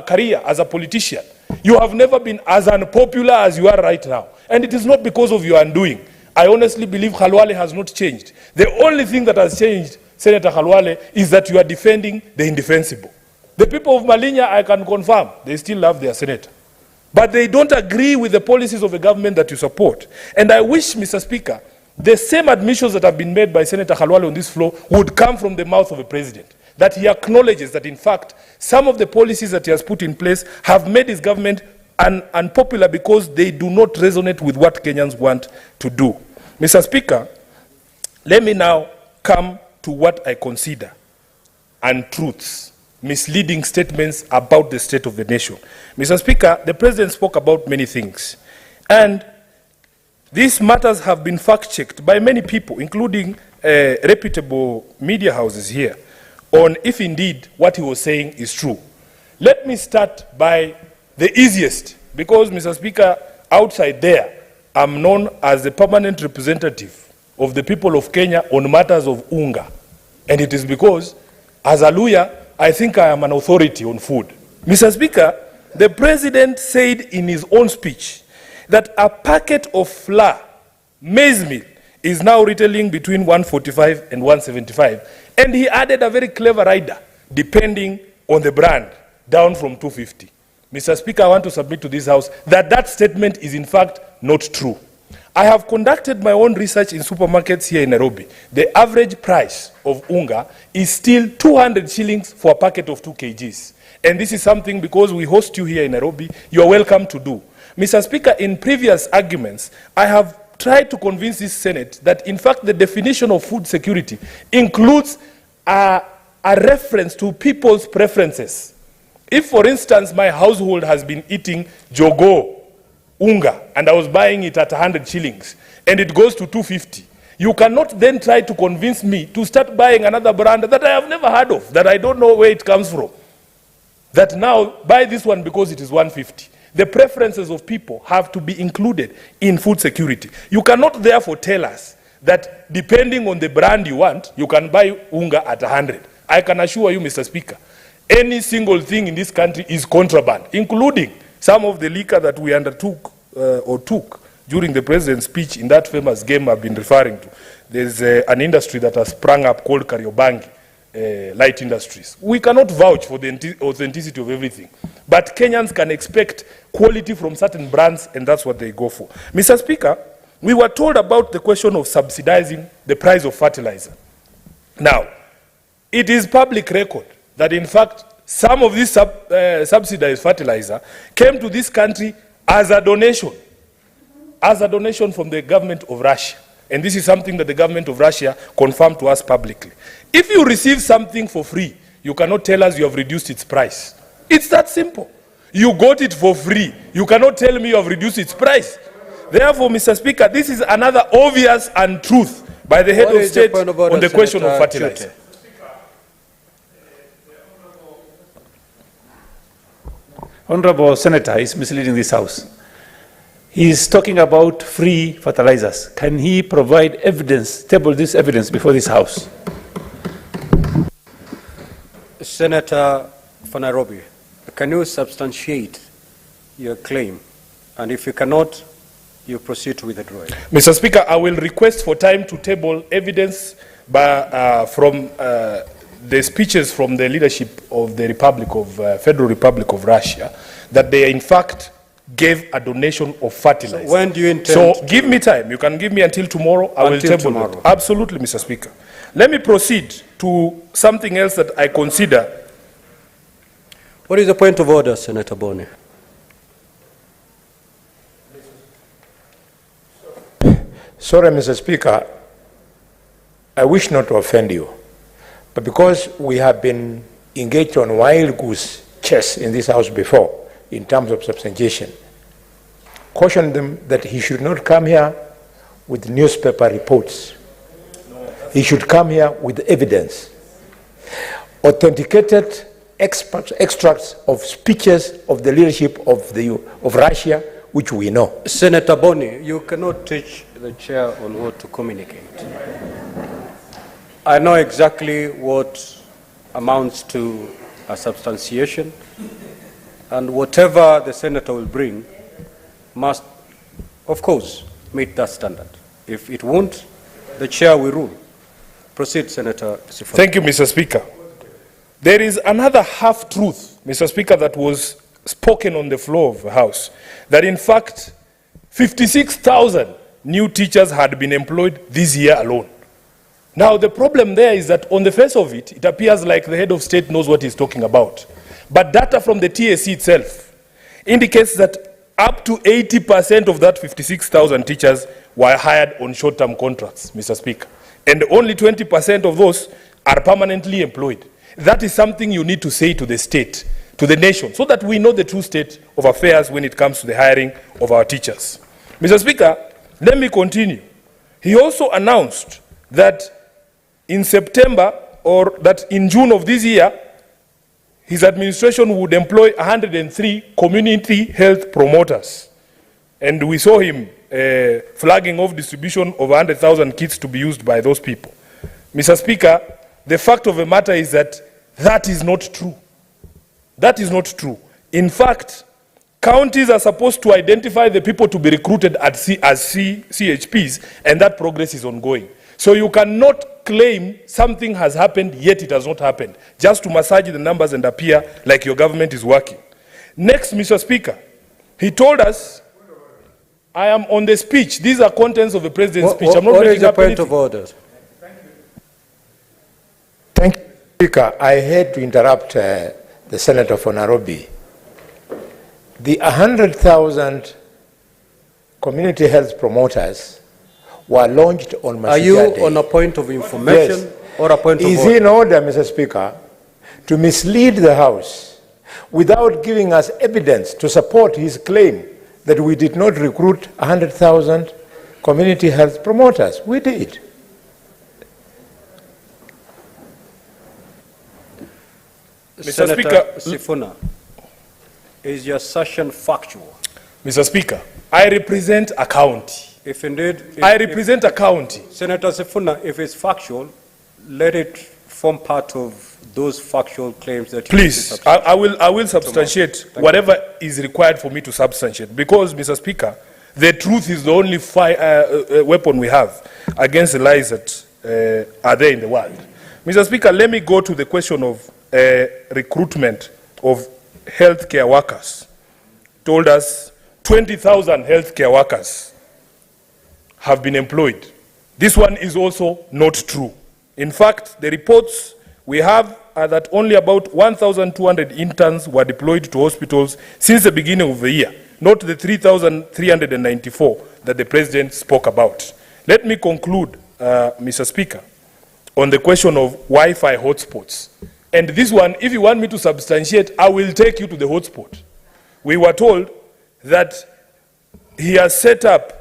C: career as a politician, you have never been as unpopular as you are right now. And it is not because of your undoing. I honestly believe Khalwale has not changed. The only thing that has changed, Senator Khalwale, is that you are defending the indefensible. The people of Malinya, I can confirm, they still love their senator. But they don't agree with the policies of the government that you support. And I wish, Mr. Speaker, the same admissions that have been made by Senator Khalwale on this floor would come from the mouth of the president. That he acknowledges that, in fact, some of the policies that he has put in place have made his government unpopular because they do not resonate with what Kenyans want to do. Mr. Speaker, let me now come to what I consider untruths, misleading statements about the state of the nation. Mr. Speaker, the president spoke about many things, and these matters have been fact-checked by many people, including reputable media houses here. on if indeed what he was saying is true. Let me start by the easiest, because, Mr. Speaker, outside there, I'm known as the permanent representative of the people of Kenya on matters of unga. And it is because, as a lawyer, I think I am an authority on food. Mr. Speaker, the president said in his own speech that a packet of flour, maize meal, is now retailing between 145 and 175. And he added a very clever rider, depending on the brand, down from 250. Mr. Speaker, I want to submit to this House that that statement is in fact not true. I have conducted my own research in supermarkets here in Nairobi. The average price of unga is still 200 shillings for a packet of 2 kgs. And this is something, because we host you here in Nairobi, you are welcome to do. Mr. Speaker, in previous arguments, I have tried to convince this Senate that in fact the definition of food security includes a reference to people's preferences. If, for instance, my household has been eating jogo unga and I was buying it at 100 shillings and it goes to 250, you cannot then try to convince me to start buying another brand that I have never heard of, that I don't know where it comes from, that now buy this one because it is 150. The preferences of people have to be included in food security. You cannot therefore tell us that depending on the brand you want, you can buy unga at 100. I can assure you, Mr. Speaker, any single thing in this country is contraband, including some of the liquor that we undertook or took during the president's speech in that famous game I've been referring to. There's an industry that has sprung up called Kariobangi. Light industries. We cannot vouch for the authenticity of everything, but Kenyans can expect quality from certain brands, and that's what they go for. Mr. Speaker, we were told about the question of subsidizing the price of fertilizer. Now, it is public record that in fact some of this subsidized fertilizer came to this country as a donation from the government of Russia. And this is something that the government of Russia confirmed to us publicly. If you receive something for free, you cannot tell us you have reduced its price. It's that simple. You got it for free. You cannot tell me you have reduced its price. Therefore, Mr. Speaker, this is another obvious untruth by the head of state on the question of fertilizer.
Q: Honorable Senator is misleading this House. He is talking about free fertilizers. Can he provide evidence, table this evidence before this House?
M: Senator for Nairobi, can you substantiate your claim? And if you cannot, you proceed to withdraw it.
C: Mr. Speaker, I will request for time to table evidence from the speeches from the leadership of the Federal Republic of Russia that they in fact gave a donation of fertilizer.
M: So when do you intend?
C: So give me time. You can give me until tomorrow. I will table it. Absolutely, Mr. Speaker. Let me proceed to something else that I consider.
M: What is the point of order, Senator Boni?
A: Sorry, Mr. Speaker, I wish not to offend you, but because we have been engaged on wild goose chase in this House before, in terms of substantiation, caution them that he should not come here with newspaper reports. He should come here with evidence. Authenticated extracts of speeches of the leadership of Russia, which we know.
M: Senator Boni, you cannot teach the chair on what to communicate. I know exactly what amounts to a substantiation, and whatever the senator will bring must, of course, meet that standard. If it won't, the chair will rule. Proceed, Senator Sifuna.
C: Thank you, Mr. Speaker. There is another half-truth, Mr. Speaker, that was spoken on the floor of the House, that in fact 56,000 new teachers had been employed this year alone. Now, the problem there is that on the face of it, it appears like the head of state knows what he's talking about. But data from the TSC itself indicates that up to 80% of that 56,000 teachers were hired on short-term contracts, Mr. Speaker. And only 20% of those are permanently employed. That is something you need to say to the state, to the nation, so that we know the true state of affairs when it comes to the hiring of our teachers. Mr. Speaker, let me continue. He also announced that in September or that in June of this year, his administration would employ 103 community health promoters. And we saw him flagging off distribution of 100,000 kits to be used by those people. Mr. Speaker, the fact of the matter is that that is not true. That is not true. In fact, counties are supposed to identify the people to be recruited as CHPs, and that progress is ongoing. So you cannot claim something has happened, yet it has not happened, just to massage the numbers and appear like your government is working. Next, Mr. Speaker, he told us, I am on the speech. These are contents of the president's speech. I'm not making up anything.
M: What is the point of order?
A: Thank you, Speaker. I hate to interrupt the Senator for Nairobi. The 100,000 community health promoters were launched on Mashujaa
M: Are you
A: Day.
M: on a point of information
A: Yes.
M: or a point of order?
A: Is it in order, Mr. Speaker, to mislead the House without giving us evidence to support his claim that we did not recruit 100,000 community health promoters? We did.
C: Mr.
M: Senator
C: Speaker,
M: Sifuna, is your assertion factual?
C: Mr. Speaker, I represent a county.
M: If indeed...
C: I represent a county.
M: Senator Sifuna, if it's factual, let it form part of those factual claims that you
C: Please, I will substantiate whatever is required for me to substantiate, because, Mr. Speaker, the truth is the only weapon we have against the lies that are there in the world. Mr. Speaker, let me go to the question of recruitment of healthcare workers. Told us 20,000 healthcare workers have been employed. This one is also not true. In fact, the reports we have are that only about 1,200 interns were deployed to hospitals since the beginning of the year, not the 3,394 that the President spoke about. Let me conclude, Mr. Speaker, on the question of Wi-Fi hotspots. And this one, if you want me to substantiate, I will take you to the hotspot. We were told that he has set up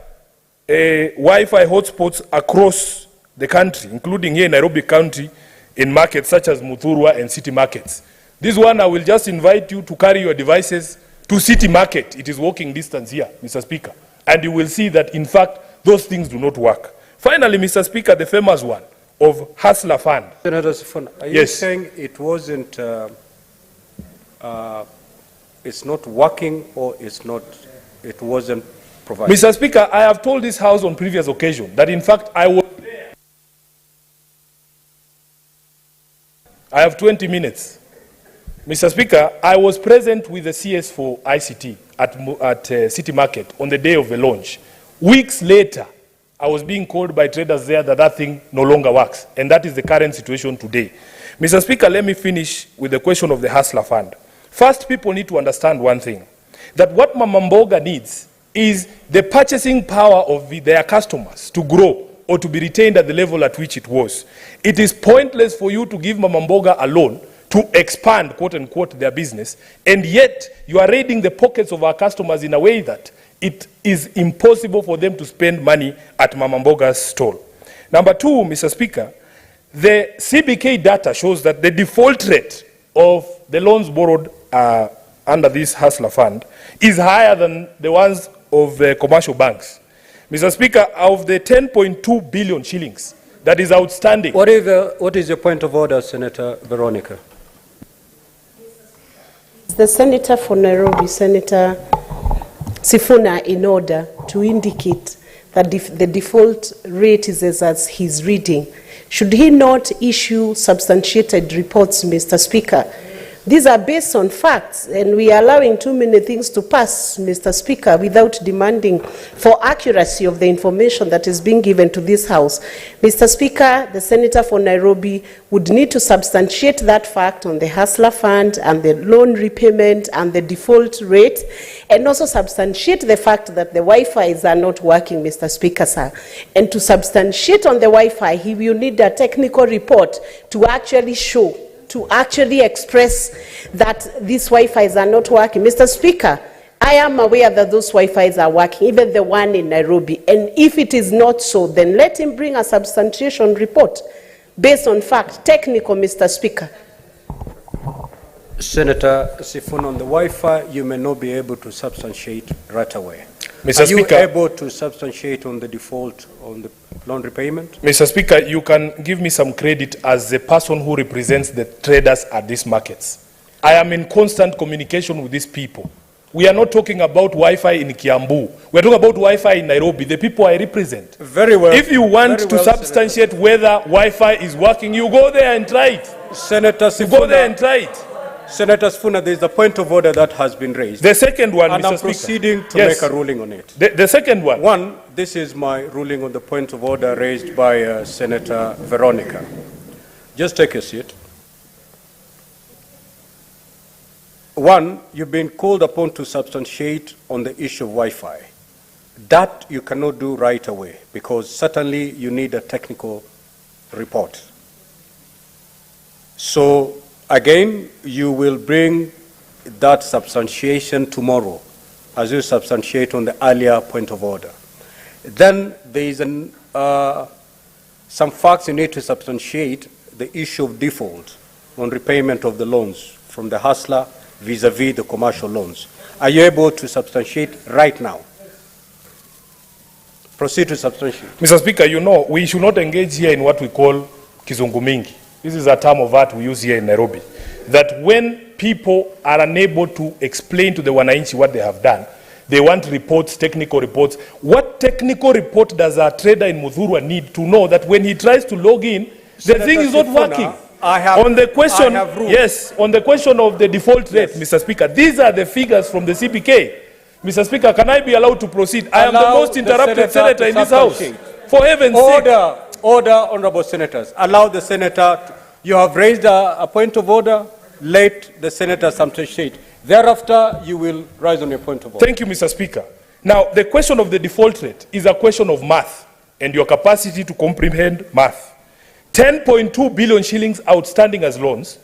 C: Wi-Fi hotspots across the country, including here in Nairobi County, in markets such as Muthurwa and city markets. This one, I will just invite you to carry your devices to city market. It is walking distance here, Mr. Speaker. And you will see that, in fact, those things do not work. Finally, Mr. Speaker, the famous one of Hustler Fund.
M: Senator Sifuna, are you saying it wasn't, it's not working, or it wasn't provided?
C: Mr. Speaker, I have told this House on previous occasion that, in fact, I was there. I have 20 minutes. Mr. Speaker, I was present with the CS for ICT at City Market on the day of the launch. Weeks later, I was being called by traders there that that thing no longer works, and that is the current situation today. Mr. Speaker, let me finish with the question of the Hustler Fund. First, people need to understand one thing, that what Mama Mboga needs is the purchasing power of their customers to grow or to be retained at the level at which it was. It is pointless for you to give Mama Mboga a loan to expand, quote unquote, their business, and yet you are raiding the pockets of our customers in a way that it is impossible for them to spend money at Mama Mboga's stall. Number two, Mr. Speaker, the CBK data shows that the default rate of the loans borrowed under this Hustler Fund is higher than the ones of commercial banks. Mr. Speaker, of the 10.2 billion shillings that is outstanding.
M: What is your point of order, Senator Veronica?
B: The Senator for Nairobi, Senator Sifuna, in order to indicate that the default rate is as he's reading. Should he not issue substantiated reports, Mr. Speaker? These are based on facts, and we are allowing too many things to pass, Mr. Speaker, without demanding for accuracy of the information that is being given to this House. Mr. Speaker, the Senator for Nairobi would need to substantiate that fact on the Hustler Fund and the loan repayment and the default rate, and also substantiate the fact that the Wi-Fi's are not working, Mr. Speaker, sir. And to substantiate on the Wi-Fi, he will need a technical report to actually show, to actually express that these Wi-Fi's are not working. Mr. Speaker, I am aware that those Wi-Fi's are working, even the one in Nairobi. And if it is not so, then let him bring a substantiation report. based on fact, technical, Mr. Speaker.
M: Senator Sifuna, on the Wi-Fi, you may not be able to substantiate right away.
C: Mr.
M: Are
C: Speaker,
M: you able to substantiate on the default on the loan repayment?
C: Mr. Speaker, you can give me some credit as the person who represents the traders at these markets. I am in constant communication with these people. We are not talking about Wi-Fi in Kiambu. We are talking about Wi-Fi in Nairobi, the people I represent.
M: Very well.
C: If you want to substantiate Senator, whether Wi-Fi is working, you go there and try it.
M: Senator Sifuna,
C: you go there and try it.
M: Senator Sifuna, there is a point of order that has been raised.
C: The second one,
M: and
C: Mr.
M: I'm
C: Speaker.
M: proceeding to
C: Yes.
M: make a ruling on it.
C: The second one.
M: One, this is my ruling on the point of order raised by Senator Veronica. Just take a seat. One, you've been called upon to substantiate on the issue of Wi-Fi. That you cannot do right away because certainly you need a technical report. So again, you will bring that substantiation tomorrow as you substantiate on the earlier point of order. Then there is some facts you need to substantiate the issue of default on repayment of the loans from the hustler vis-a-vis the commercial loans. Are you able to substantiate right now? Proceed to substantiate.
C: Mr. Speaker, you know, we should not engage here in what we call kizungu mingi. This is a term of art we use here in Nairobi. That when people are unable to explain to the wananchi what they have done, they want reports, technical reports. What technical report does a trader in Muthurwa need to know that when he tries to log in, the thing is not working? On the question, yes, on the question of the default rate, Mr. Speaker, these are the figures from the CBK. Mr. Speaker, can I be allowed to proceed? I am the most interrupted senator in this house. For heaven's sake.
M: Order, honorable senators. Allow the senator, you have raised a point of order, let the senator substantiate. Thereafter, you will rise on your point of order.
C: Thank you, Mr. Speaker. Now, the question of the default rate is a question of math and your capacity to comprehend math. 10.2 billion shillings outstanding as loans,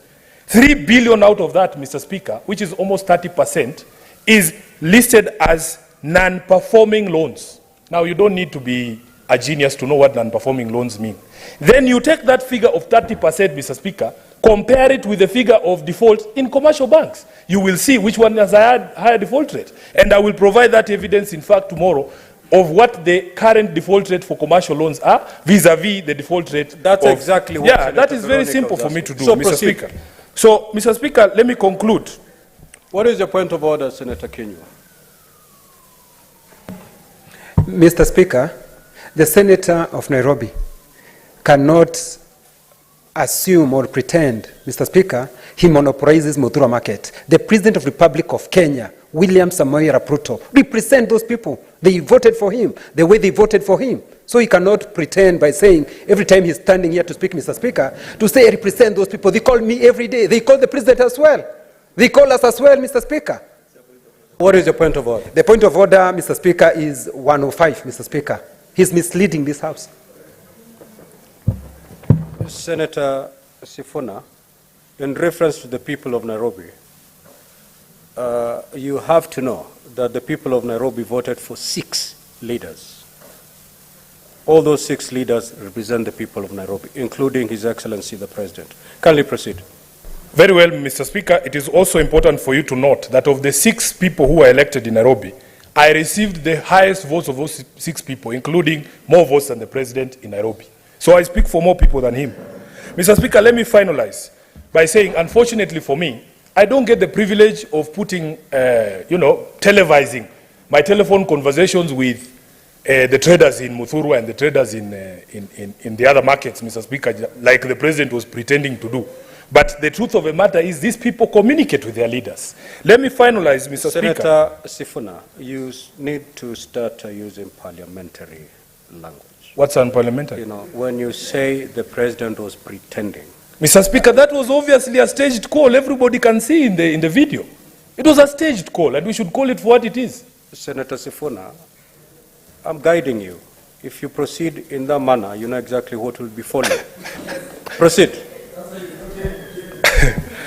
C: 3 billion out of that, Mr. Speaker, which is almost 30%, is listed as non-performing loans. Now, you don't need to be a genius to know what non-performing loans mean. Then you take that figure of 30%, Mr. Speaker, compare it with the figure of default in commercial banks. You will see which one has a higher default rate. And I will provide that evidence, in fact, tomorrow, of what the current default rate for commercial loans are vis-a-vis the default rate.
M: That's exactly what
C: Senator that is very simple for me to do, Mr. Speaker. So, Mr. Speaker, let me conclude.
M: What is your point of order, Senator Kinyua?
R: Mr. Speaker, the senator of Nairobi cannot assume or pretend, Mr. Speaker, he monopolizes Muthurwa market. The President of the Republic of Kenya, William Samoei Arap Ruto, represent those people. They voted for him the way they voted for him. So he cannot pretend by saying, every time he's standing here to speak, Mr. Speaker, to say I represent those people. They call me every day. They call the President as well. They call us as well, Mr. Speaker.
M: What is the point of order?
R: The point of order, Mr. Speaker, is 105, Mr. Speaker. He's misleading this House.
M: Senator Sifuna, in reference to the people of Nairobi, you have to know that the people of Nairobi voted for 6 leaders. All those 6 leaders represent the people of Nairobi, including His Excellency the President. Kindly proceed.
C: Very well, Mr. Speaker. It is also important for you to note that of the 6 people who were elected in Nairobi, I received the highest votes of those 6 people, including more votes than the President in Nairobi. So I speak for more people than him. Mr. Speaker, let me finalize by saying, unfortunately for me, I don't get the privilege of putting, televising my telephone conversations with the traders in Muthurwa and the traders in the other markets, Mr. Speaker, like the President was pretending to do. But the truth of the matter is these people communicate with their leaders. Let me finalize, Mr. Speaker.
M: Senator Sifuna, you need to start using parliamentary language.
C: What's unparliamentary?
M: You know, when you say the President was pretending.
C: Mr. Speaker, that was obviously a staged call. Everybody can see in the video. It was a staged call, and we should call it for what it is.
M: Senator Sifuna, I'm guiding you. If you proceed in that manner, you know exactly what will befall you. Proceed.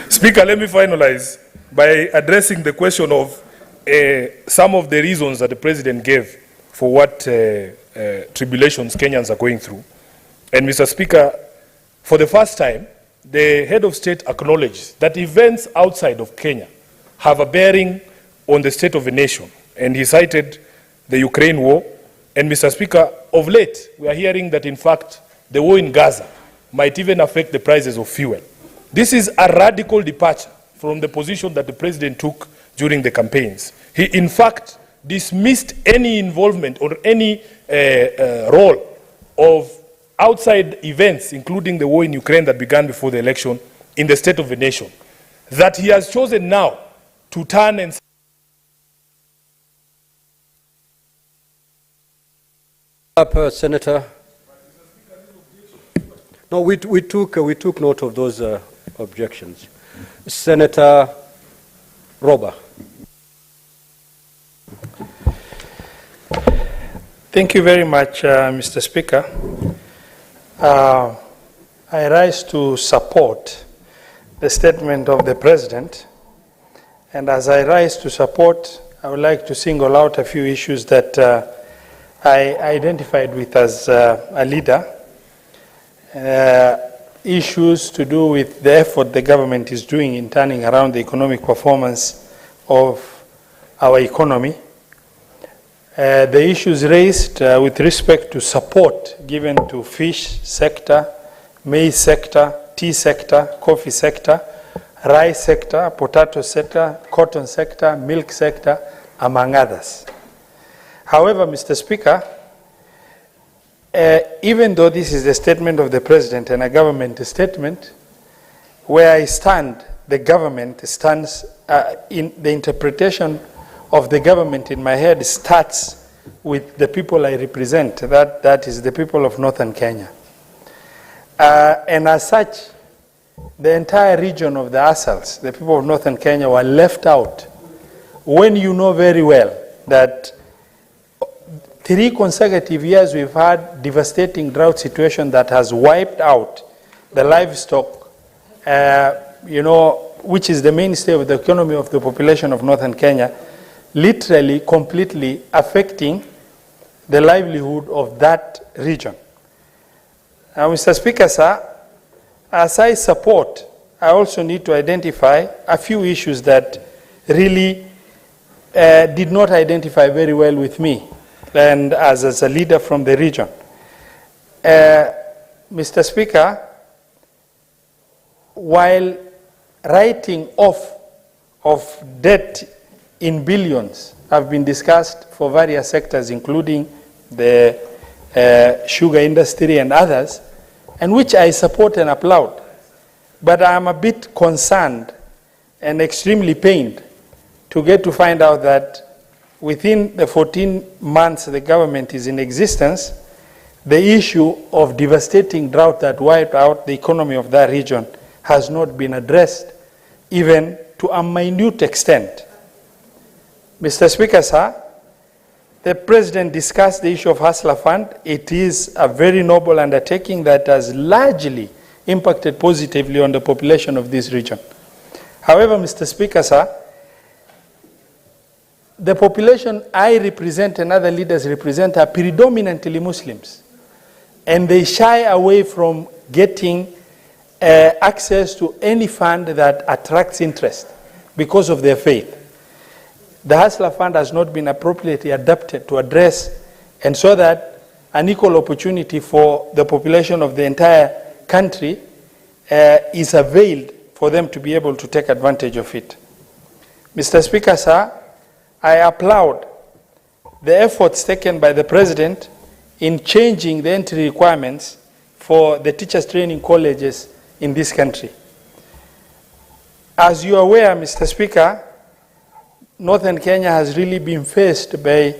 C: Speaker, let me finalize by addressing the question of some of the reasons that the President gave for what tribulations Kenyans are going through. And Mr. Speaker, for the first time, the head of state acknowledges that events outside of Kenya have a bearing on the state of a nation. And he cited the Ukraine war. And Mr. Speaker, of late, we are hearing that, in fact, the war in Gaza might even affect the prices of fuel. This is a radical departure from the position that the president took during the campaigns. He, in fact, dismissed any involvement or any role of outside events, including the war in Ukraine that began before the election, in the state of the nation. That he has chosen now to turn and
M: Senator. No, we took note of those objections. Senator Roba.
T: Thank you very much, Mr. Speaker. I rise to support the statement of the President. And as I rise to support, I would like to single out a few issues that I identified with as a leader. Issues to do with the effort the government is doing in turning around the economic performance of our economy. The issues raised with respect to support given to fish sector, maize sector, tea sector, coffee sector, rice sector, potato sector, cotton sector, milk sector, among others. However, Mr. Speaker, even though this is the statement of the President and a government statement, where I stand, the government stands, in the interpretation of the government in my head starts with the people I represent, that is the people of Northern Kenya. And as such, the entire region of the Asals, the people of Northern Kenya, were left out when you know very well that 3 consecutive years we've had devastating drought situation that has wiped out the livestock, which is the mainstay of the economy of the population of Northern Kenya, literally completely affecting the livelihood of that region. Now, Mr. Speaker, sir, as I support, I also need to identify a few issues that really did not identify very well with me and as a leader from the region. Mr. Speaker, while writing off of debt in billions have been discussed for various sectors, including the sugar industry and others, and which I support and applaud. But I am a bit concerned and extremely pained to get to find out that within the 14 months the government is in existence, the issue of devastating drought that wiped out the economy of that region has not been addressed, even to a minute extent. Mr. Speaker, sir, the President discussed the issue of Hustler Fund. It is a very noble undertaking that has largely impacted positively on the population of this region. However, Mr. Speaker, sir, the population I represent and other leaders represent are predominantly Muslims, and they shy away from getting access to any fund that attracts interest because of their faith. The Hustler Fund has not been appropriately adapted to address and so that an equal opportunity for the population of the entire country is availed for them to be able to take advantage of it. Mr. Speaker, sir, I applaud the efforts taken by the President in changing the entry requirements for the teachers training colleges in this country. As you are aware, Mr. Speaker, Northern Kenya has really been faced by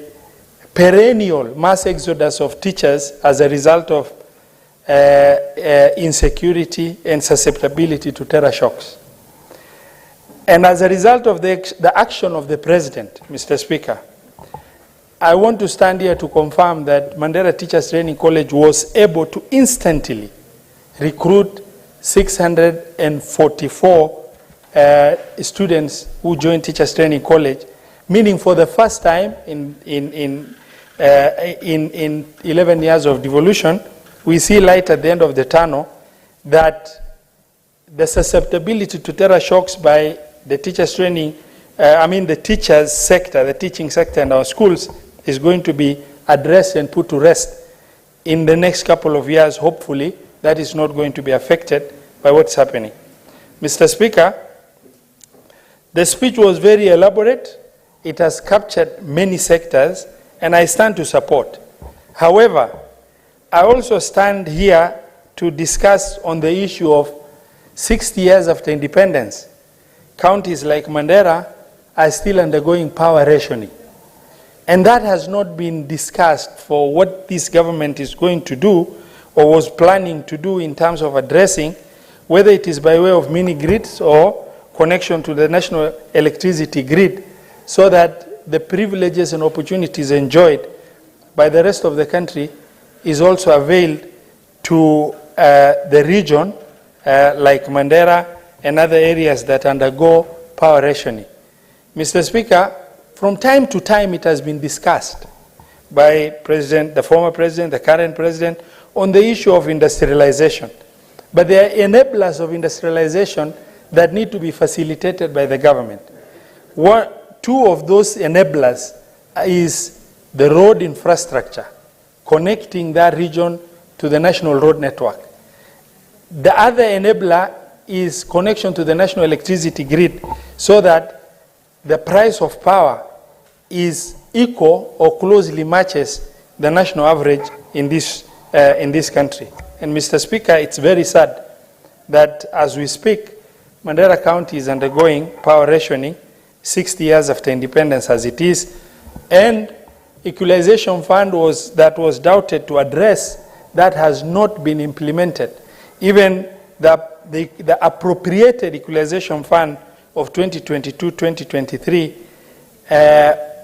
T: perennial mass exodus of teachers as a result of insecurity and susceptibility to terror shocks. And as a result of the action of the President, Mr. Speaker, I want to stand here to confirm that Mandera Teachers Training College was able to instantly recruit 644 students who joined Teachers Training College, meaning for the first time in 11 years of devolution, we see light at the end of the tunnel, that the susceptibility to terror shocks by the teachers training, the teachers sector, the teaching sector in our schools is going to be addressed and put to rest in the next couple of years. Hopefully, that is not going to be affected by what's happening. Mr. Speaker, the speech was very elaborate. It has captured many sectors, and I stand to support. However, I also stand here to discuss on the issue of 60 years after independence. Counties like Mandera are still undergoing power rationing. And that has not been discussed for what this government is going to do or was planning to do in terms of addressing, whether it is by way of mini grids or connection to the national electricity grid, so that the privileges and opportunities enjoyed by the rest of the country is also availed to the region like Mandera and other areas that undergo power rationing. Mr. Speaker, from time to time it has been discussed by the former president, the current president, on the issue of industrialization. But there are enablers of industrialization that need to be facilitated by the government. Two of those enablers is the road infrastructure, connecting that region to the national road network. The other enabler is connection to the national electricity grid, so that the price of power is equal or closely matches the national average in this country. And Mr. Speaker, it's very sad that as we speak, Mandera County is undergoing power rationing 60 years after independence as it is, and equalization fund that was doubted to address that has not been implemented. Even the appropriated equalization fund of 2022-2023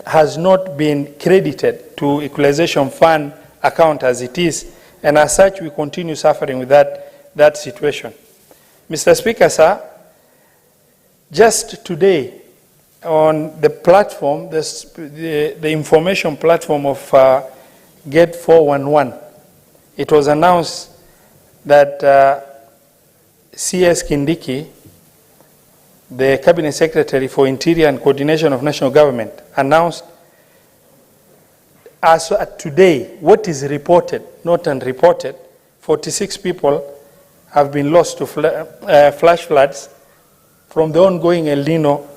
T: has not been credited to equalization fund account as it is, and as such we continue suffering with that situation. Mr. Speaker, sir, just today on the platform, the information platform of Gate 411, it was announced that CS Kindiki, the Cabinet Secretary for Interior and Coordination of National Government, announced as at today, what is reported, not unreported, 46 people have been lost to flash floods from the ongoing El Nino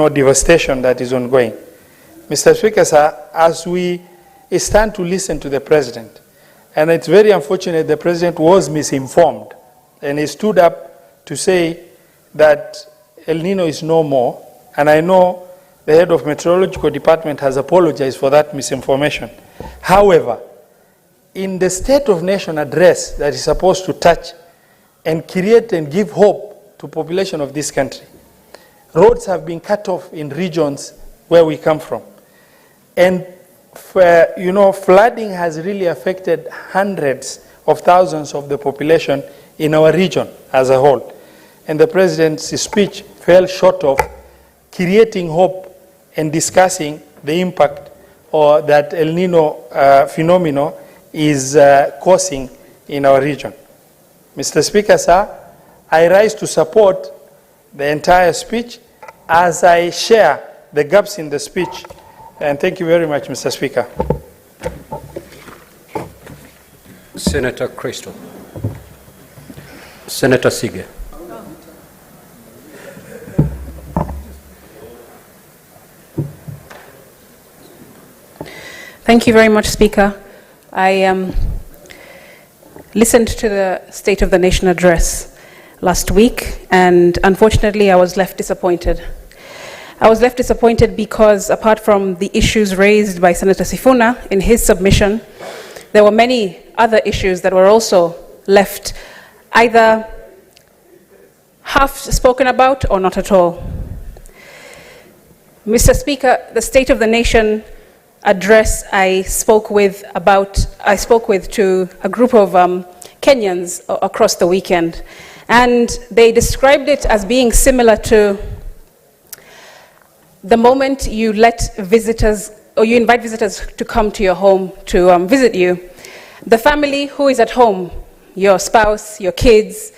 T: devastation that is ongoing. Mr. Speaker, sir, as we stand to listen to the President, and it's very unfortunate the President was misinformed, and he stood up to say that El Nino is no more, and I know the head of Meteorological Department has apologized for that misinformation. However, in the State of Nation address that is supposed to touch and create and give hope to population of this country, roads have been cut off in regions where we come from. And flooding has really affected hundreds of thousands of the population in our region as a whole. And the President's speech fell short of creating hope and discussing the impact that El Nino phenomenon is causing in our region. Mr. Speaker, sir, I rise to support the entire speech as I share the gaps in the speech. And thank you very much, Mr. Speaker.
M: Senator Christo. Senator Sige.
H: Thank you very much, Speaker. I listened to the State of the Nation address last week, and unfortunately I was left disappointed. I was left disappointed because apart from the issues raised by Senator Sifuna in his submission, there were many other issues that were also left either half spoken about or not at all. Mr. Speaker, the State of the Nation address I spoke with to a group of Kenyans across the weekend, and they described it as being similar to the moment you let visitors, or you invite visitors to come to your home to visit you. The family who is at home your spouse, your kids,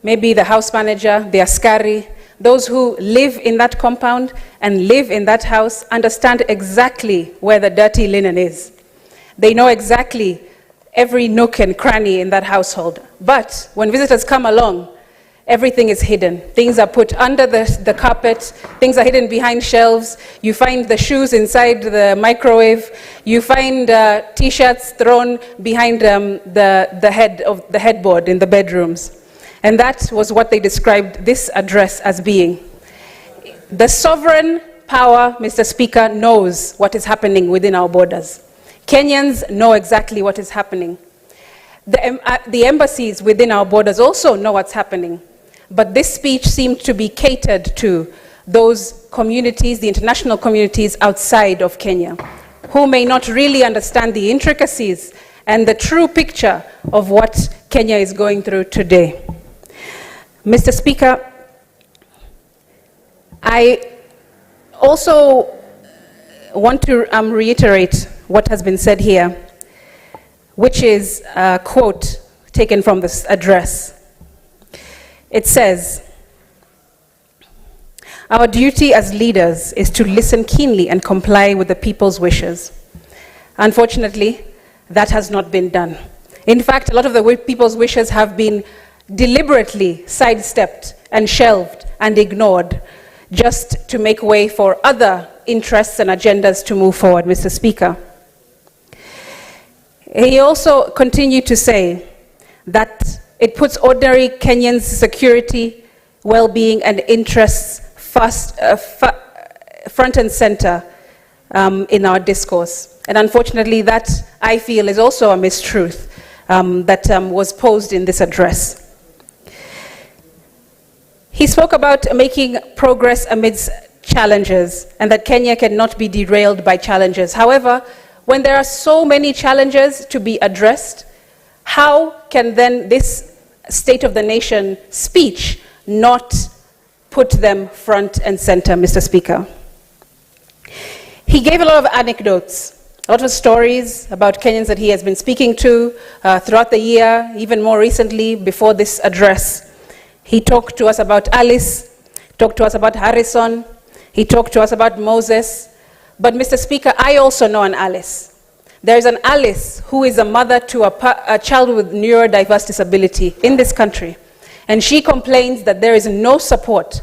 H: maybe the house manager, the askari, those who live in that compound and live in that house understand exactly where the dirty linen is. They know exactly every nook and cranny in that household. But when visitors come along, everything is hidden. Things are put under the carpet, things are hidden behind shelves, you find the shoes inside the microwave, you find t-shirts thrown behind the headboard in the bedrooms. And that was what they described this address as being. The sovereign power, Mr. Speaker, knows what is happening within our borders. Kenyans know exactly what is happening. The embassies within our borders also know what's happening. But this speech seemed to be catered to those communities, the international communities outside of Kenya, who may not really understand the intricacies and the true picture of what Kenya is going through today. Mr. Speaker, I also want to reiterate what has been said here, which is a quote taken from this address. It says, "Our duty as leaders is to listen keenly and comply with the people's wishes." Unfortunately, that has not been done. In fact, a lot of the people's wishes have been deliberately sidestepped and shelved and ignored just to make way for other interests and agendas to move forward, Mr. Speaker. He also continued to say that it puts ordinary Kenyans' security, well-being, and interests front and center in our discourse. And unfortunately, that, I feel, is also a mistruth that was posed in this address. He spoke about making progress amidst challenges and that Kenya cannot be derailed by challenges. However, when there are so many challenges to be addressed, how can then this State of the Nation speech not put them front and center, Mr. Speaker? He gave a lot of anecdotes, a lot of stories about Kenyans that he has been speaking to throughout the year, even more recently before this address. He talked to us about Alice, talked to us about Harrison, he talked to us about Moses. But Mr. Speaker, I also know an Alice. There is an Alice who is a mother to a child with neurodiverse disability in this country. And she complains that there is no support,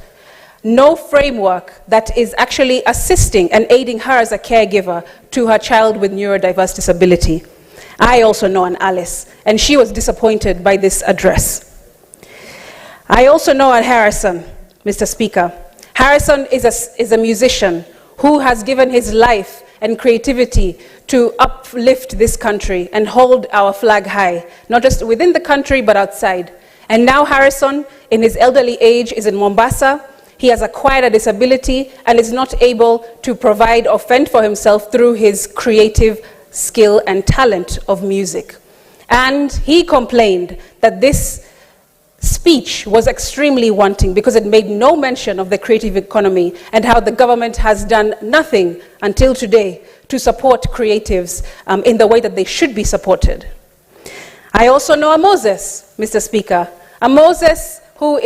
H: no framework that is actually assisting and aiding her as a caregiver to her child with neurodiverse disability. I also know an Alice, and she was disappointed by this address. I also know a Harrison, Mr. Speaker. Harrison is a musician who has given his life and creativity to uplift this country and hold our flag high, not just within the country, but outside. And now Harrison, in his elderly age, is in Mombasa. He has acquired a disability and is not able to provide or fend for himself through his creative skill and talent of music. And he complained that this speech was extremely wanting because it made no mention of the creative economy and how the government has done nothing until today to support creatives in the way that they should be supported. I also know a Moses, Mr. Speaker, a Moses who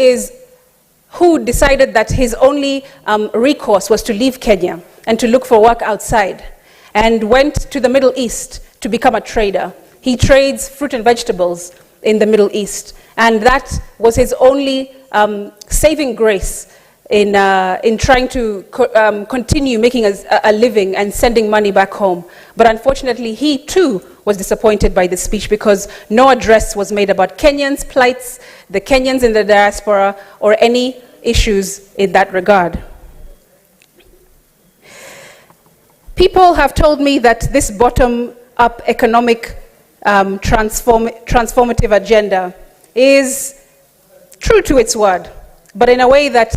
H: decided that his only recourse was to leave Kenya and to look for work outside, and went to the Middle East to become a trader. He trades fruit and vegetables in the Middle East, and that was his only saving grace in trying to continue making a living and sending money back home. But unfortunately, he too was disappointed by this speech because no address was made about Kenyans' plights, the Kenyans in the diaspora, or any issues in that regard. People have told me that this bottom-up economic transformative agenda is true to its word, but in a way that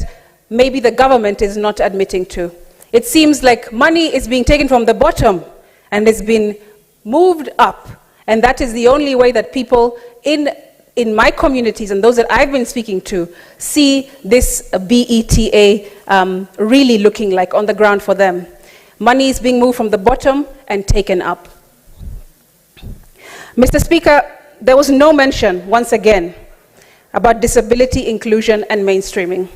H: maybe the government is not admitting to. It seems like money is being taken from the bottom and is being moved up, and that is the only way that people in my communities and those that I've been speaking to see this BETA really looking like on the ground for them. Money is being moved from the bottom and taken up. Mr. Speaker, there was no mention, once again, about disability inclusion and mainstreaming.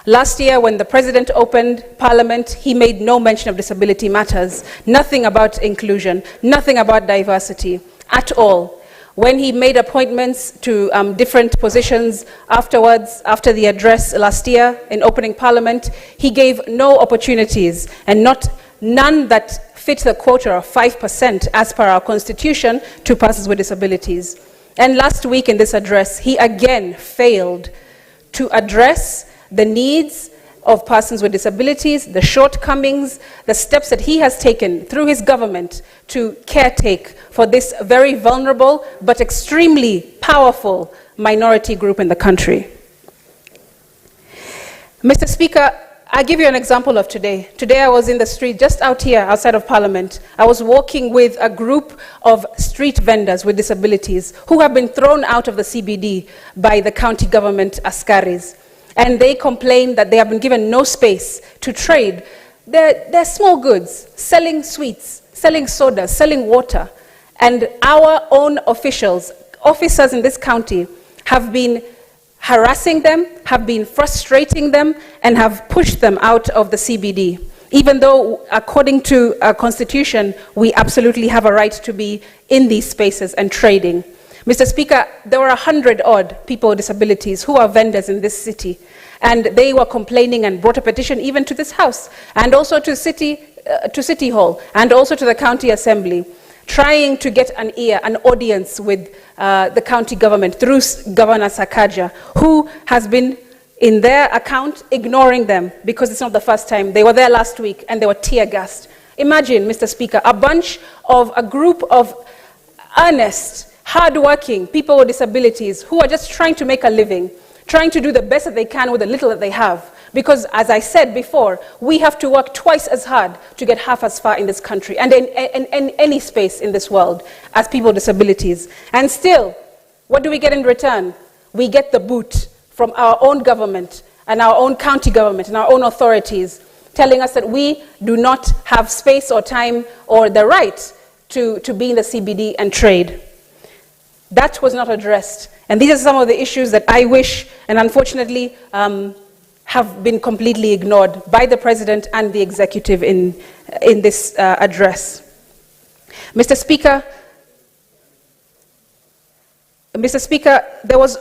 H: Last year, when the president opened Parliament, he made no mention of disability matters, nothing about inclusion, nothing about diversity at all. When he made appointments to different positions afterwards, after the address last year in opening Parliament, he gave no opportunities, and none that fit the quota of 5% as per our constitution to persons with disabilities. And last week in this address, he again failed to address the needs of persons with disabilities, the shortcomings, the steps that he has taken through his government to caretake for this very vulnerable but extremely powerful minority group in the country. Mr. Speaker, I'll give you an example of today. Today I was in the street just out here outside of Parliament. I was walking with a group of street vendors with disabilities who have been thrown out of the CBD by the county government askaris. And they complain that they have been given no space to trade. They're small goods, selling sweets, selling sodas, selling water. And our own officers in this county have been harassing them, have been frustrating them, and have pushed them out of the CBD. Even though, according to our constitution, we absolutely have a right to be in these spaces and trading. Mr. Speaker, there were 100-odd people with disabilities who are vendors in this city, and they were complaining and brought a petition even to this House, and also to City Hall, and also to the County Assembly, trying to get an audience with the county government through Governor Sakaja, who has been, in their account, ignoring them because it's not the first time. They were there last week and they were tear-gassed. Imagine, Mr. Speaker, a group of earnest, hard-working people with disabilities who are just trying to make a living, trying to do the best that they can with the little that they have. Because, as I said before, we have to work twice as hard to get half as far in this country and in any space in this world as people with disabilities. And still, what do we get in return? We get the boot from our own government and our own county government and our own authorities, telling us that we do not have space or time or the right to be in the CBD and trade. That was not addressed. And these are some of the issues that I wish, and unfortunately, have been completely ignored by the President and the Executive in this address. Mr. Speaker, there was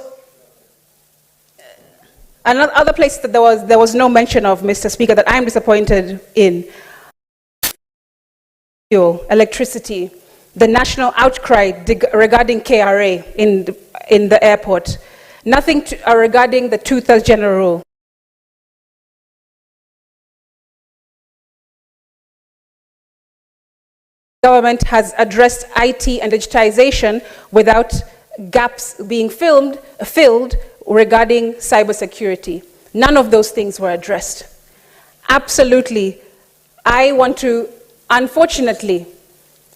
H: another place that there was no mention of, Mr. Speaker, that I'm disappointed in. Fuel, electricity, the national outcry regarding KRA in the airport. Nothing regarding the 2/3 general rule. Government has addressed IT and digitization without gaps being filled regarding cybersecurity. None of those things were addressed. Absolutely, I want to, unfortunately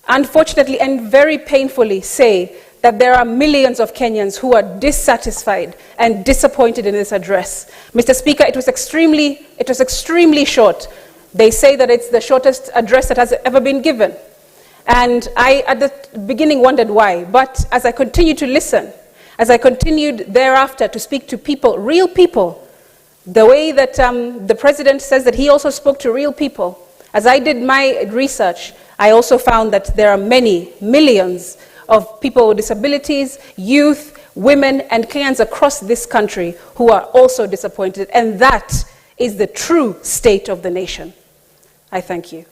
H: and very painfully say that there are millions of Kenyans who are dissatisfied and disappointed in this address. Mr. Speaker, it was extremely short. They say that it's the shortest address that has ever been given. And I, at the beginning, wondered why. But as I continued to listen, as I continued thereafter to speak to people, real people, the way that the President says that he also spoke to real people, as I did my research, I also found that there are millions of people with disabilities, youth, women, and Kenyans across this country who are also disappointed. And that is the true state of the nation. I thank you.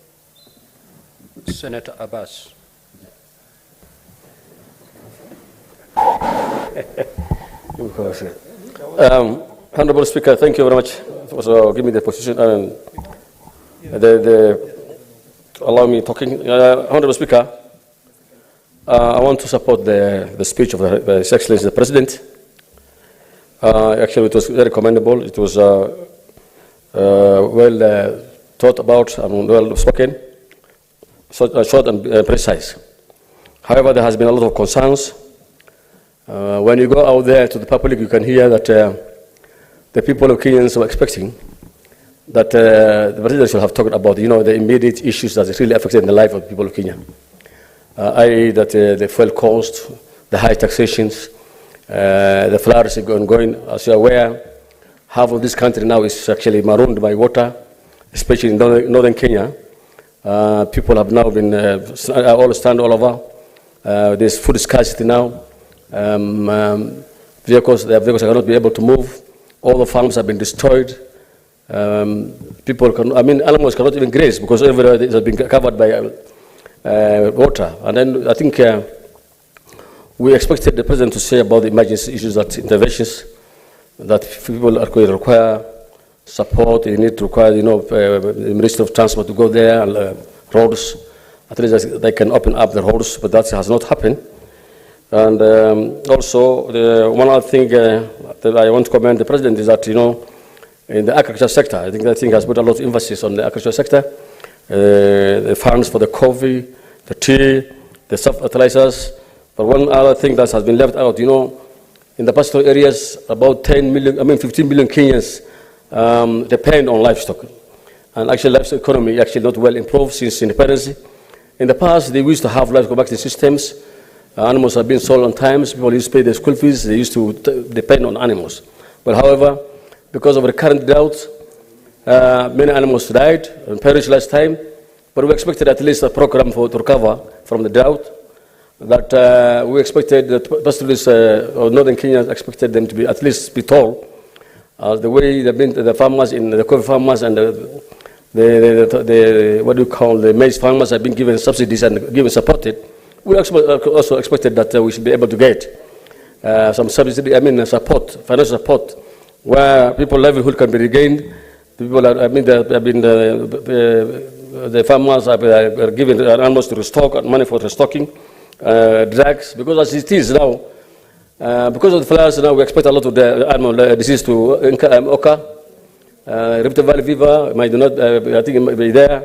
M: Senator Abbas.
U: Honorable Speaker, thank you very much for giving me the position and allow me talking. Honorable Speaker, I want to support the speech of His Excellency the President. Actually, it was very commendable. It was well thought about and well spoken. Short and precise. However, there has been a lot of concerns. When you go out there to the public, you can hear that the people of Kenyans were expecting that the President should have talked about, the immediate issues that really affected the life of the people of Kenya. I.e. that the fuel cost, the high taxations, the floods ongoing. As you're aware, half of this country now is actually marooned by water, especially in northern Kenya. People have now been all stand all over. There's food scarcity now. The vehicles cannot be able to move. All the farms have been destroyed. Animals cannot even graze because everywhere it has been covered by water. And then I think we expected the president to say about the emergency issues, that interventions, that people are going to require support. They need to require, the Ministry of Transport to go there and roads. At least they can open up the roads, but that has not happened. And also, one other thing that I want to commend the president is that, in the agriculture sector, I think that thing has put a lot of emphasis on the agriculture sector. The funds for the coffee, the tea, the fertilizers. But one other thing that has been left out, in the pastoral areas, about 15 million Kenyans depend on livestock. And actually, livestock economy actually not well improved since independence. In the past, they used to have livestock banking systems. Animals have been sold on time. People used to pay their school fees. They used to depend on animals. But however, because of the current drought, many animals died and perished last time. But we expected at least a program to recover from the drought. That we expected that pastoralists of northern Kenya expected them to be at least be told. The way the farmers in the coffee farmers and the maize farmers have been given subsidies and given supported. We also expected that we should be able to get some subsidy, support, financial support, where people's livelihood can be regained. People the farmers are given animals to restock and money for restocking, drugs, because as it is now, because of the floods now, we expect a lot of the animal disease to occur. Rift Valley fever might not, I think it might be there.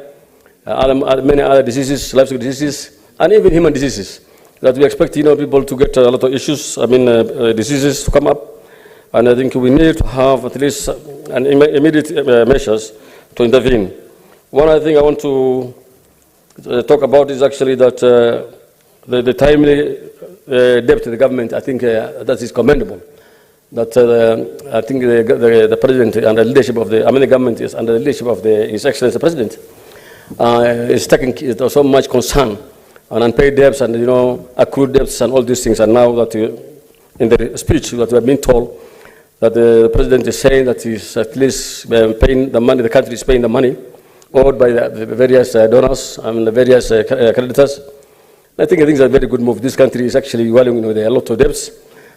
U: Many other diseases, livestock diseases, and even human diseases. That we expect, people to get a lot of issues, diseases to come up. And I think we need to have at least immediate measures to intervene. One other thing I want to talk about is actually that the timely debt to the government, I think that is commendable. That I think the president and the leadership of the government is under the leadership of His Excellency the President is taking so much concern on unpaid debts and accrued debts and all these things. And now that in the speech that we have been told that the president is saying that he's at least paying the money, the country is paying the money owed by the various donors and the various creditors. I think it's a very good move. This country is actually dwelling with a lot of debts,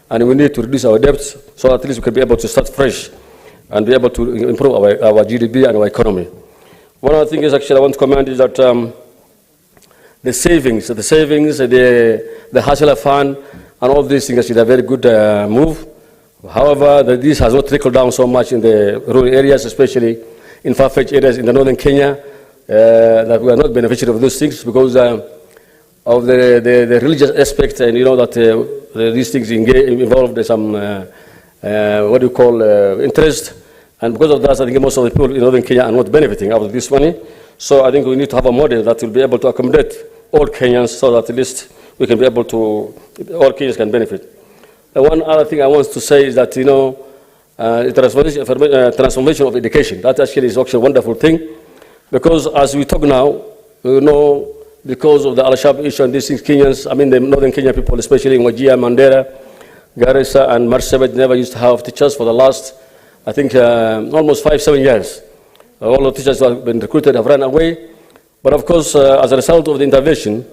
U: and we need to reduce our debts so at least we can be able to start fresh and be able to improve our GDP and our economy. One other thing is actually I want to comment is that the savings, the hustler fund, and all these things are a very good move. However, this has not trickled down so much in the rural areas, especially in far-fetched areas in the northern Kenya, that we are not beneficiaries of those things because of the religious aspect, and that these things involve some interest, and because of that, I think most of the people in northern Kenya are not benefiting out of this money. So I think we need to have a model that will be able to accommodate all Kenyans, so that at least we can be able to all Kenyans can benefit. One other thing I want to say is that transformation of education, that actually is actually a wonderful thing, because as we talk now, because of the Al-Shabaab issue and these things, Kenyans, the northern Kenya people, especially in Wajir, Mandera, Garissa, and Marsabit, never used to have teachers for the last, I think, almost 5-7 years. All the teachers who have been recruited have run away. But of course, as a result of the intervention,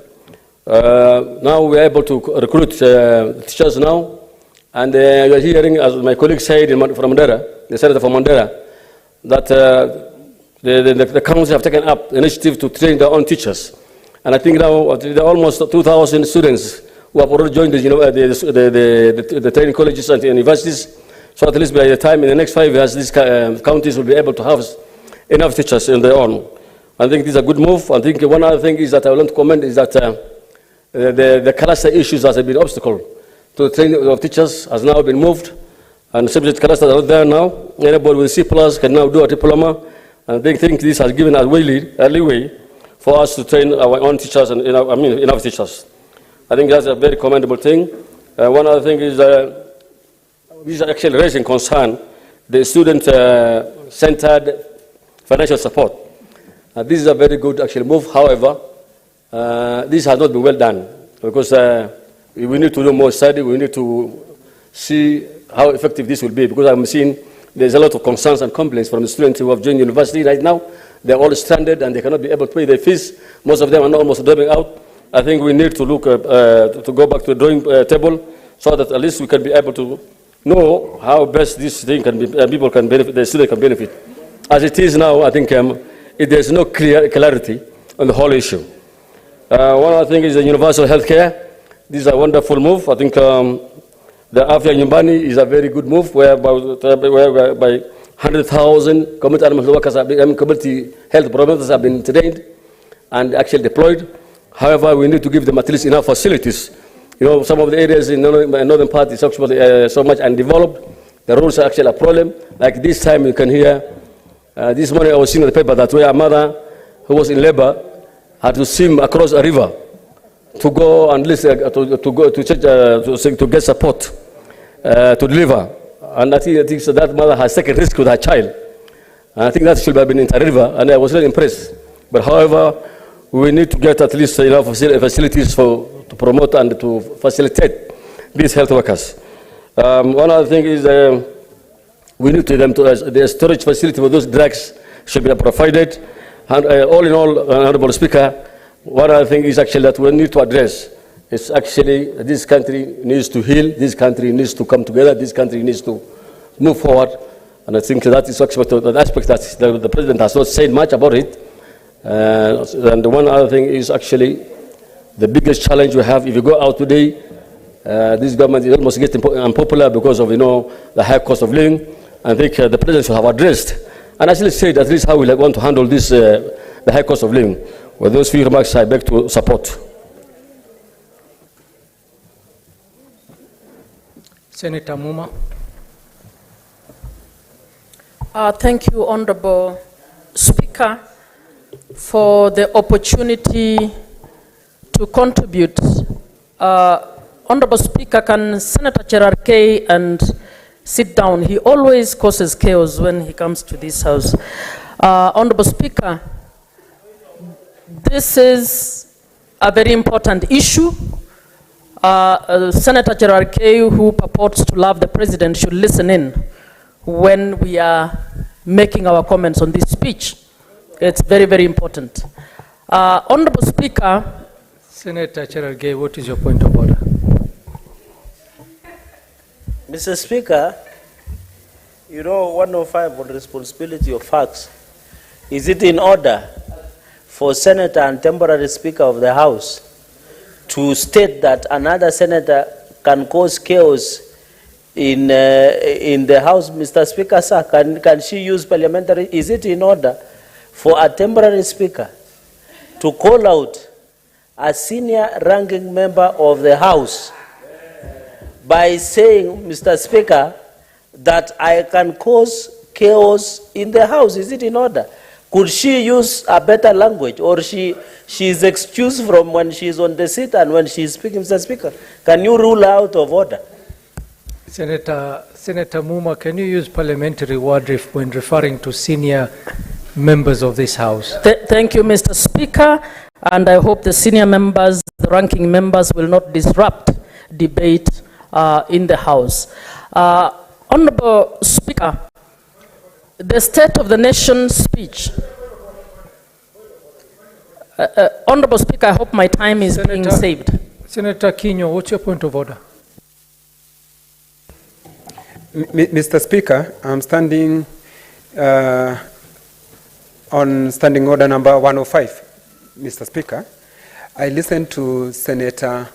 U: now we are able to recruit teachers now. And you are hearing, as my colleague said from Mandera, the senator from Mandera, that the council have taken up initiative to train their own teachers. And I think now there are almost 2,000 students who have already joined the training colleges and universities. So at least by the time in the next 5 years, these counties will be able to have enough teachers in their own. I think this is a good move. I think one other thing is that I want to comment is that the cluster issues that have been obstacle to the training of teachers has now been moved, and subject clusters are not there now. Anybody with C+ can now do a diploma, and I think this has given us a leeway for us to train our own teachers and enough teachers. I think that's a very commendable thing. One other thing is, which is actually raising concern, the student-centered financial support. This is a very good actual move. However, this has not been well done because we need to do more study. We need to see how effective this will be, because I'm seeing there's a lot of concerns and complaints from the students who have joined university right now. They're all stranded and they cannot be able to pay their fees. Most of them are almost dropping out. I think we need to look to go back to the drawing table so that at least we can be able to know how best this thing can be, people can benefit, the student can benefit. As it is now, I think there's no clarity on the whole issue. One other thing is the universal health care. This is a wonderful move. I think the Afya Nyumbani is a very good move, whereby 100,000 community animal workers have been, community health providers have been trained and actually deployed. However, we need to give them at least enough facilities. You know, some of the areas in the northern part is actually so much undeveloped. The roads are actually a problem. Like this time, you can hear, this morning I was seeing in the paper that where a mother who was in labor had to swim across a river to go and listen, to get support to deliver. And I think so that mother has taken risk with her child. And I think that should have been in the river, and I was really impressed. But however, we need to get at least enough facilities to promote and to facilitate these health workers. One other thing is we need to them to the storage facility for those drugs should be provided. And all in all, Honorable Speaker, one other thing is actually that we need to address is actually this country needs to heal, this country needs to come together, this country needs to move forward. And I think that is an aspect that the President has not said much about it. And one other thing is actually the biggest challenge we have. If you go out today, this government is almost getting unpopular because of, the high cost of living. I think the President should have addressed and actually said at least how we want to handle this, the high cost of living. With those few remarks, I beg to support.
E: Senator Muma.
V: Thank you, Honorable Speaker, for the opportunity to contribute. Honorable Speaker, can Senator Cherargei and sit down? He always causes chaos when he comes to this house. Honorable Speaker, this is a very important issue. Senator Cherargei, who purports to love the President, should listen in when we are making our comments on this speech. It's very, very important. Honorable Speaker.
E: Senator Cherargei, what is your point of order?
W: Mr. Speaker, 105 on responsibility of facts. Is it in order for Senator and temporary Speaker of the House to state that another senator can cause chaos in the House? Mr. Speaker, sir, can she use parliamentary? Is it in order for a temporary Speaker to call out a senior ranking member of the House by saying, Mr. Speaker, that I can cause chaos in the House? Is it in order? Could she use a better language, or she is excused from when she is on the seat and when she is speaking? Mr. Speaker, can you rule out of order?
E: Senator Muma, can you use parliamentary word when referring to senior members of this House?
V: Thank you, Mr. Speaker, and I hope the senior members, the ranking members, will not disrupt debate in the House. Honorable Speaker, the State of the Nation speech. Honorable Speaker, I hope my time is being saved.
E: Senator Kinyo, what's your point of order?
R: Mr. Speaker, I'm standing on standing order number 105. Mr. Speaker, I listened to Senator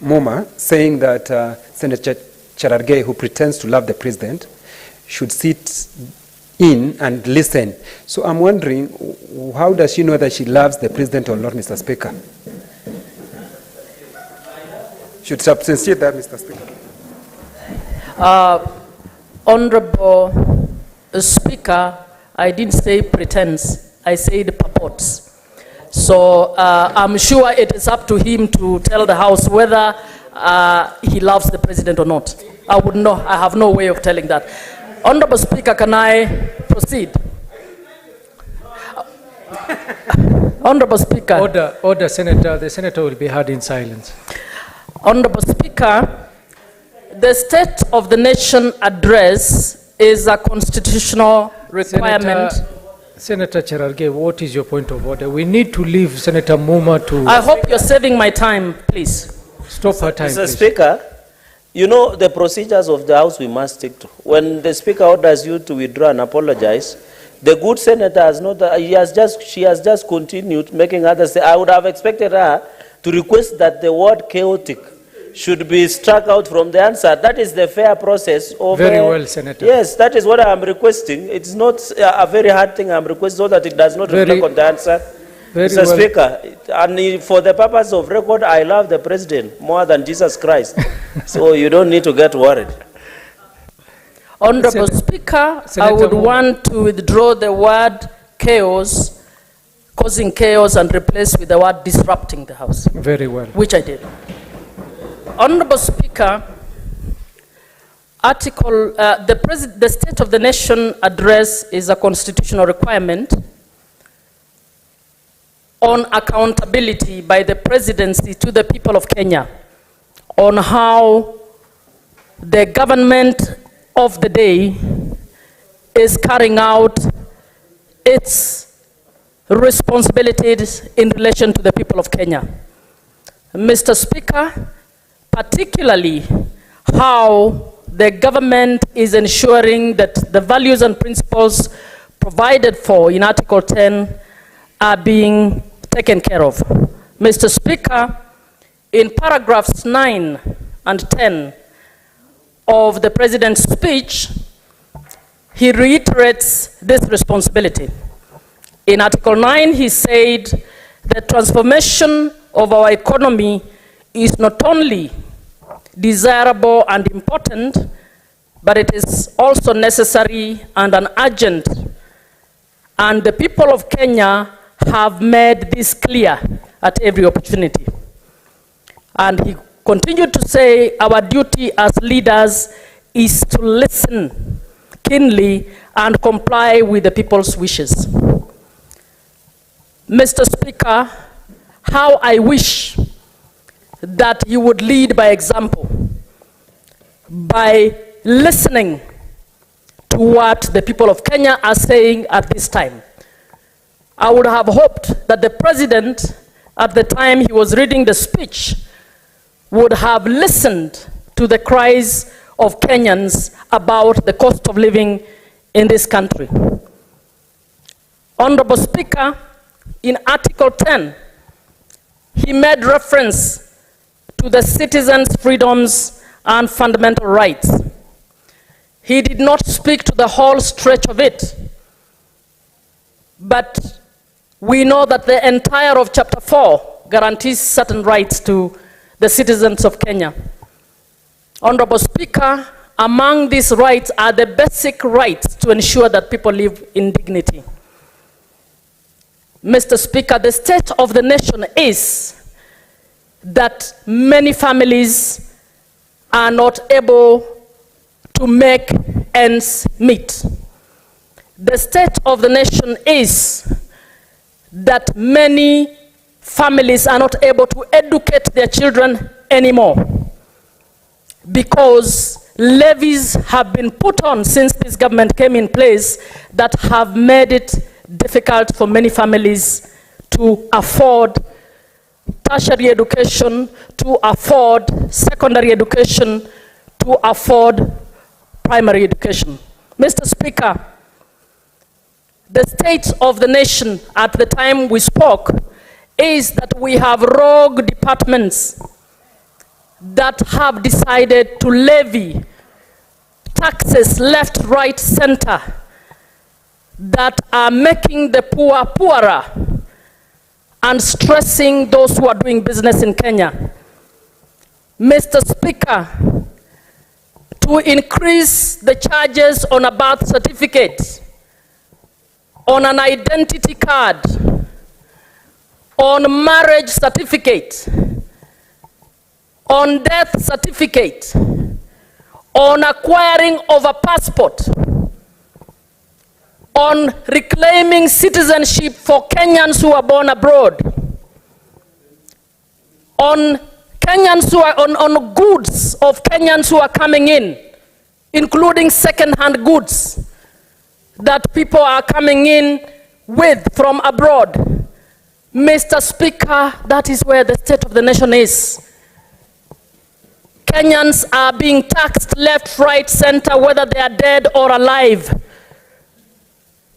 R: Muma saying that Senator Cherargei, who pretends to love the President, should sit in and listen. So I'm wondering, how does she know that she loves the President or not, Mr. Speaker? Should substantiate that, Mr. Speaker.
V: Honorable Speaker, I didn't say pretends, I said purports. So I'm sure it is up to him to tell the House whether he loves the president or not. I would know. I have no way of telling that. Honorable Speaker, can I proceed? Honorable Speaker.
E: Order, Senator. The Senator will be heard in silence.
V: Honorable Speaker, the State of the Nation address is a constitutional requirement.
E: Senator Cherargei, what is your point of order? We need to leave Senator Muma to...
V: I hope you're saving my time, please.
E: Stop her time,
W: Mr.
E: please.
W: Speaker, you know the procedures of the House we must stick to. When the Speaker orders you to withdraw and apologize, the good senator has not, she has just continued making others say, I would have expected her to request that the word chaotic should be struck out from the answer. That is the fair process of...
E: Very well, Senator.
W: Yes, that is what I am requesting. It's not a very hard thing I am requesting so that it does not reflect on the answer. Mr. Speaker, and for the purpose of record, I love the president more than Jesus Christ. So you don't need to get worried.
V: Honorable Speaker, I would want to withdraw the word chaos, causing chaos, and replace with the word disrupting the House.
E: Very well.
V: Which I did. Honorable Speaker, the State of the Nation address is a constitutional requirement on accountability by the presidency to the people of Kenya on how the government of the day is carrying out its responsibilities in relation to the people of Kenya. Mr. Speaker, particularly how the government is ensuring that the values and principles provided for in Article 10 are being taken care of. Mr. Speaker, in paragraphs 9 and 10 of the President's speech, he reiterates this responsibility. In Article 9, he said the transformation of our economy is not only desirable and important, but it is also necessary and an urgent. And the people of Kenya have made this clear at every opportunity. And he continued to say our duty as leaders is to listen keenly and comply with the people's wishes. Mr. Speaker, how I wish that you would lead by example, by listening to what the people of Kenya are saying at this time. I would have hoped that the President, at the time he was reading the speech, would have listened to the cries of Kenyans about the cost of living in this country. Honorable Speaker, in Article 10, he made reference to the citizens' freedoms and fundamental rights. He did not speak to the whole stretch of it, but we know that the entire of Chapter 4 guarantees certain rights to the citizens of Kenya. Honorable Speaker, among these rights are the basic rights to ensure that people live in dignity. Mr. Speaker, the state of the nation is that many families are not able to make ends meet. The state of the nation is that many families are not able to educate their children anymore because levies have been put on since this government came in place that have made it difficult for many families to afford tertiary education, to afford secondary education, to afford primary education. Mr. Speaker, the state of the nation at the time we spoke is that we have rogue departments that have decided to levy taxes left, right, center that are making the poor poorer and stressing those who are doing business in Kenya. Mr. Speaker, to increase the charges on a birth certificate, on an identity card, on marriage certificate, on death certificate, on acquiring of a passport, on reclaiming citizenship for Kenyans who are born abroad, on Kenyans who are on goods of Kenyans who are coming in, including second-hand goods that people are coming in with from abroad. Mr. Speaker, that is where the state of the nation is. Kenyans are being taxed left, right, center, whether they are dead or alive,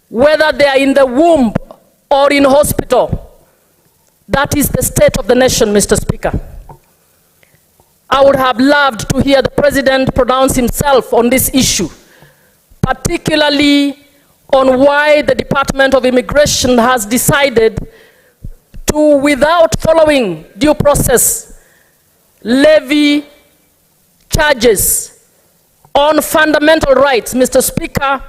V: whether they are in the womb or in hospital. That is the state of the nation, Mr. Speaker. I would have loved to hear the President pronounce himself on this issue, particularly on why the Department of Immigration has decided to, without following due process, levy charges on fundamental rights. Mr. Speaker,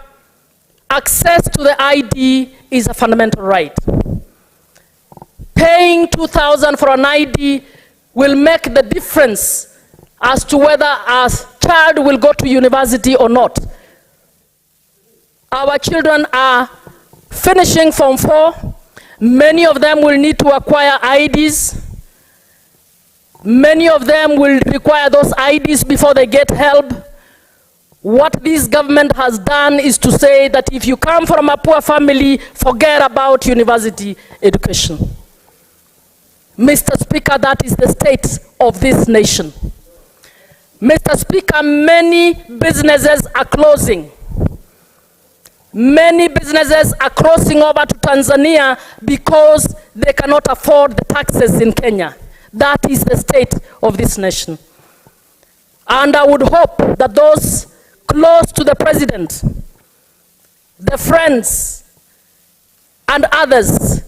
V: access to the ID is a fundamental right. Paying 2,000 for an ID will make the difference as to whether a child will go to university or not. Our children are finishing Form 4. Many of them will need to acquire IDs. Many of them will require those IDs before they get help. What this government has done is to say that if you come from a poor family, forget about university education. Mr. Speaker, that is the state of this nation. Mr. Speaker, many businesses are closing. Many businesses are crossing over to Tanzania because they cannot afford the taxes in Kenya. That is the state of this nation. And I would hope that those close to the President, the friends, and others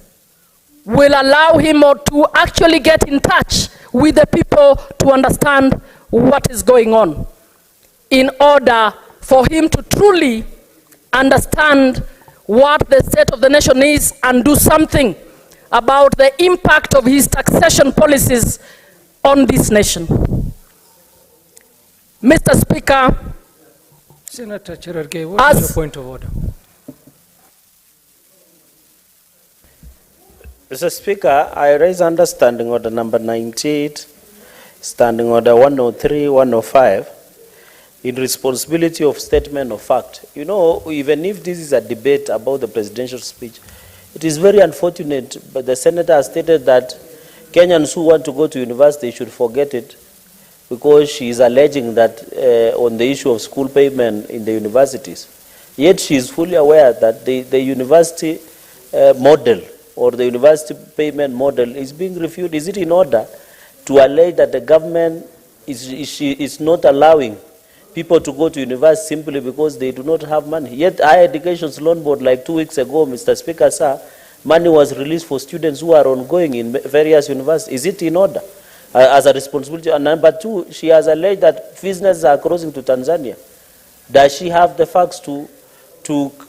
V: will allow him to actually get in touch with the people to understand what is going on, in order for him to truly understand what the state of the nation is and do something about the impact of his taxation policies on this nation. Mr. Speaker,
E: Senator Cherargei, what is your point of order?
W: Mr. Speaker, I raise understanding order number 98, standing order 103, 105, in responsibility of statement of fact. You know, even if this is a debate about the presidential speech, it is very unfortunate, but the senator has stated that Kenyans who want to go to university should forget it, because she is alleging that on the issue of school payment in the universities. Yet she is fully aware that the university model or the university payment model is being reviewed. Is it in order to allege that the government is not allowing people to go to university simply because they do not have money? Yet Higher Education's Loan Board, like 2 weeks ago, Mr. Speaker, sir, money was released for students who are ongoing in various universities. Is it in order as a responsibility? And number two, she has alleged that businesses are crossing to Tanzania. Does she have the facts to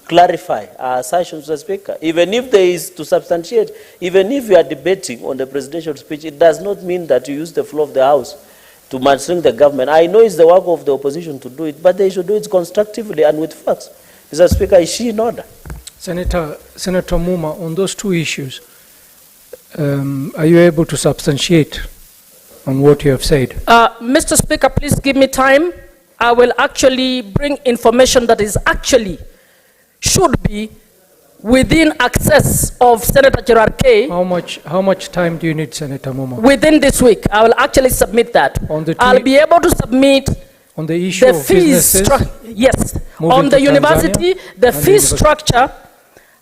W: clarify our assertion, Mr. Speaker? Even if there is to substantiate, even if you are debating on the presidential speech, it does not mean that you use the floor of the House to mastering the government. I know it's the work of the opposition to do it, but they should do it constructively and with facts. Mr. Speaker, is she in order?
E: Senator Muma, on those two issues, are you able to substantiate on what you have said?
V: Mr. Speaker, please give me time. I will actually bring information that is actually should be within access of Senator Cherargei.
E: How much time do you need, Senator Muma?
V: Within this week, I will actually submit that. I'll be able to submit
E: on the issue
V: the
E: of
V: fees. Yes, on the university, the fee structure.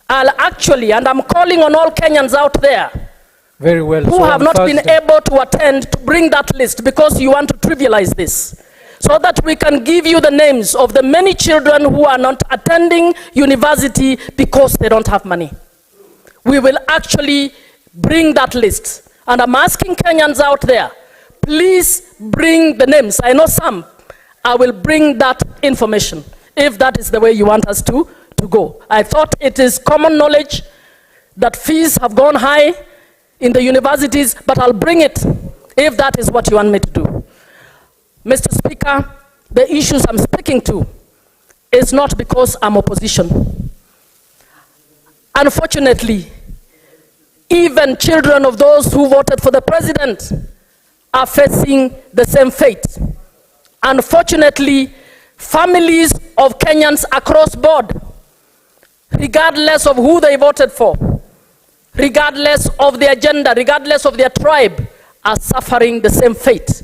V: I'll actually, and I'm calling on all Kenyans out there
E: very well,
V: who have not been able to attend, to bring that list, because you want to trivialize this, so that we can give you the names of the many children who are not attending university because they don't have money. We will actually bring that list. And I'm asking Kenyans out there, please bring the names. I know some. I will bring that information, if that is the way you want us to go. I thought it is common knowledge that fees have gone high in the universities, but I'll bring it if that is what you want me to do. Mr. Speaker, the issues I'm speaking to is not because I'm opposition. Unfortunately, even children of those who voted for the president are facing the same fate. Unfortunately, families of Kenyans across board, regardless of who they voted for, regardless of their gender, regardless of their tribe, are suffering the same fate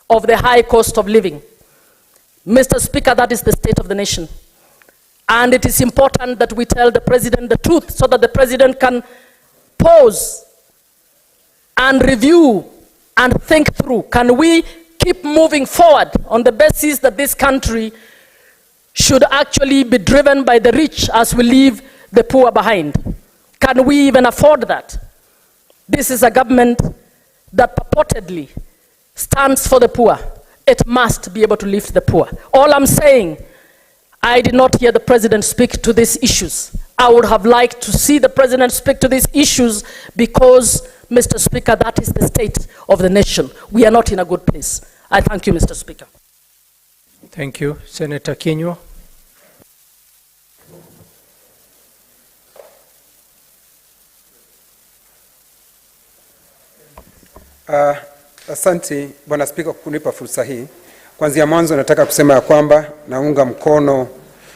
V: of the high cost of living. Mr. Speaker, that is the state of the nation. And it is important that we tell the president the truth so that the president can pause and review and think through. Can we keep moving forward on the basis that this country should actually be driven by the rich as we leave the poor behind? Can we even afford that? This is a government that purportedly stands for the poor. It must be able to lift the poor. All I'm saying, I did not hear the president speak to these issues. I would have liked to see the president speak to these issues because, Mr. Speaker, that is the state of the nation. We are not in a good place. I thank you, Mr. Speaker.
E: Thank you. Senator Kinyua.
R: Asante Bwana Spika kwa kunipa fursa hii. Kwanza mwanzo nataka kusema ya kwamba naunga mkono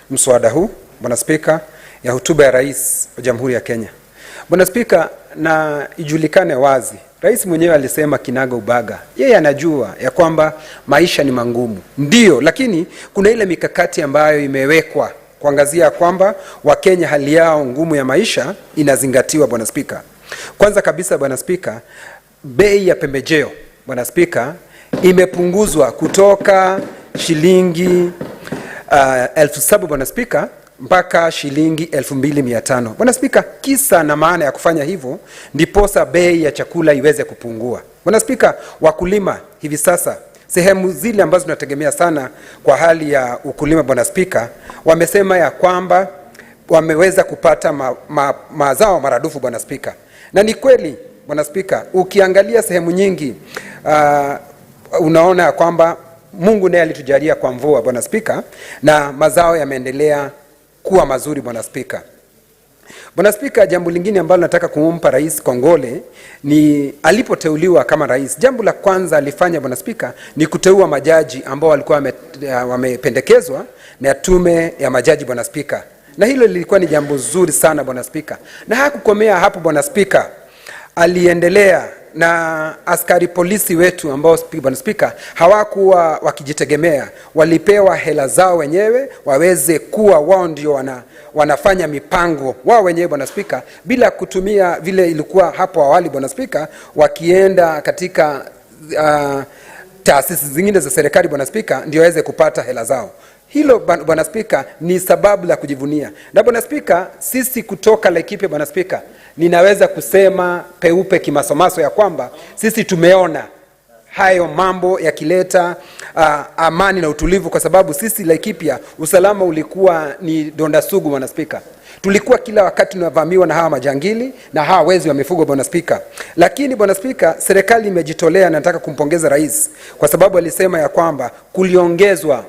R: mswada huu Bwana Spika ya hotuba ya Rais wa Jamhuri ya Kenya. Bwana Spika, na ijulikane wazi, Rais mwenyewe alisema kinaga ubaga. Yeye anajua ya kwamba maisha ni mangumu. Ndio, lakini kuna ile mikakati ambayo imewekwa kuangazia kwamba Wakenya hali yao ngumu ya maisha inazingatiwa Bwana Spika. Kwanza kabisa Bwana Spika, bei ya pembejeo Bwana Spika imepunguzwa kutoka shilingi 7,000 Bwana Spika mpaka shilingi 2,500. Bwana Spika, kisa na maana ya kufanya hivyo ndiposa bei ya chakula iweze kupungua. Bwana Spika, wakulima hivi sasa sehemu zile ambazo tunategemea sana kwa hali ya ukulima Bwana Spika, wamesema ya kwamba wameweza kupata mazao maradufu Bwana Spika. Na ni kweli Bwana Spika, ukiangalia sehemu nyingi unaona ya kwamba Mungu naye alitujalia kwa mvua Bwana Spika, na mazao yameendelea kuwa mazuri Bwana Spika. Bwana Spika, jambo lingine ambalo nataka kumpa Rais kongole ni alipoteuliwa kama rais. Jambo la kwanza alifanya Bwana Spika ni kuteua majaji ambao walikuwa wamependekezwa na tume ya majaji Bwana Spika. Na hilo lilikuwa ni jambo zuri sana Bwana Spika. Na hakukomea hapo Bwana Spika. Aliendelea na askari polisi wetu ambao Bwana Spika hawakuwa wakijitegemea, walipewa hela zao wenyewe waweze kuwa wao ndio wanafanya mipango wao wenyewe Bwana Spika, bila kutumia vile ilikuwa hapo awali Bwana Spika, wakienda katika taasisi zingine za serikali Bwana Spika ndio waweze kupata hela zao. Hilo Bwana Spika ni sababu la kujivunia. Na Bwana Spika, sisi kutoka Laikipia Bwana Spika, ninaweza kusema peupe kimasomaso ya kwamba sisi tumeona hayo mambo yakileta amani na utulivu, kwa sababu sisi Laikipia usalama ulikuwa ni donda sugu Bwana Spika. Tulikuwa kila wakati tunavamiwa na hawa majangili na hawa wezi wa mifugo Bwana Spika. Lakini Bwana Spika, serikali imejitolea, na nataka kumpongeza rais kwa sababu alisema ya kwamba kuliongezwa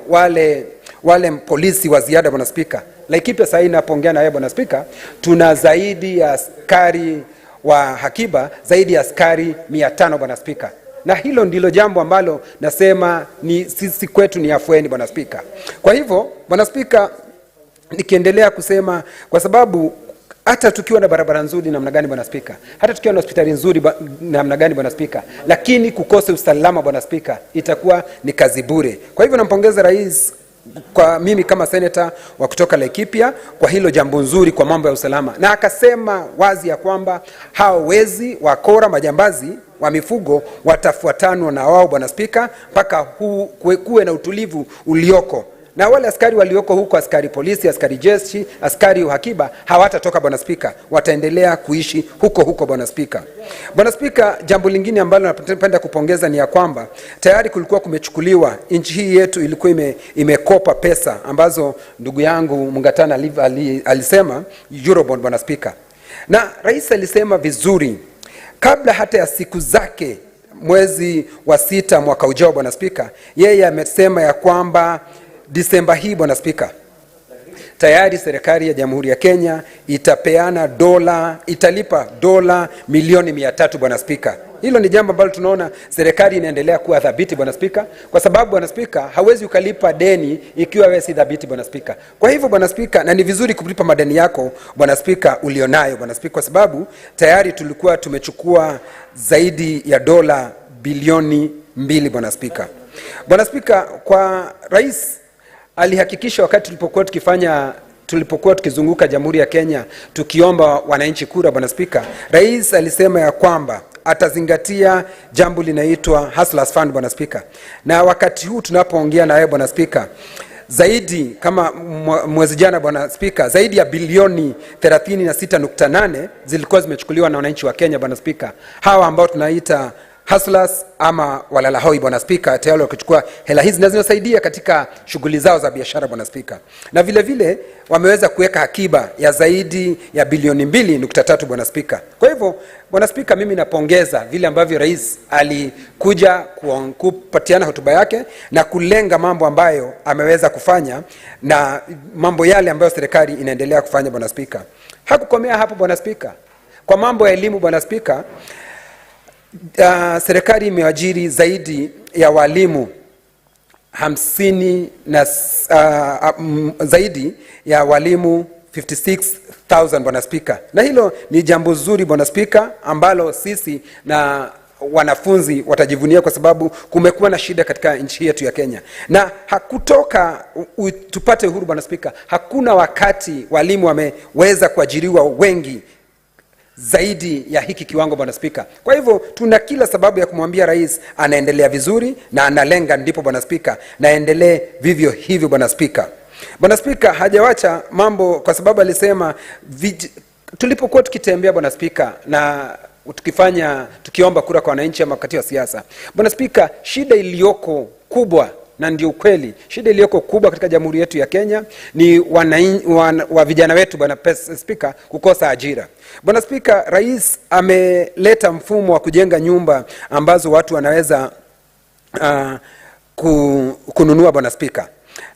R: wale polisi wa ziada Bwana Spika. Laikipia sasa inapoongea na wewe Bwana Spika, tuna zaidi ya askari wa hakiba zaidi ya askari 500 Bwana Spika. Na hilo ndilo jambo ambalo nasema ni sisi kwetu ni afueni Bwana Spika. Kwa hivyo Bwana Spika, nikiendelea kusema, kwa sababu hata tukiwa na barabara nzuri namna gani Bwana Spika, hata tukiwa na hospitali nzuri namna gani Bwana Spika, lakini kukose usalama Bwana Spika itakuwa ni kazi bure. Kwa hivyo nampongeza rais kwa mimi kama senator wa kutoka Laikipia kwa hilo jambo nzuri kwa mambo ya usalama, na akasema wazi ya kwamba hao wezi wakora majambazi wa mifugo watafuatanwa na wao Bwana Spika mpaka kuwe na utulivu ulioko, na wale askari walioko huko, askari polisi, askari jeshi, askari uhakiba, hawatatoka Bwana Spika, wataendelea kuishi huko Bwana Spika. Bwana Spika, jambo lingine ambalo napenda kupongeza ni ya kwamba tayari kulikuwa kumechukuliwa, nchi hii yetu ilikuwa imekopa pesa ambazo ndugu yangu Mungatana alisema Eurobond Bwana Spika. Na rais alisema vizuri kabla hata ya siku zake mwezi wa 6 mwaka ujao Bwana Spika, yeye amesema ya kwamba Disemba hii Bwana Spika, tayari serikali ya Jamhuri ya Kenya italipa dola milioni 300 Bwana Spika. Hilo ni jambo ambalo tunaona serikali inaendelea kuwa dhabiti Bwana Spika, kwa sababu Bwana Spika, hawezi ukalipa deni ikiwa wewe si dhabiti Bwana Spika. Kwa hivyo Bwana Spika, na ni vizuri kulipa madeni yako Bwana Spika ulionayo Bwana Spika, kwa sababu tayari tulikuwa tumechukua zaidi ya dola bilioni 2 Bwana Spika. Bwana Spika, kwa rais alihakikisha wakati tulipokuwa tukizunguka Jamhuri ya Kenya tukiomba wananchi kura Bwana Spika, rais alisema ya kwamba atazingatia jambo linaitwa Hustlers Fund Bwana Spika. Na wakati huu tunapoongea na wewe Bwana Spika, zaidi kama mwezi jana Bwana Spika, zaidi ya bilioni 36.8 zilikuwa zimechukuliwa na wananchi wa Kenya Bwana Spika, hawa ambao tunaita hustlers ama walalahoi Bwana Spika, tayari wakichukua hela hizi na zinasaidia katika shughuli zao za biashara Bwana Spika. Na vile vile wameweza kuweka akiba ya zaidi ya bilioni 2.3 Bwana Spika. Kwa hivyo Bwana Spika, mimi napongeza vile ambavyo rais alikuja kupatiana hotuba yake na kulenga mambo ambayo ameweza kufanya na mambo yale ambayo serikali inaendelea kufanya Bwana Spika. Hakukomea hapo Bwana Spika. Kwa mambo ya elimu Bwana Spika, serikali imeajiri zaidi ya walimu 50 na zaidi ya walimu 56,000 Bwana Spika. Na hilo ni jambo zuri Bwana Spika, ambalo sisi na wanafunzi watajivunia, kwa sababu kumekuwa na shida katika nchi yetu ya Kenya. Na hakutoka tupate uhuru Bwana Spika, hakuna wakati walimu wameweza kuajiriwa wengi zaidi ya hiki kiwango Bwana Spika. Kwa hivyo tuna kila sababu ya kumwambia rais anaendelea vizuri na analenga ndipo Bwana Spika, naendelee vivyo hivyo Bwana Spika. Bwana Spika hajawacha mambo, kwa sababu alisema tulipokuwa tukitembea Bwana Spika na tukiomba kura kwa wananchi ama wakati wa siasa Bwana Spika, shida iliyoko kubwa, na ndio ukweli, shida iliyoko kubwa katika Jamhuri yetu ya Kenya ni wa vijana wetu Bwana Spika kukosa ajira. Bwana Spika, rais ameleta mfumo wa kujenga nyumba ambazo watu wanaweza kununua Bwana Spika.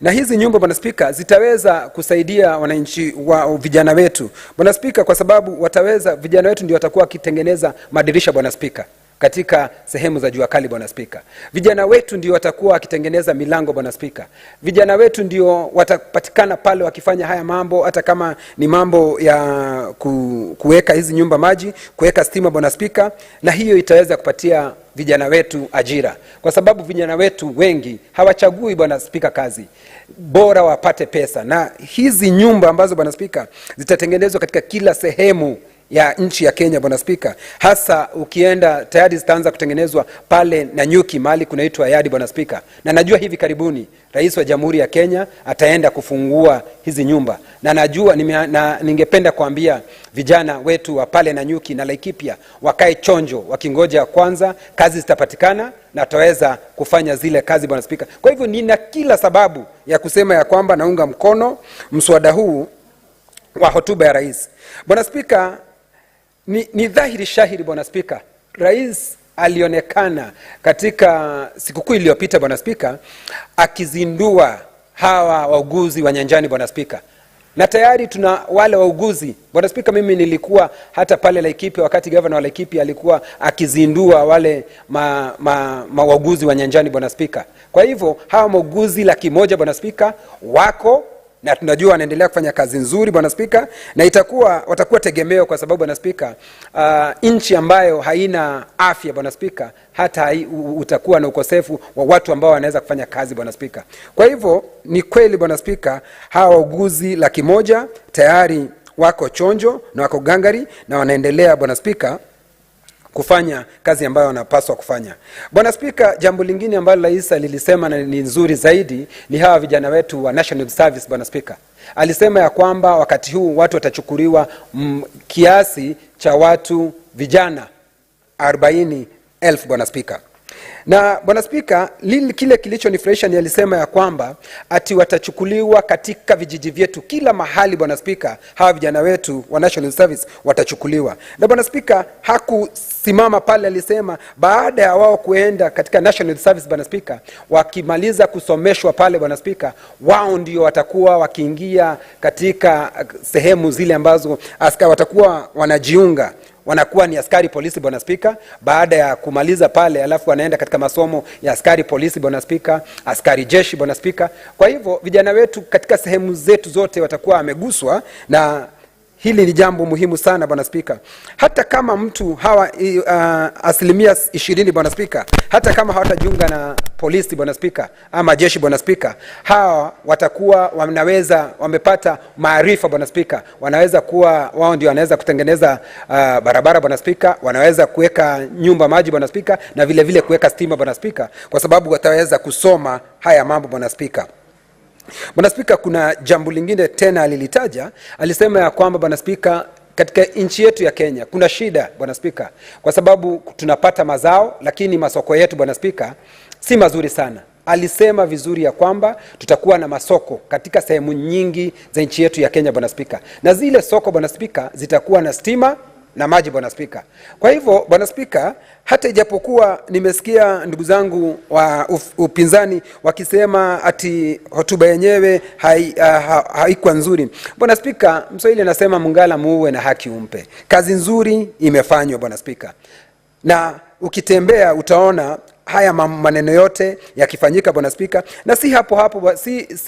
R: Na hizi nyumba Bwana Spika zitaweza kusaidia wananchi wa vijana wetu Bwana Spika, kwa sababu vijana wetu ndio watakuwa wakitengeneza madirisha Bwana Spika katika sehemu za jua kali Bwana Spika. Vijana wetu ndio watakuwa wakitengeneza milango Bwana Spika. Vijana wetu ndio watapatikana pale wakifanya haya mambo, hata kama ni mambo ya kuweka hizi nyumba maji, kuweka stima Bwana Spika, na hiyo itaweza kupatia vijana wetu ajira, kwa sababu vijana wetu wengi hawachagui Bwana Spika kazi, bora wapate pesa. Na hizi nyumba ambazo Bwana Spika zitatengenezwa katika kila sehemu ya nchi ya Kenya Bwana Spika, hasa ukienda tayari zitaanza kutengenezwa pale Nanyuki mahali kunaitwa Yadi Bwana Spika, na najua hivi karibuni rais wa Jamhuri ya Kenya ataenda kufungua hizi nyumba, na najua ningependa kuambia vijana wetu wa pale Nanyuki na Laikipia wakae chonjo wakingoja kwanza kazi zitapatikana na tutaweza kufanya zile kazi Bwana Spika. Kwa hivyo nina kila sababu ya kusema ya kwamba naunga mkono mswada huu wa hotuba ya rais Bwana Spika. Ni dhahiri shahiri Bwana Spika, rais alionekana katika sikukuu iliyopita Bwana Spika akizindua hawa wauguzi wa nyanjani Bwana Spika, na tayari tuna wale wauguzi Bwana Spika. Mimi nilikuwa hata pale Laikipia wakati governor wa Laikipia alikuwa akizindua wale wauguzi wa nyanjani Bwana Spika. Kwa hivyo hawa wauguzi 100,000 Bwana Spika wako, na tunajua wanaendelea kufanya kazi nzuri Bwana Spika, na watakuwa tegemeo, kwa sababu Bwana Spika, nchi ambayo haina afya Bwana Spika, hata utakuwa na ukosefu wa watu ambao wanaweza kufanya kazi Bwana Spika. Kwa hivyo ni kweli Bwana Spika, hawa wauguzi 100,000 tayari wako chonjo na wako gangari na wanaendelea Bwana Spika kufanya kazi ambayo wanapaswa kufanya Bwana Spika. Jambo lingine ambalo rais alilisema na ni nzuri zaidi ni hawa vijana wetu wa National Service Bwana Spika. Alisema ya kwamba wakati huu watu watachukuliwa kiasi cha watu vijana 40,000 Bwana Spika. Na Bwana Spika, kile kilichonifurahisha ni alisema ya kwamba ati watachukuliwa katika vijiji vyetu kila mahali. Bwana Spika, hawa vijana wetu wa National Service watachukuliwa. Na Bwana Spika, hakusimama pale, alisema baada ya wao kuenda katika National Service, Bwana Spika, wakimaliza kusomeshwa pale, Bwana Spika, wao ndio watakuwa wakiingia katika sehemu zile ambazo askari watakuwa wanajiunga, wanakuwa ni askari polisi, Bwana Spika, baada ya kumaliza pale, alafu wanaenda katika masomo ya askari polisi, Bwana Spika, askari jeshi, Bwana Spika. Kwa hivyo vijana wetu katika sehemu zetu zote watakuwa wameguswa, na hili ni jambo muhimu sana, Bwana Spika. Hata kama mtu hawa asilimia 20, Bwana Spika, hata kama hawatajiunga na polisi, Bwana Spika, ama jeshi, Bwana Spika, hawa watakuwa wanaweza wamepata maarifa, Bwana Spika, wanaweza kuwa wao ndio wanaweza kutengeneza barabara, Bwana Spika, wanaweza kuweka nyumba maji, Bwana Spika, na vile vile kuweka stima, Bwana Spika, kwa sababu wataweza kusoma haya mambo, Bwana Spika. Bwana Spika, kuna jambo lingine tena alilitaja, alisema ya kwamba, Bwana Spika, katika nchi yetu ya Kenya kuna shida, Bwana Spika, kwa sababu tunapata mazao lakini masoko yetu, Bwana Spika, si mazuri sana. Alisema vizuri ya kwamba tutakuwa na masoko katika sehemu nyingi za nchi yetu ya Kenya, Bwana Spika, na zile soko, Bwana Spika, zitakuwa na stima na maji, Bwana Spika. Kwa hivyo, Bwana Spika, hata ijapokuwa nimesikia ndugu zangu wa upinzani wakisema ati hotuba yenyewe haikuwa nzuri, Bwana Spika, Mswahili anasema mungala muue na haki umpe. Kazi nzuri imefanywa, Bwana Spika, na ukitembea utaona haya maneno yote yakifanyika, Bwana Spika, na si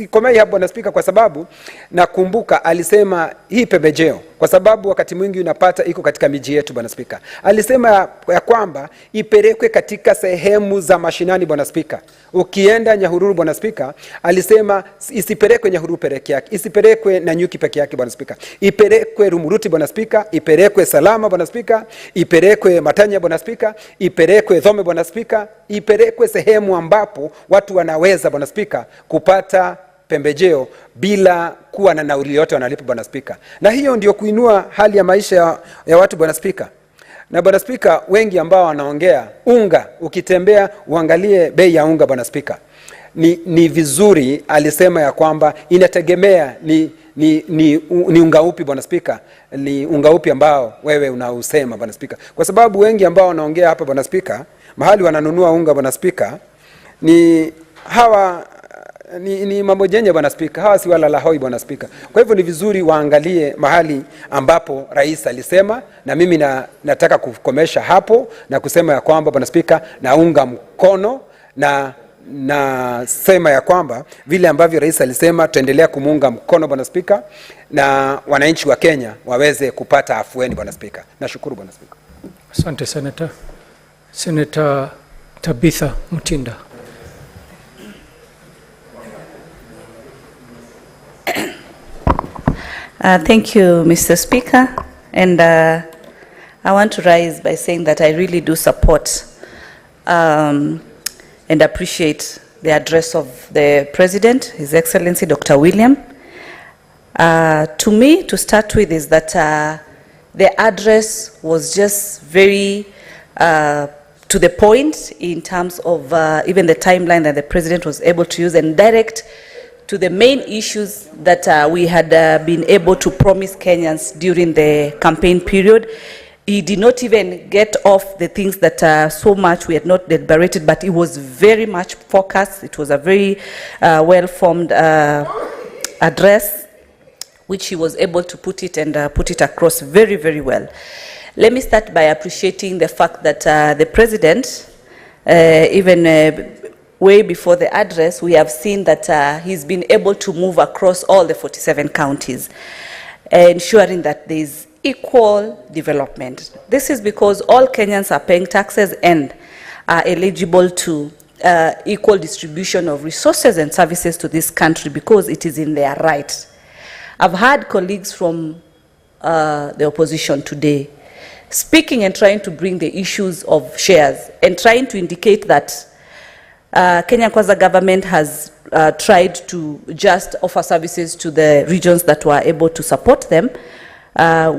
R: komei hapo, Bwana Spika, kwa sababu nakumbuka alisema hii pembejeo, kwa sababu wakati mwingi unapata iko katika miji yetu, Bwana Spika, alisema ya kwamba ipelekwe katika sehemu za mashinani, Bwana Spika. Ukienda Nyahururu, Bwana Spika, alisema isipelekwe Nyahururu peke yake, isipelekwe Nanyuki peke yake, Bwana Spika, ipelekwe Rumuruti, Bwana Spika, ipelekwe Salama, Bwana Spika, ipelekwe Matanya, Bwana Spika, ipelekwe Thome, Bwana Spika, ipelekwe sehemu ambapo watu wanaweza, Bwana Spika, kupata pembejeo bila kuwa na nauli yote wanalipa, Bwana Spika. Na hiyo ndio kuinua hali ya maisha ya watu, Bwana Spika. Na Bwana Spika, wengi ambao wanaongea unga, ukitembea uangalie bei ya unga, Bwana Spika, ni vizuri. Alisema ya kwamba inategemea ni unga upi, Bwana Spika, ni unga upi ambao wewe unausema, Bwana Spika, kwa sababu wengi ambao wanaongea hapa, Bwana Spika, mahali wananunua unga, Bwana Spika, ni hawa ni mambo jenye, Bwana Spika, hawa si wala lahoi, Bwana Spika. Kwa hivyo ni vizuri waangalie mahali ambapo rais alisema, na mimi nataka kukomesha hapo na kusema ya kwamba, Bwana Spika, naunga mkono na sema ya kwamba vile ambavyo rais alisema tuendelea kumuunga mkono, Bwana Spika, na wananchi wa Kenya waweze kupata afueni, Bwana Spika. Nashukuru, Bwana Spika.
E: Asante Senator. Senator Tabitha Mutinda.
I: Thank you, Mr. Speaker, and I want to rise by saying that I really do support and appreciate the address of the President, His Excellency Dr. William. To me, to start with, is that the address was just very to the point in terms of even the timeline that the President was able to use, and direct to the main issues that we had been able to promise Kenyans during the campaign period. He did not even get off the things that so much we had not deliberated, but it was very much focused. It was a very well-formed address, which he was able to put it and put it across very, very well. Let me start by appreciating the fact that the President, even way before the address, we have seen that he's been able to move across all the 47 counties, ensuring that there is equal development. This is because all Kenyans are paying taxes and are eligible to equal distribution of resources and services to this country, because it is in their right. I've had colleagues from the opposition today speaking and trying to bring the issues of shares and trying to indicate that Kenya Kwanza government has tried to just offer services to the regions that were able to support them,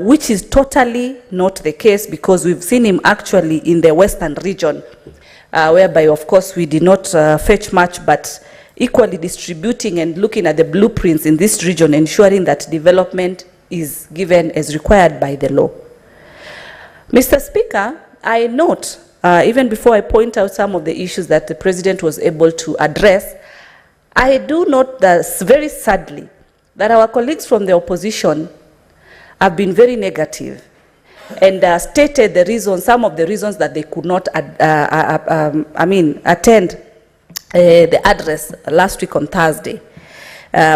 I: which is totally not the case, because we've seen him actually in the western region whereby, of course, we did not fetch much, but equally distributing and looking at the blueprints in this region, ensuring that development is given as required by the law. Mr. Speaker, I note, even before I point out some of the issues that the President was able to address, I do note that very sadly that our colleagues from the opposition have been very negative and stated the reasons, some of the reasons that they could not attend the address last week on Thursday,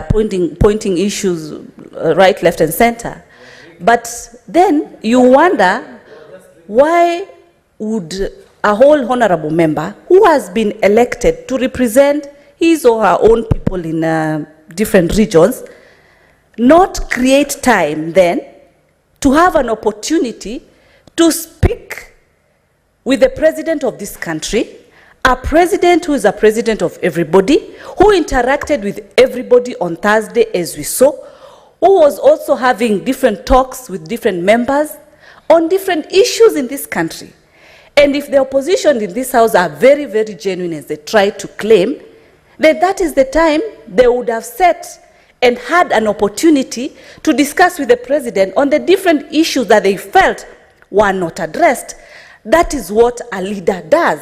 I: pointing issues right, left, and center. But then you wonder, why would a whole honorable member who has been elected to represent his or her own people in different regions not create time then to have an opportunity to speak with the president of this country, a president who is a president of everybody, who interacted with everybody on Thursday, as we saw, who was also having different talks with different members on different issues in this country. And if the opposition in this house are very, very genuine as they try to claim, then that is the time they would have sat and had an opportunity to discuss with the president on the different issues that they felt were not addressed. That is what a leader does.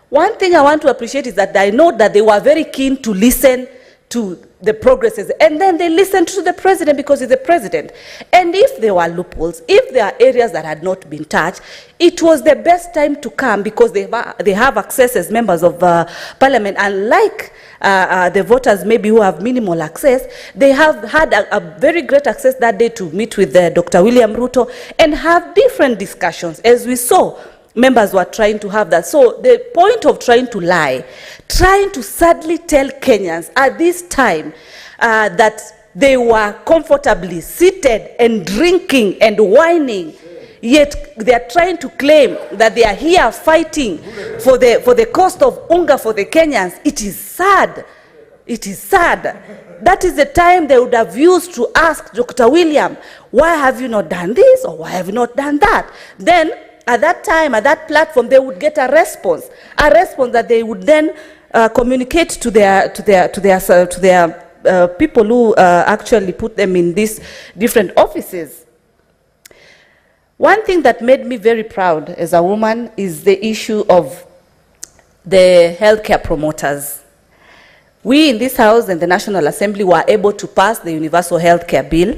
I: One thing I want to appreciate is that I know that they were very keen to listen to the progresses, and then they listened to the president because he's the president. And if there were loopholes, if there are areas that had not been touched, it was the best time to come because they have access as members of parliament. Unlike the voters maybe who have minimal access, they have had a very great access that day to meet with Dr. William Ruto and have different discussions, as we saw. Members were trying to have that. So the point of trying to lie, trying to sadly tell Kenyans at this time that they were comfortably seated and drinking and whining, yet they are trying to claim that they are here fighting for the cost of unga for the Kenyans. It is sad. It is sad. That is the time they would have used to ask Dr. William, why have you not done this or why have you not done that? Then at that time, at that platform, they would get a response that they would then communicate to their people who actually put them in these different offices. One thing that made me very proud as a woman is the issue of the healthcare promoters. We in this House and the National Assembly were able to pass the Universal Healthcare Bill,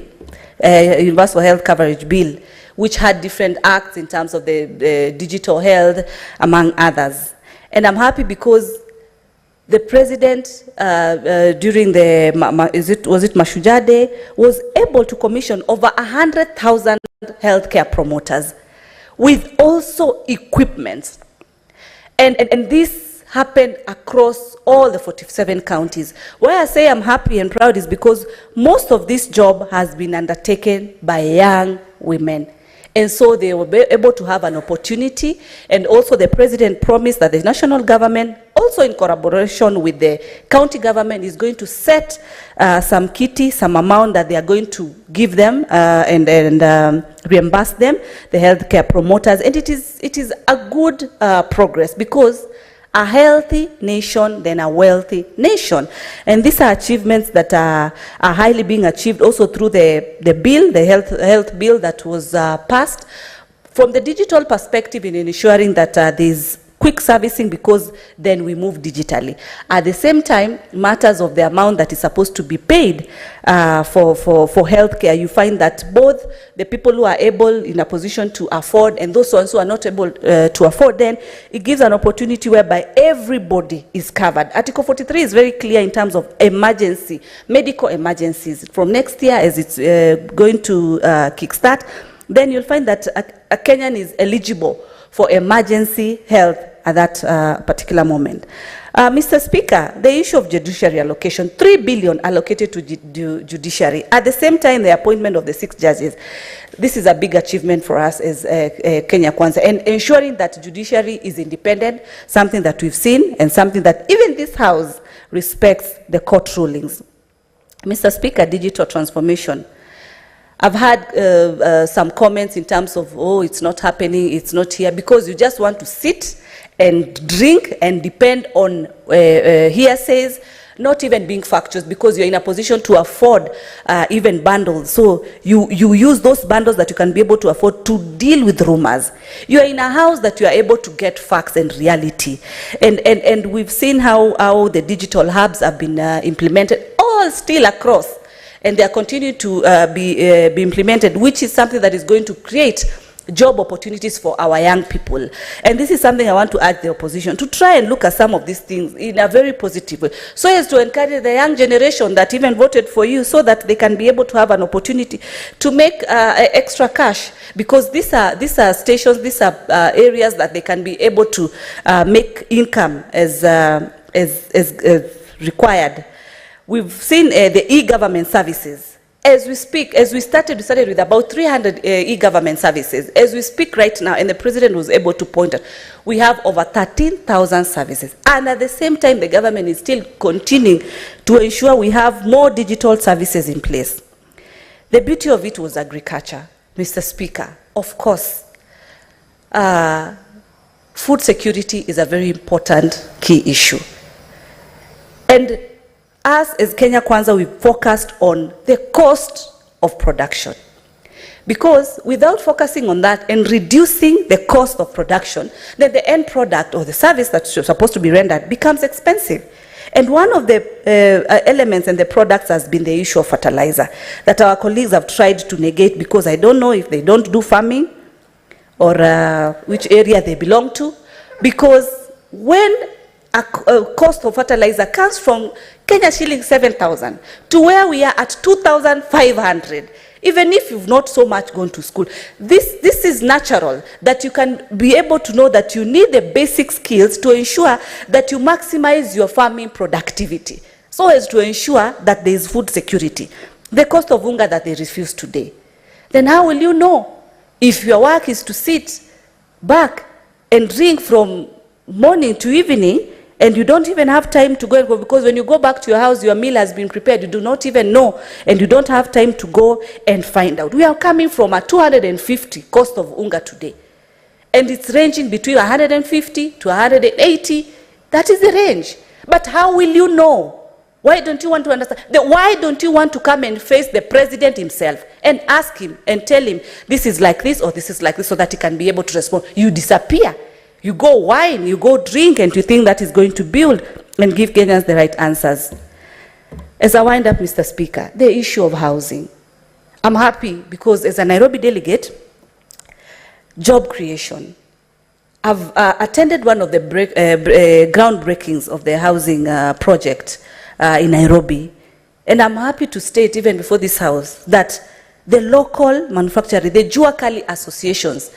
I: Universal Health Coverage Bill, which had different acts in terms of the digital health, among others. And I'm happy because the president, during the, was it Mashujaa Day, was able to commission over 100,000 healthcare promoters with also equipment. And this happened across all the 47 counties. Why I say I'm happy and proud is because most of this job has been undertaken by young women. And so they were able to have an opportunity, and also the president promised that the national government, also in collaboration with the county government, is going to set some kitty, some amount that they are going to give them and reimburse them, the healthcare promoters. And it is a good progress, because a healthy nation, then a wealthy nation. And these are achievements that are highly being achieved also through the bill, the health bill that was passed. From the digital perspective, in ensuring that there's quick servicing, because then we move digitally. At the same time, matters of the amount that is supposed to be paid for healthcare, you find that both the people who are able, in a position to afford, and those ones who are not able to afford, then it gives an opportunity whereby everybody is covered. Article 43 is very clear in terms of emergency, medical emergencies. From next year, as it's going to kickstart, then you'll find that a Kenyan is eligible for emergency health at that particular moment. Mr. Speaker, the issue of judiciary allocation, 3 billion allocated to judiciary. At the same time, the appointment of the 6 judges. This is a big achievement for us as Kenya Kwanza, and ensuring that judiciary is independent, something that we've seen, and something that even this House respects the court rulings. Mr. Speaker, digital transformation. I've had some comments in terms of, oh, it's not happening, it's not here, because you just want to sit and drink and depend on hearsays, not even being factuous, because you're in a position to afford even bundles. So you use those bundles that you can be able to afford to deal with rumors. You're in a house that you are able to get facts and reality. And we've seen how the digital hubs have been implemented, all still across. And they are continuing to be implemented, which is something that is going to create job opportunities for our young people. And this is something I want to urge the opposition to try and look at some of these things in a very positive way, so as to encourage the young generation that even voted for you, so that they can be able to have an opportunity to make extra cash, because these are stations, these are areas that they can be able to make income as required. We've seen the e-government services. As we speak, we started with about 300 e-government services. As we speak right now, and the president was able to point out, we have over 13,000 services. And at the same time, the government is still continuing to ensure we have more digital services in place. The beauty of it was agriculture, Mr. Speaker. Of course, food security is a very important key issue. And us as Kenya Kwanza, we focused on the cost of production. Because without focusing on that and reducing the cost of production, then the end product or the service that's supposed to be rendered becomes expensive. And one of the elements and the products has been the issue of fertilizer that our colleagues have tried to negate, because I don't know if they don't do farming or which area they belong to. Because when a cost of fertilizer comes from Kenya shilling 7,000 to where we are at 2,500, even if you've not so much gone to school, this is natural that you can be able to know that you need the basic skills to ensure that you maximize your farming productivity, so as to ensure that there is food security. The cost of unga that they refuse today, then how will you know if your work is to sit back and drink from morning to evening, and you don't even have time to go and go, because when you go back to your house, your meal has been prepared, you do not even know, and you don't have time to go and find out. We are coming from a 250 cost of unga today, and it's ranging between 150 to 180. That is the range. But how will you know? Why don't you want to understand? Why don't you want to come and face the president himself and ask him and tell him this is like this or this is like this, so that he can be able to respond? You disappear. You go whine, you go drink, and you think that is going to build and give Kenyans the right answers. As I wind up, Mr. Speaker, the issue of housing. I'm happy because as a Nairobi delegate, job creation. I've attended one of the groundbreakings of the housing project in Nairobi, and I'm happy to state, even before this house, that the local manufacturers, the Jua Kali associations,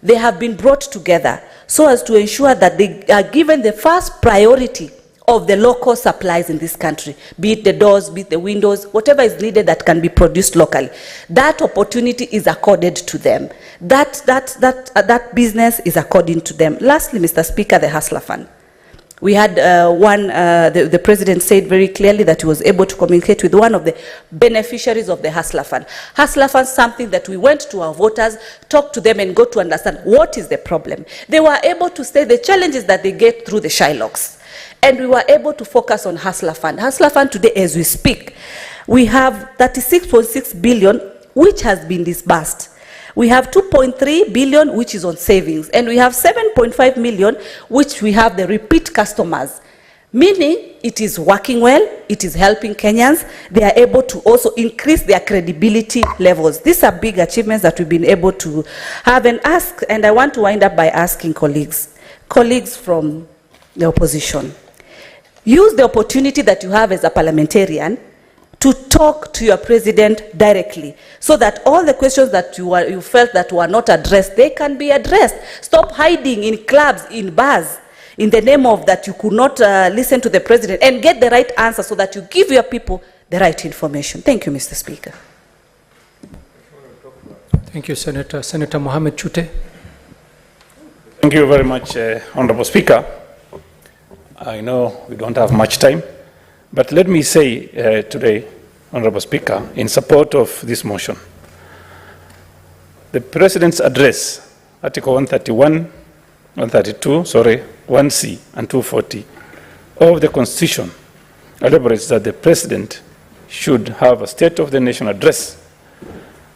I: they have been brought together so as to ensure that they are given the first priority of the local supplies in this country, be it the doors, be it the windows, whatever is needed that can be produced locally. That opportunity is accorded to them. That business is according to them. Lastly, Mr. Speaker, the Hustler Fund. We had the president said very clearly that he was able to communicate with one of the beneficiaries of the Hustler Fund. Hustler Fund is something that we went to our voters, talked to them, and got to understand what is the problem. They were able to say the challenges that they get through the Shylocks. And we were able to focus on Hustler Fund. Hustler Fund today, as we speak, we have 36.6 billion, which has been disbursed. We have 2.3 billion, which is on savings, and we have 7.5 million, which we have the repeat customers, meaning it is working well, it is helping Kenyans. They are able to also increase their credibility levels. These are big achievements that we've been able to have and ask, and I want to wind up by asking colleagues from the opposition, use the opportunity that you have as a parliamentarian to talk to your president directly, so that all the questions that you felt that were not addressed, they can be addressed. Stop hiding in clubs, in bars, in the name of that you could not listen to the president, and get the right answer so that you give your people the right information. Thank you, Mr. Speaker.
E: Thank you, Senator. Senator Mohammed Chute.
Q: Thank you very much, Honorable Speaker. I know we don't have much time, but let me say today, Honorable Speaker, in support of this motion, the President's address, Article 132, 1C and 240 of the Constitution elaborates that the President should have a State of the Nation address.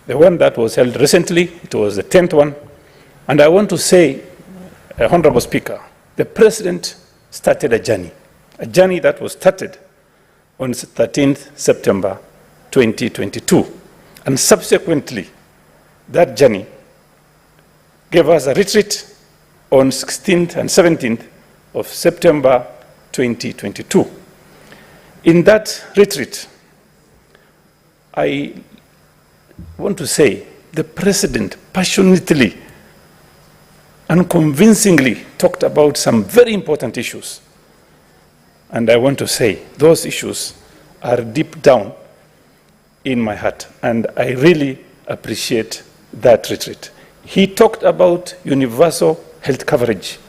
Q: The one that was held recently, it was the 10th one. And I want to say, Honorable Speaker, the President started a journey that was started on 13th September 2022. And subsequently, that journey gave us a retreat on 16th and 17th of September 2022. In that retreat, I want to say the President passionately and convincingly talked about some very important issues. And I want to say those issues are deep down in my heart, and I really appreciate that retreat. He talked about universal health coverage.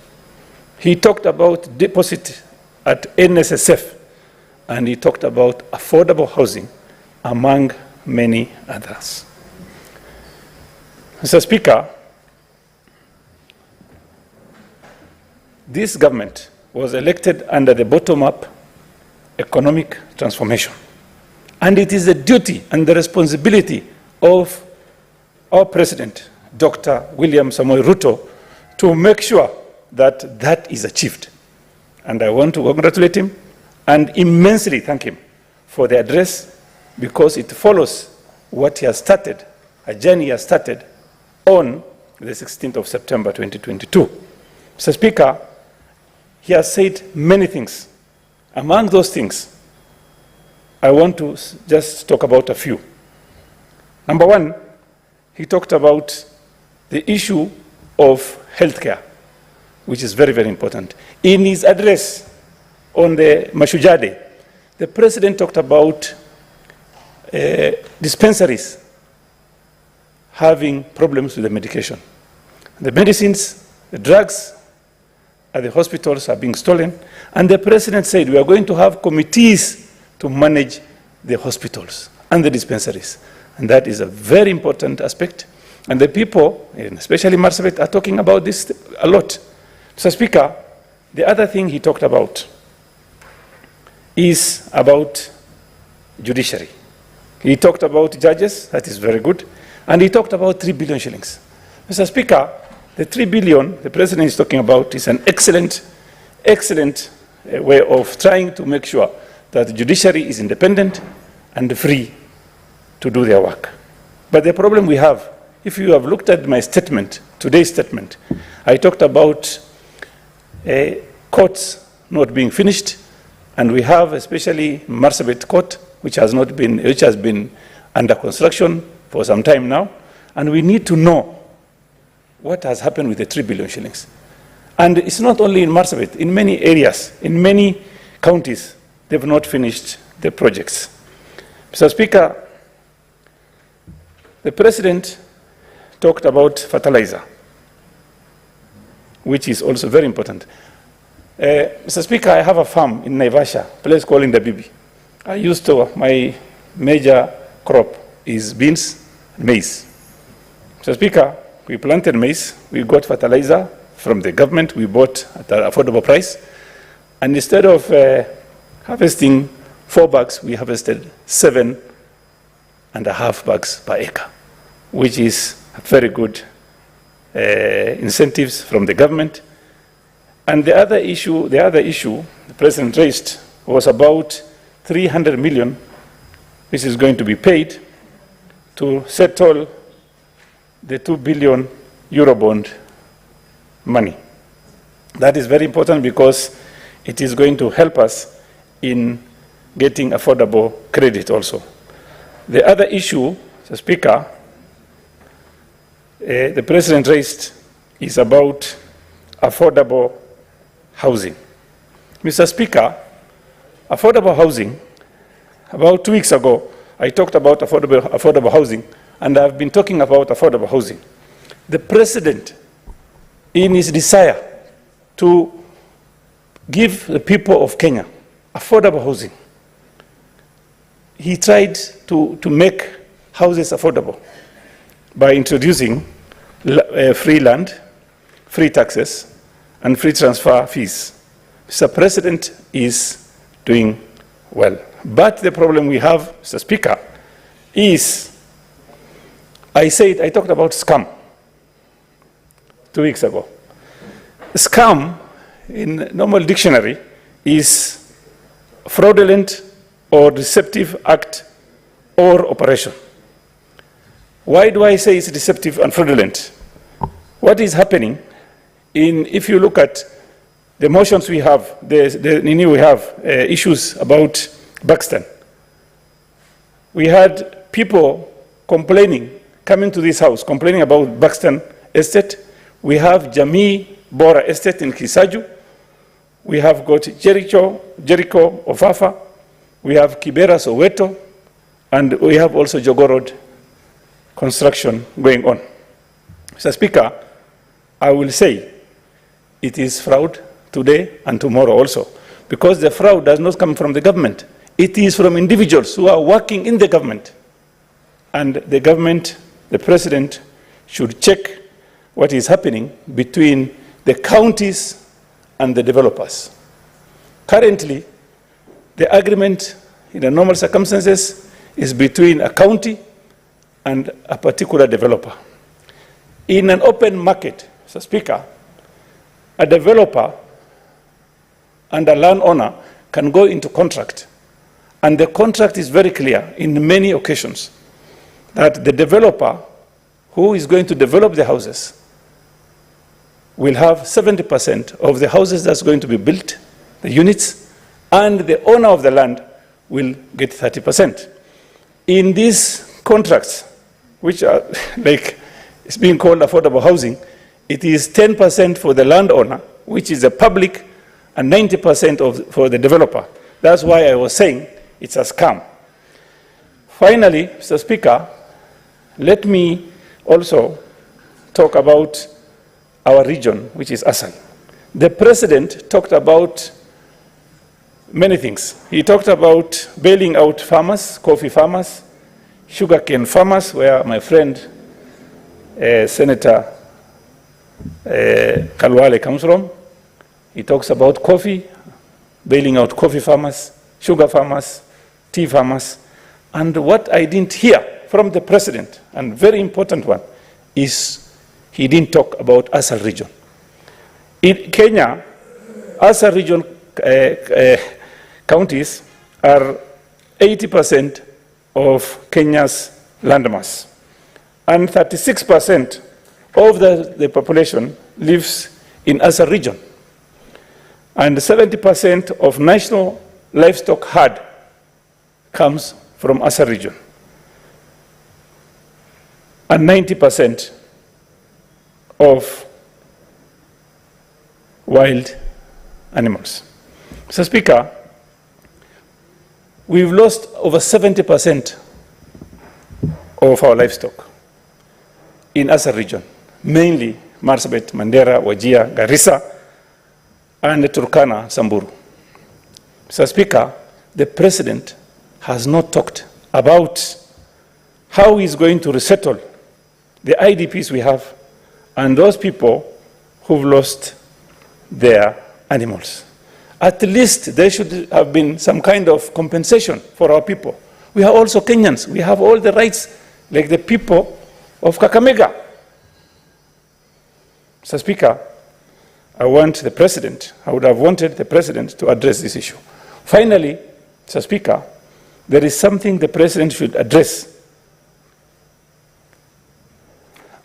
Q: He talked about deposit at NSSF, and he talked about affordable housing, among many others. Mr. Speaker, this government was elected under the bottom-up economic transformation. And it is the duty and the responsibility of our President, Dr. William Samoei Ruto, to make sure that that is achieved. And I want to congratulate him and immensely thank him for the address, because it follows what he has started, a journey he has started on the 16th of September 2022. Mr. Speaker, he has said many things. Among those things, I want to just talk about a few. Number one, he talked about the issue of healthcare, which is very, very important. In his address on the Mashujaa Day, the President talked about dispensaries having problems with the medication. The medicines, the drugs at the hospitals are being stolen, and the President said we are going to have committees to manage the hospitals and the dispensaries. And that is a very important aspect. And the people, and especially Marsabit, are talking about this a lot. So, Speaker, the other thing he talked about is about judiciary. He talked about judges, that is very good, and he talked about 3 billion shillings. Mr. Speaker, the 3 billion the President is talking about is an excellent way of trying to make sure that the judiciary is independent and free to do their work. But the problem we have, if you have looked at my statement, today's statement, I talked about courts not being finished, and we have especially Marsabit Court, which has been under construction for some time now, and we need to know what has happened with the 3 billion shillings. And it's not only in Marsabit, in many areas, in many counties, they've not finished the projects. Mr. Speaker, the President talked about fertilizer, which is also very important. Mr. Speaker, I have a farm in Naivasha, a place called Indabibi. My major crop is beans and maize. Mr. Speaker, we planted maize, we got fertilizer from the government, we bought at an affordable price, and instead of harvesting 4 bags, we harvested 7.5 bags per acre, which is a very good incentives from the government. And the other issue the President raised was about 300 million, which is going to be paid to settle the 2 billion Eurobond money. That is very important because it is going to help us in getting affordable credit also. The other issue, Mr. Speaker, the President raised is about affordable housing. Mr. Speaker, affordable housing, about 2 weeks ago, I talked about affordable housing, and I've been talking about affordable housing. The President, in his desire to give the people of Kenya affordable housing, he tried to make houses affordable by introducing free land, free taxes, and free transfer fees. Mr. President is doing well. But the problem we have, Mr. Speaker, is, I talked about scam 2 weeks ago. Scam, in normal dictionary, is fraudulent or deceptive act or operation. Why do I say it's deceptive and fraudulent? What is happening if you look at the motions we have, we have issues about Buxton. We had people complaining, coming to this house, complaining about Buxton Estate. We have Jamii Bora Estate in Kisaju. We have got Jericho, Ofafa. We have Kibera, Soweto. And we have also Jogorod construction going on. Mr. Speaker, I will say it is fraud today and tomorrow also, because the fraud does not come from the government. It is from individuals who are working in the government. And the government, the president, should check what is happening between the counties and the developers. Currently, the agreement in the normal circumstances is between a county and a particular developer. In an open market, Mr. Speaker, a developer and a landowner can go into contract. And the contract is very clear in many occasions that the developer who is going to develop the houses will have 70% of the houses that's going to be built, the units, and the owner of the land will get 30%. In these contracts, which are like it's being called affordable housing, it is 10% for the landowner, which is the public, and 90% for the developer. That's why I was saying it's a scam. Finally, Mr. Speaker, let me also talk about our region, which is Asan. The president talked about many things. He talked about bailing out farmers, coffee farmers, sugarcane farmers, where my friend, Senator Kalwale comes from. He talks about coffee, bailing out coffee farmers, sugar farmers, tea farmers. And what I didn't hear from the president, and very important one, is he didn't talk about Asal region. In Kenya, Asal region counties are 80% of Kenya's landmass. And 36% of the population lives in Asal region. And 70% of national livestock herd comes from Asal region. And 90% of wild animals. Mr. Speaker, we've lost over 70% of our livestock in Asal region, mainly Marsabit, Mandera, Wajir, Garissa, and Turkana, Samburu. Mr. Speaker, the president has not talked about how he's going to resettle the IDPs we have and those people who've lost their animals. At least there should have been some kind of compensation for our people. We are also Kenyans. We have all the rights like the people of Kakamega. Mr. Speaker, I would have wanted the president to address this issue. Finally, Mr. Speaker, there is something the president should address.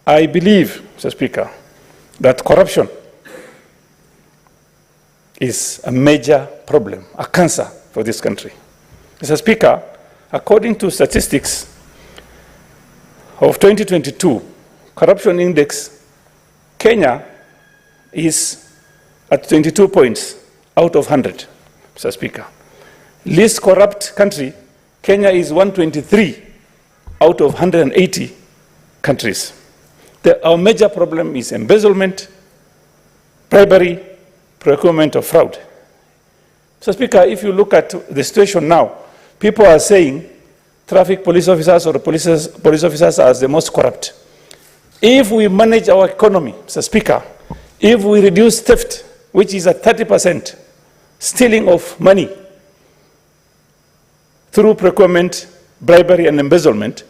Q: I believe, Mr. Speaker, that corruption is a major problem, a cancer for this country. Mr. Speaker, according to statistics of 2022, corruption index, Kenya is at 22 points out of 100, Mr. Speaker. Least corrupt country, Kenya is 123 out of 180 countries. Our major problem is embezzlement, bribery, procurement of fraud. Mr. Speaker, if you look at the situation now, people are saying traffic police officers or police officers are the most corrupt. If we manage our economy, Mr. Speaker, if we reduce theft which is at 30%, stealing of money through procurement, bribery, and embezzlement,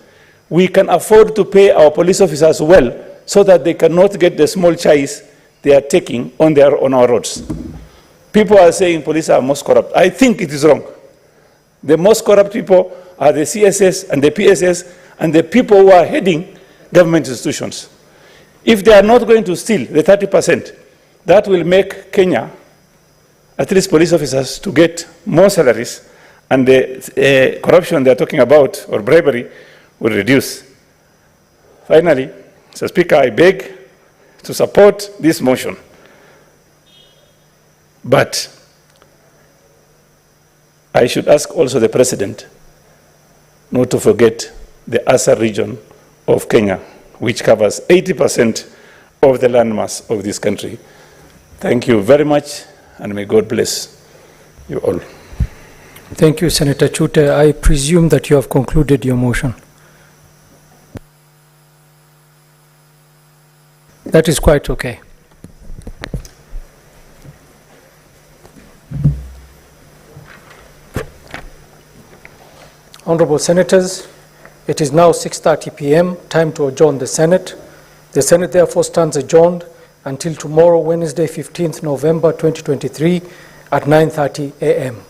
Q: we can afford to pay our police officers well so that they cannot get the small chais they are taking on our roads. People are saying police are most corrupt. I think it is wrong. The most corrupt people are the CSS and the PSS and the people who are heading government institutions. If they are not going to steal the 30%, that will make Kenya, at least police officers, to get more salaries, and the corruption they are talking about, or bribery, will reduce. Finally, Mr. Speaker, I beg to support this motion. But I should ask also the President not to forget the Asa region of Kenya, which covers 80% of the landmass of this country. Thank you very much, and may God bless you all.
E: Thank you, Senator Chute. I presume that you have concluded your motion. That is quite okay. Honorable Senators, it is now 6:30 p.m., time to adjourn the Senate. The Senate therefore stands adjourned until tomorrow, Wednesday, 15th November 2023 at 9:30 a.m.